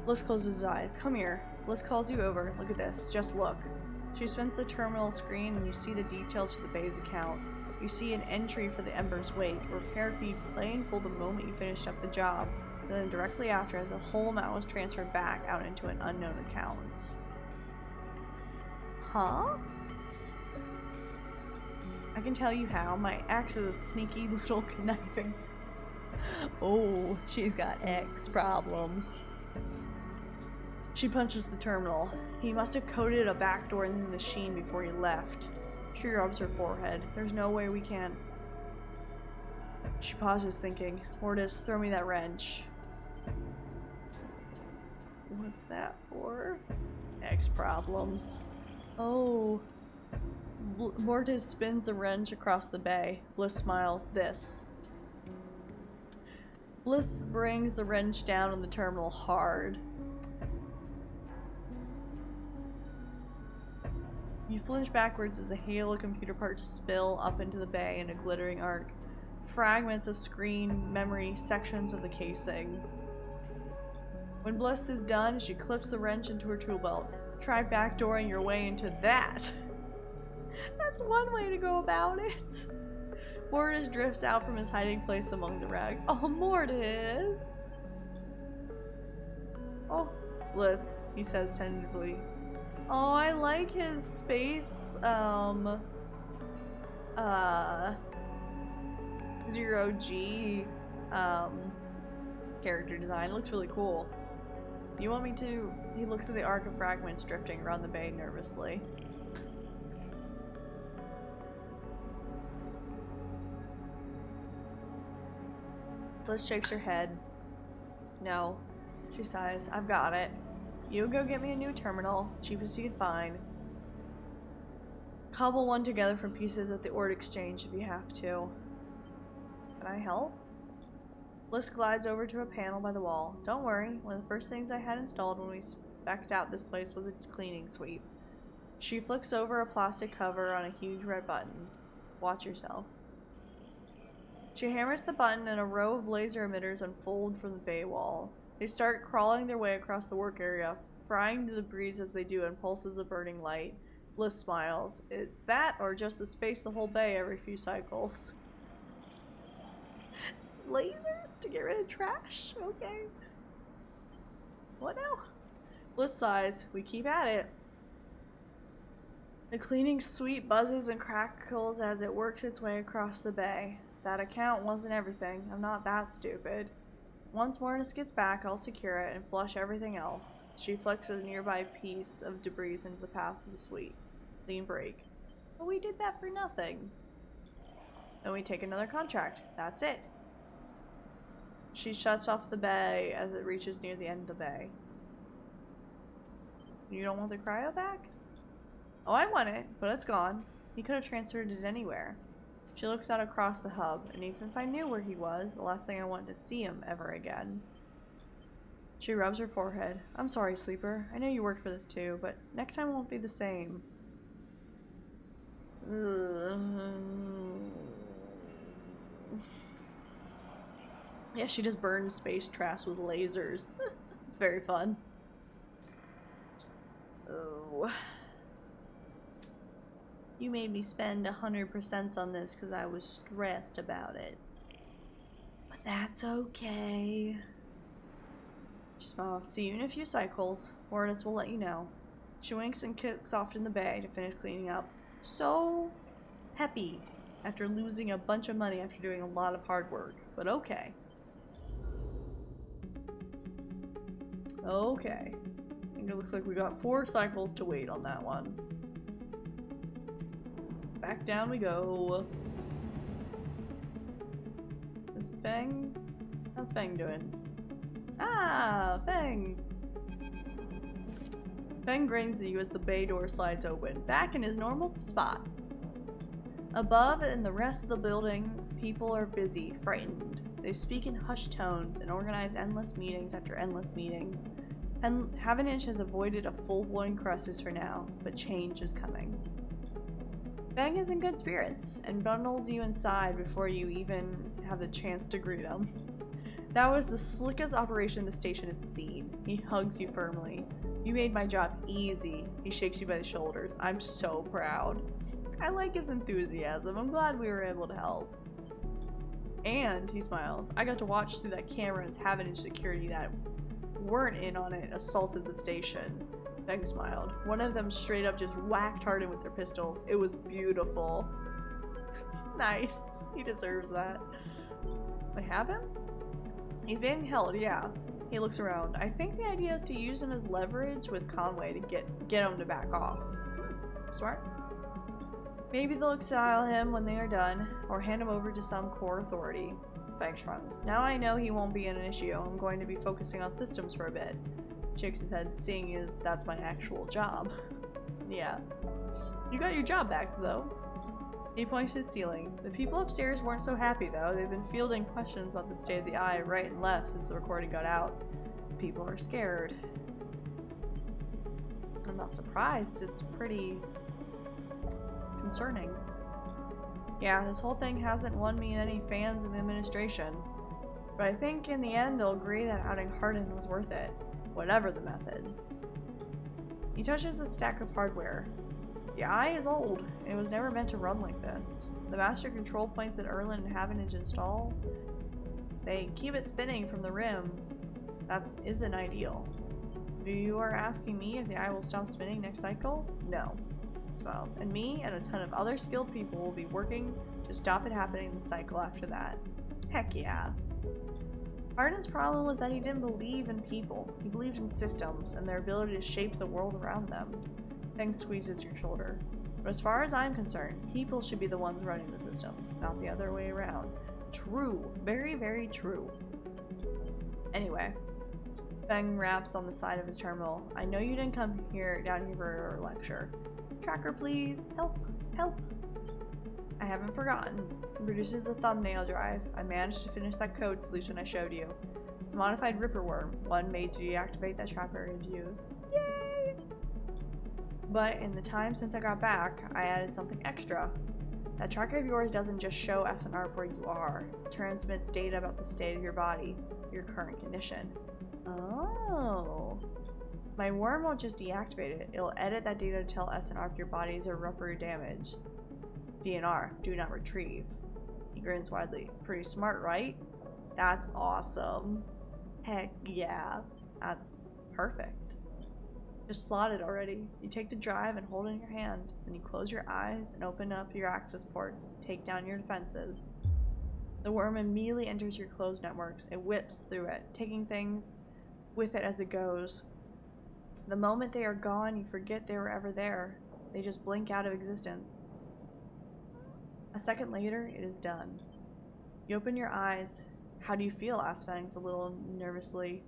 Bliss closes his eyes. Come here. Bliss calls you over. Look at this. Just look. She spins the terminal screen and you see the details for the bay's account. You see an entry for the Ember's Wake. Repair fee plain full the moment you finished up the job. And then directly after, the whole amount was transferred back out into an unknown account. Huh? I can tell you how. My ex is a sneaky little conniving. Oh, she's got ex problems. She punches the terminal. He must have coded a backdoor in the machine before he left. She rubs her forehead. There's no way we can. She pauses, thinking. Mortis, throw me that wrench. What's that for? Ex problems. Oh. Mortis spins the wrench across the bay. Bliss smiles. This. Bliss brings the wrench down on the terminal hard. You flinch backwards as a hail of computer parts spill up into the bay in a glittering arc. Fragments of screen, memory, sections of the casing. When Bliss is done, she clips the wrench into her tool belt. Try backdooring your way into that. That's one way to go about it. Mortis drifts out from his hiding place among the rags. Oh, Mortis! Oh, Bliss, he says tentatively. Oh, I like his space, zero G, character design. It looks really cool. You want me to? He looks at the arc of fragments drifting around the bay nervously. Bliss shakes her head. No. She sighs. I've got it. You go get me a new terminal, cheapest you can find. Cobble one together from pieces at the Ord Exchange if you have to. Can I help? Bliss glides over to a panel by the wall. Don't worry, one of the first things I had installed when we spec'd out this place was a cleaning sweep. She flicks over a plastic cover on a huge red button. Watch yourself. She hammers the button and a row of laser emitters unfold from the bay wall. They start crawling their way across the work area, frying to the breeze as they do in pulses of burning light. Bliss smiles. It's that or just the space the whole bay every few cycles. Lasers to get rid of trash? Okay. What now? Bliss sighs. We keep at it. The cleaning sweep buzzes and crackles as it works its way across the bay. That account wasn't everything. I'm not that stupid. Once Mortis gets back, I'll secure it and flush everything else. She flicks a nearby piece of debris into the path of the sweep. Clean break. But we did that for nothing. Then we take another contract. That's it. She shuts off the bay as it reaches near the end of the bay. You don't want the cryo back? Oh, I want it, but it's gone. He could have transferred it anywhere. She looks out across the hub, and even if I knew where he was, the last thing I wanted to see him ever again. She rubs her forehead. I'm sorry, Sleeper. I know you worked for this too, but next time won't be the same. Yeah, she just burns space trash with lasers. It's very fun. Oh. You made me spend 100% on this because I was stressed about it. But that's okay. She smiles. See you in a few cycles. Mortis will let you know. She winks and kicks off in the bay to finish cleaning up. So happy after losing a bunch of money after doing a lot of hard work. But okay. Okay. I think it looks like we got 4 cycles to wait on that one. Back down we go. Is Feng? How's Feng doing? Ah, Feng! Feng grins at you as the bay door slides open, back in his normal spot. Above and the rest of the building, people are busy, frightened. They speak in hushed tones and organize endless meetings after endless meeting. And Havenich has avoided a full-blown crisis for now, but change is coming. Feng is in good spirits and bundles you inside before you even have the chance to greet him. That was the slickest operation the station has seen. He hugs you firmly. You made my job easy. He shakes you by the shoulders. I'm so proud. I like his enthusiasm. I'm glad we were able to help. And, he smiles, I got to watch through that camera as Havenich security that weren't in on it assaulted the station. Feng smiled. One of them straight up just whacked Hardin with their pistols. It was beautiful. Nice. He deserves that. They have him? He's being held, yeah. He looks around. I think the idea is to use him as leverage with Conway to get him to back off. Smart. Maybe they'll exile him when they are done, or hand him over to some core authority. Feng shrugs. Now I know he won't be an issue. I'm going to be focusing on systems for a bit. Shakes his head, seeing as that's my actual job. Yeah. You got your job back, though. He points to the ceiling. The people upstairs weren't so happy, though. They've been fielding questions about the state of the eye right and left since the recording got out. People are scared. I'm not surprised. It's pretty concerning. Yeah, this whole thing hasn't won me any fans in the administration. But I think in the end they'll agree that outing Hardin was worth it. Whatever the methods. He touches a stack of hardware. The eye is old. It was never meant to run like this. The master control points that Erlen and Havenich install, they keep it spinning from the rim. That isn't ideal. If you are asking me if the eye will stop spinning next cycle? No. Smiles. And me and a ton of other skilled people will be working to stop it happening the cycle after that. Heck yeah. Hardin's problem was that he didn't believe in people. He believed in systems and their ability to shape the world around them. Feng squeezes your shoulder. But as far as I'm concerned, people should be the ones running the systems, not the other way around. True. Very, very true. Anyway. Feng raps on the side of his terminal. I know you didn't come down here for a lecture. Tracker, please. Help. Help. I haven't forgotten. He produces a thumbnail drive. I managed to finish that code solution I showed you. It's a modified Ripper worm, one made to deactivate that trap area views. Yay! But in the time since I got back, I added something extra. That tracker of yours doesn't just show SNR where you are. It transmits data about the state of your body, your current condition. Oh. My worm won't just deactivate it. It'll edit that data to tell SNR if your body is irreparably damaged. DNR, do not retrieve. He grins widely. Pretty smart, right? That's awesome. Heck yeah. That's perfect. Just slot it already. You take the drive and hold it in your hand. Then you close your eyes and open up your access ports. Take down your defenses. The worm immediately enters your closed networks. It whips through it, taking things with it as it goes. The moment they are gone, you forget they were ever there. They just blink out of existence. A second later, it is done. You open your eyes. How do you feel? Asks Fangs a little nervously.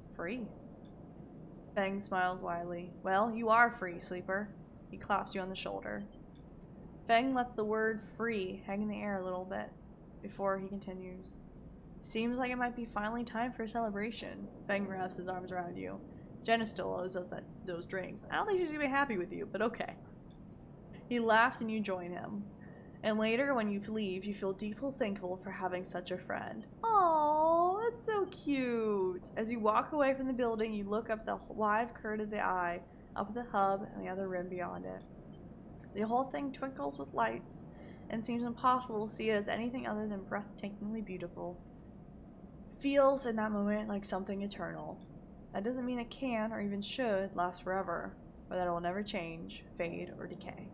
Free. Fang smiles widely. Well, you are free, sleeper. He claps you on the shoulder. Fang lets the word free hang in the air a little bit before he continues. Seems like it might be finally time for a celebration. Fang wraps his arms around you. Jenna still owes us those drinks. I don't think she's gonna be happy with you, but okay. He laughs and you join him. And later, when you leave, you feel deeply thankful for having such a friend. Aww, that's so cute. As you walk away from the building, you look up the wide curve of the eye, up at the hub and the other rim beyond it. The whole thing twinkles with lights and seems impossible to see it as anything other than breathtakingly beautiful. It feels in that moment like something eternal. That doesn't mean it can, or even should, last forever, or that it will never change, fade, or decay.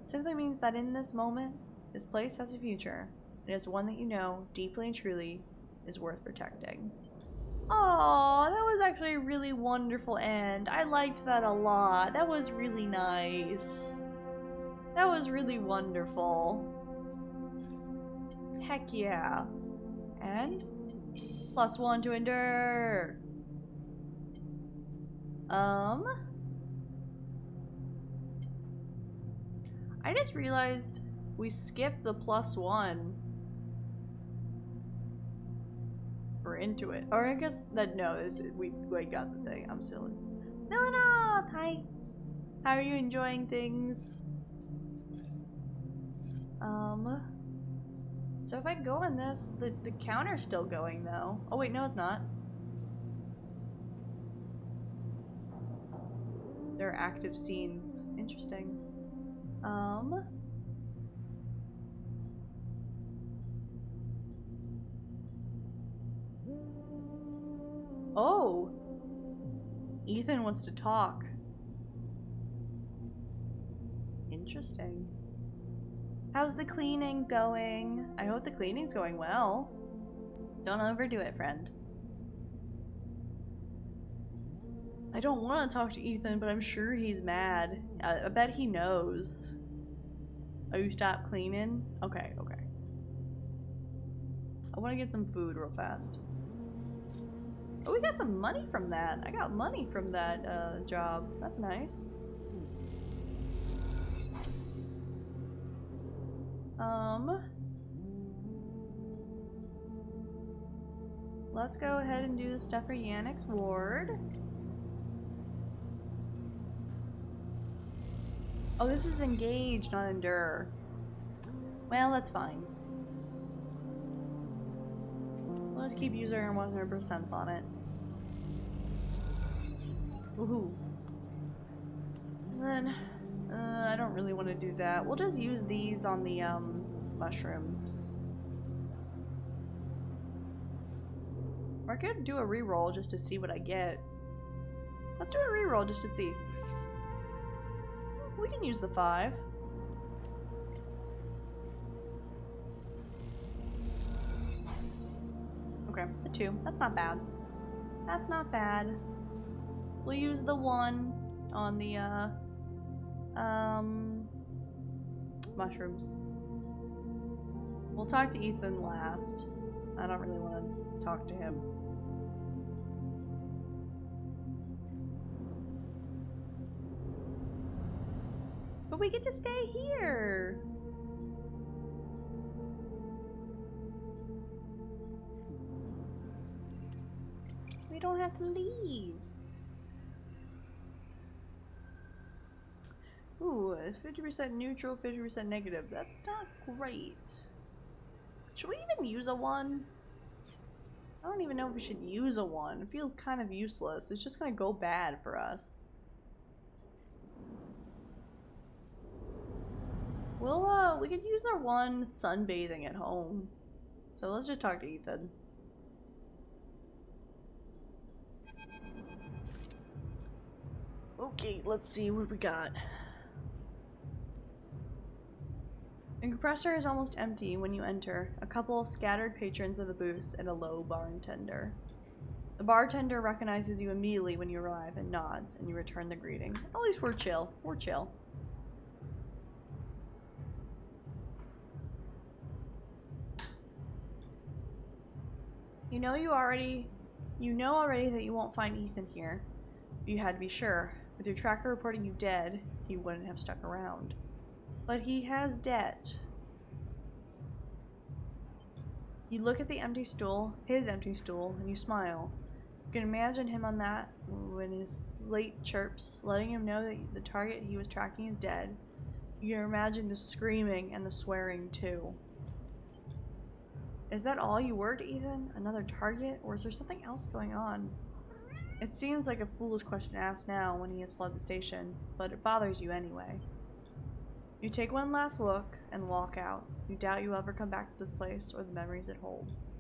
It simply means that in this moment, this place has a future. It is one that you know, deeply and truly, is worth protecting. Aww, that was actually a really wonderful end. I liked that a lot. That was really nice. That was really wonderful. Heck yeah. And? +1 to endure. I just realized we skipped the +1. We're into it. Or I guess that, no, we got the thing. I'm silly. No, hi. How are you enjoying things? So if I go on this, the counter's still going though. Oh wait, no it's not. There are active scenes. Interesting. Oh! Ethan wants to talk. Interesting. How's the cleaning going? I hope the cleaning's going well. Don't overdo it, friend. I don't want to talk to Ethan, but I'm sure he's mad. I bet he knows. Oh, you stopped cleaning? Okay, okay. I want to get some food real fast. Oh, we got some money from that. I got money from that job. That's nice. Let's go ahead and do the stuff for Yannick's ward. Oh, this is engage, not endure. Well, that's fine. Let's keep using our 100% on it. Woohoo. And then, I don't really want to do that. We'll just use these on the, mushrooms. Or I could do a reroll just to see what I get. Let's do a reroll just to see. We can use the 5. Okay, the 2. That's not bad. That's not bad. We'll use the 1 on the, mushrooms. We'll talk to Ethan last. I don't really want to talk to him. But we get to stay here! We don't have to leave. Ooh, 50% neutral, 50% negative. That's not great. Should we even use a 1? I don't even know if we should use a 1. It feels kind of useless. It's just gonna go bad for us. We could use our 1 sunbathing at home. So let's just talk to Ethan. Okay, let's see what we got. The compressor is almost empty when you enter. A couple of scattered patrons of the booths and a low bartender. The bartender recognizes you immediately when you arrive and nods, and you return the greeting. At least we're chill. We're chill. You know already that you won't find Ethan here. You had to be sure. With your tracker reporting you dead, he wouldn't have stuck around. But he has debt. You look at the empty stool, his empty stool, and you smile. You can imagine him on that when his slate chirps, letting him know that the target he was tracking is dead. You can imagine the screaming and the swearing too. Is that all you were to Ethan? Another target? Or is there something else going on? It seems like a foolish question to ask now when he has fled the station, but it bothers you anyway. You take one last look and walk out. You doubt you'll ever come back to this place or the memories it holds.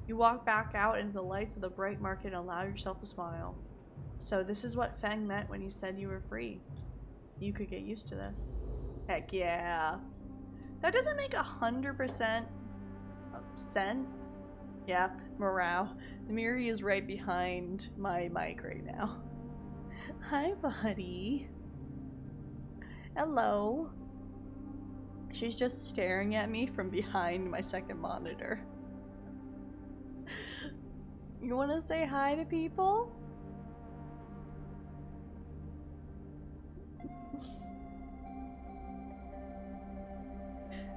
You walk back out into the lights of the bright market and allow yourself a smile. So this is what Feng meant when you said you were free. You could get used to this. Heck yeah. That doesn't make 100% sense. Yeah, morale. Miri is right behind my mic right now. Hi, buddy. Hello. She's just staring at me from behind my second monitor. You want to say hi to people?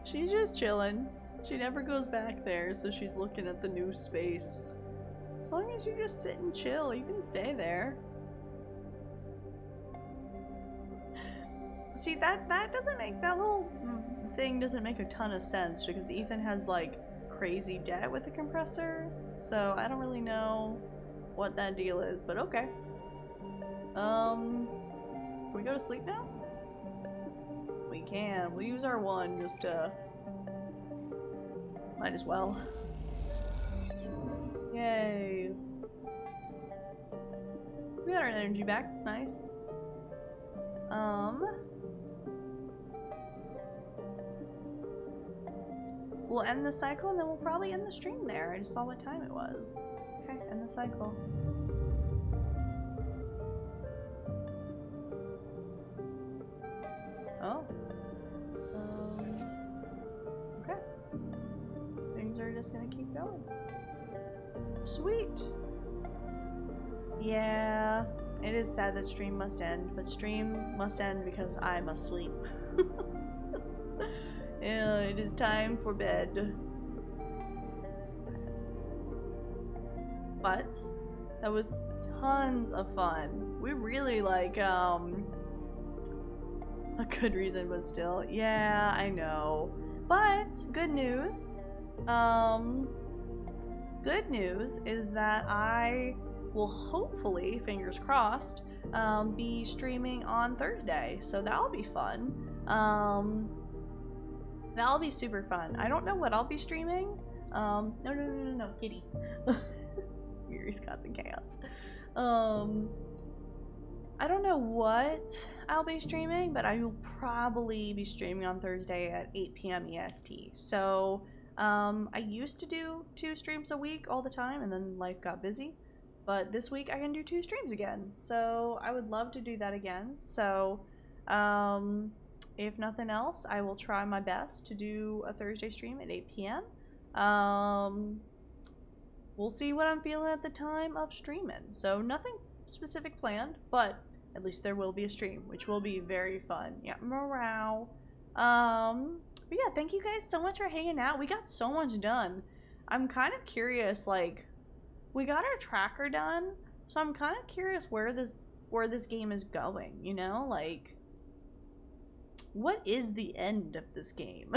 She's just chilling. She never goes back there, so she's looking at the new space. As long as you just sit and chill, you can stay there. See, that doesn't make, that little thing doesn't make a ton of sense because Ethan has like crazy debt with the compressor, so I don't really know what that deal is, but okay. Can we go to sleep now? We can. We'll use our one just to... Might as well. Yay. We got our energy back, that's nice. We'll end the cycle and then we'll probably end the stream there. I just saw what time it was. Okay, end the cycle. Oh. Okay. Things are just gonna keep going. Sweet. Yeah, it is sad that stream must end, but stream must end because I must sleep. Yeah, it is time for bed. But that was tons of fun. We really like a good reason, but still. Yeah, I know. But good news. Good news is that I will hopefully, fingers crossed, be streaming on Thursday. So that'll be fun. That'll be super fun. I don't know what I'll be streaming. No, kitty. Yuri's causing chaos. I don't know what I'll be streaming, but I will probably be streaming on Thursday at 8 p.m. EST. So, I used to do 2 streams a week all the time, and then life got busy. But this week I can do 2 streams again. So, I would love to do that again. So, if nothing else, I will try my best to do a Thursday stream at 8 p.m. We'll see what I'm feeling at the time of streaming. So nothing specific planned, but at least there will be a stream, which will be very fun. Yeah, morale. But yeah, thank you guys so much for hanging out. We got so much done. I'm kind of curious, like, we got our tracker done, so I'm kind of curious where this game is going, you know? Like, what is the end of this game?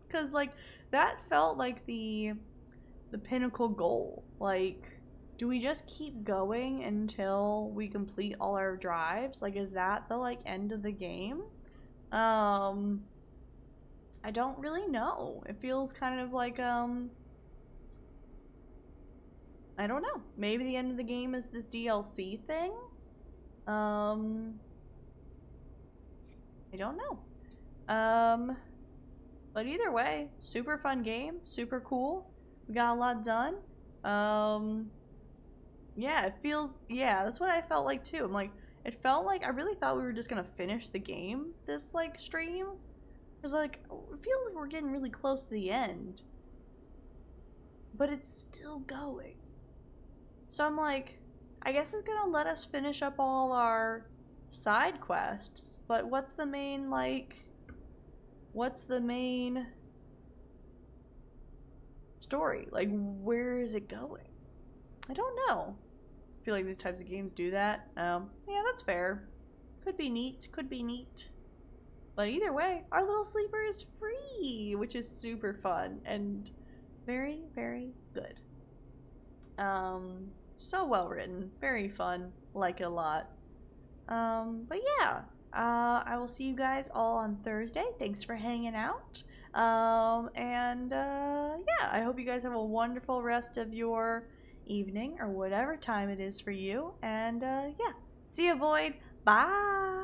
Because, like, that felt like the pinnacle goal. Like, do we just keep going until we complete all our drives? Like, is that the, like, end of the game? I don't really know. It feels kind of like, I don't know. Maybe the end of the game is this DLC thing? I don't know. But either way, super fun game, super cool. We got a lot done. Yeah, it feels, yeah, that's what I felt like too. I'm like, it felt like I really thought we were just gonna finish the game this, like, stream. Cause, like, it feels like we're getting really close to the end. But it's still going. So I'm like, I guess it's gonna let us finish up all our side quests, but what's the main, like, what's the main story? Like, where is it going? I don't know. I feel like these types of games do that. Yeah, that's fair. Could be neat, could be neat. But either way, our little sleeper is free, which is super fun and very, very good. So well written, very fun, like it a lot. But yeah, I will see you guys all on Thursday. Thanks for hanging out. Yeah, I hope you guys have a wonderful rest of your evening or whatever time it is for you. And yeah, see you, Void. Bye.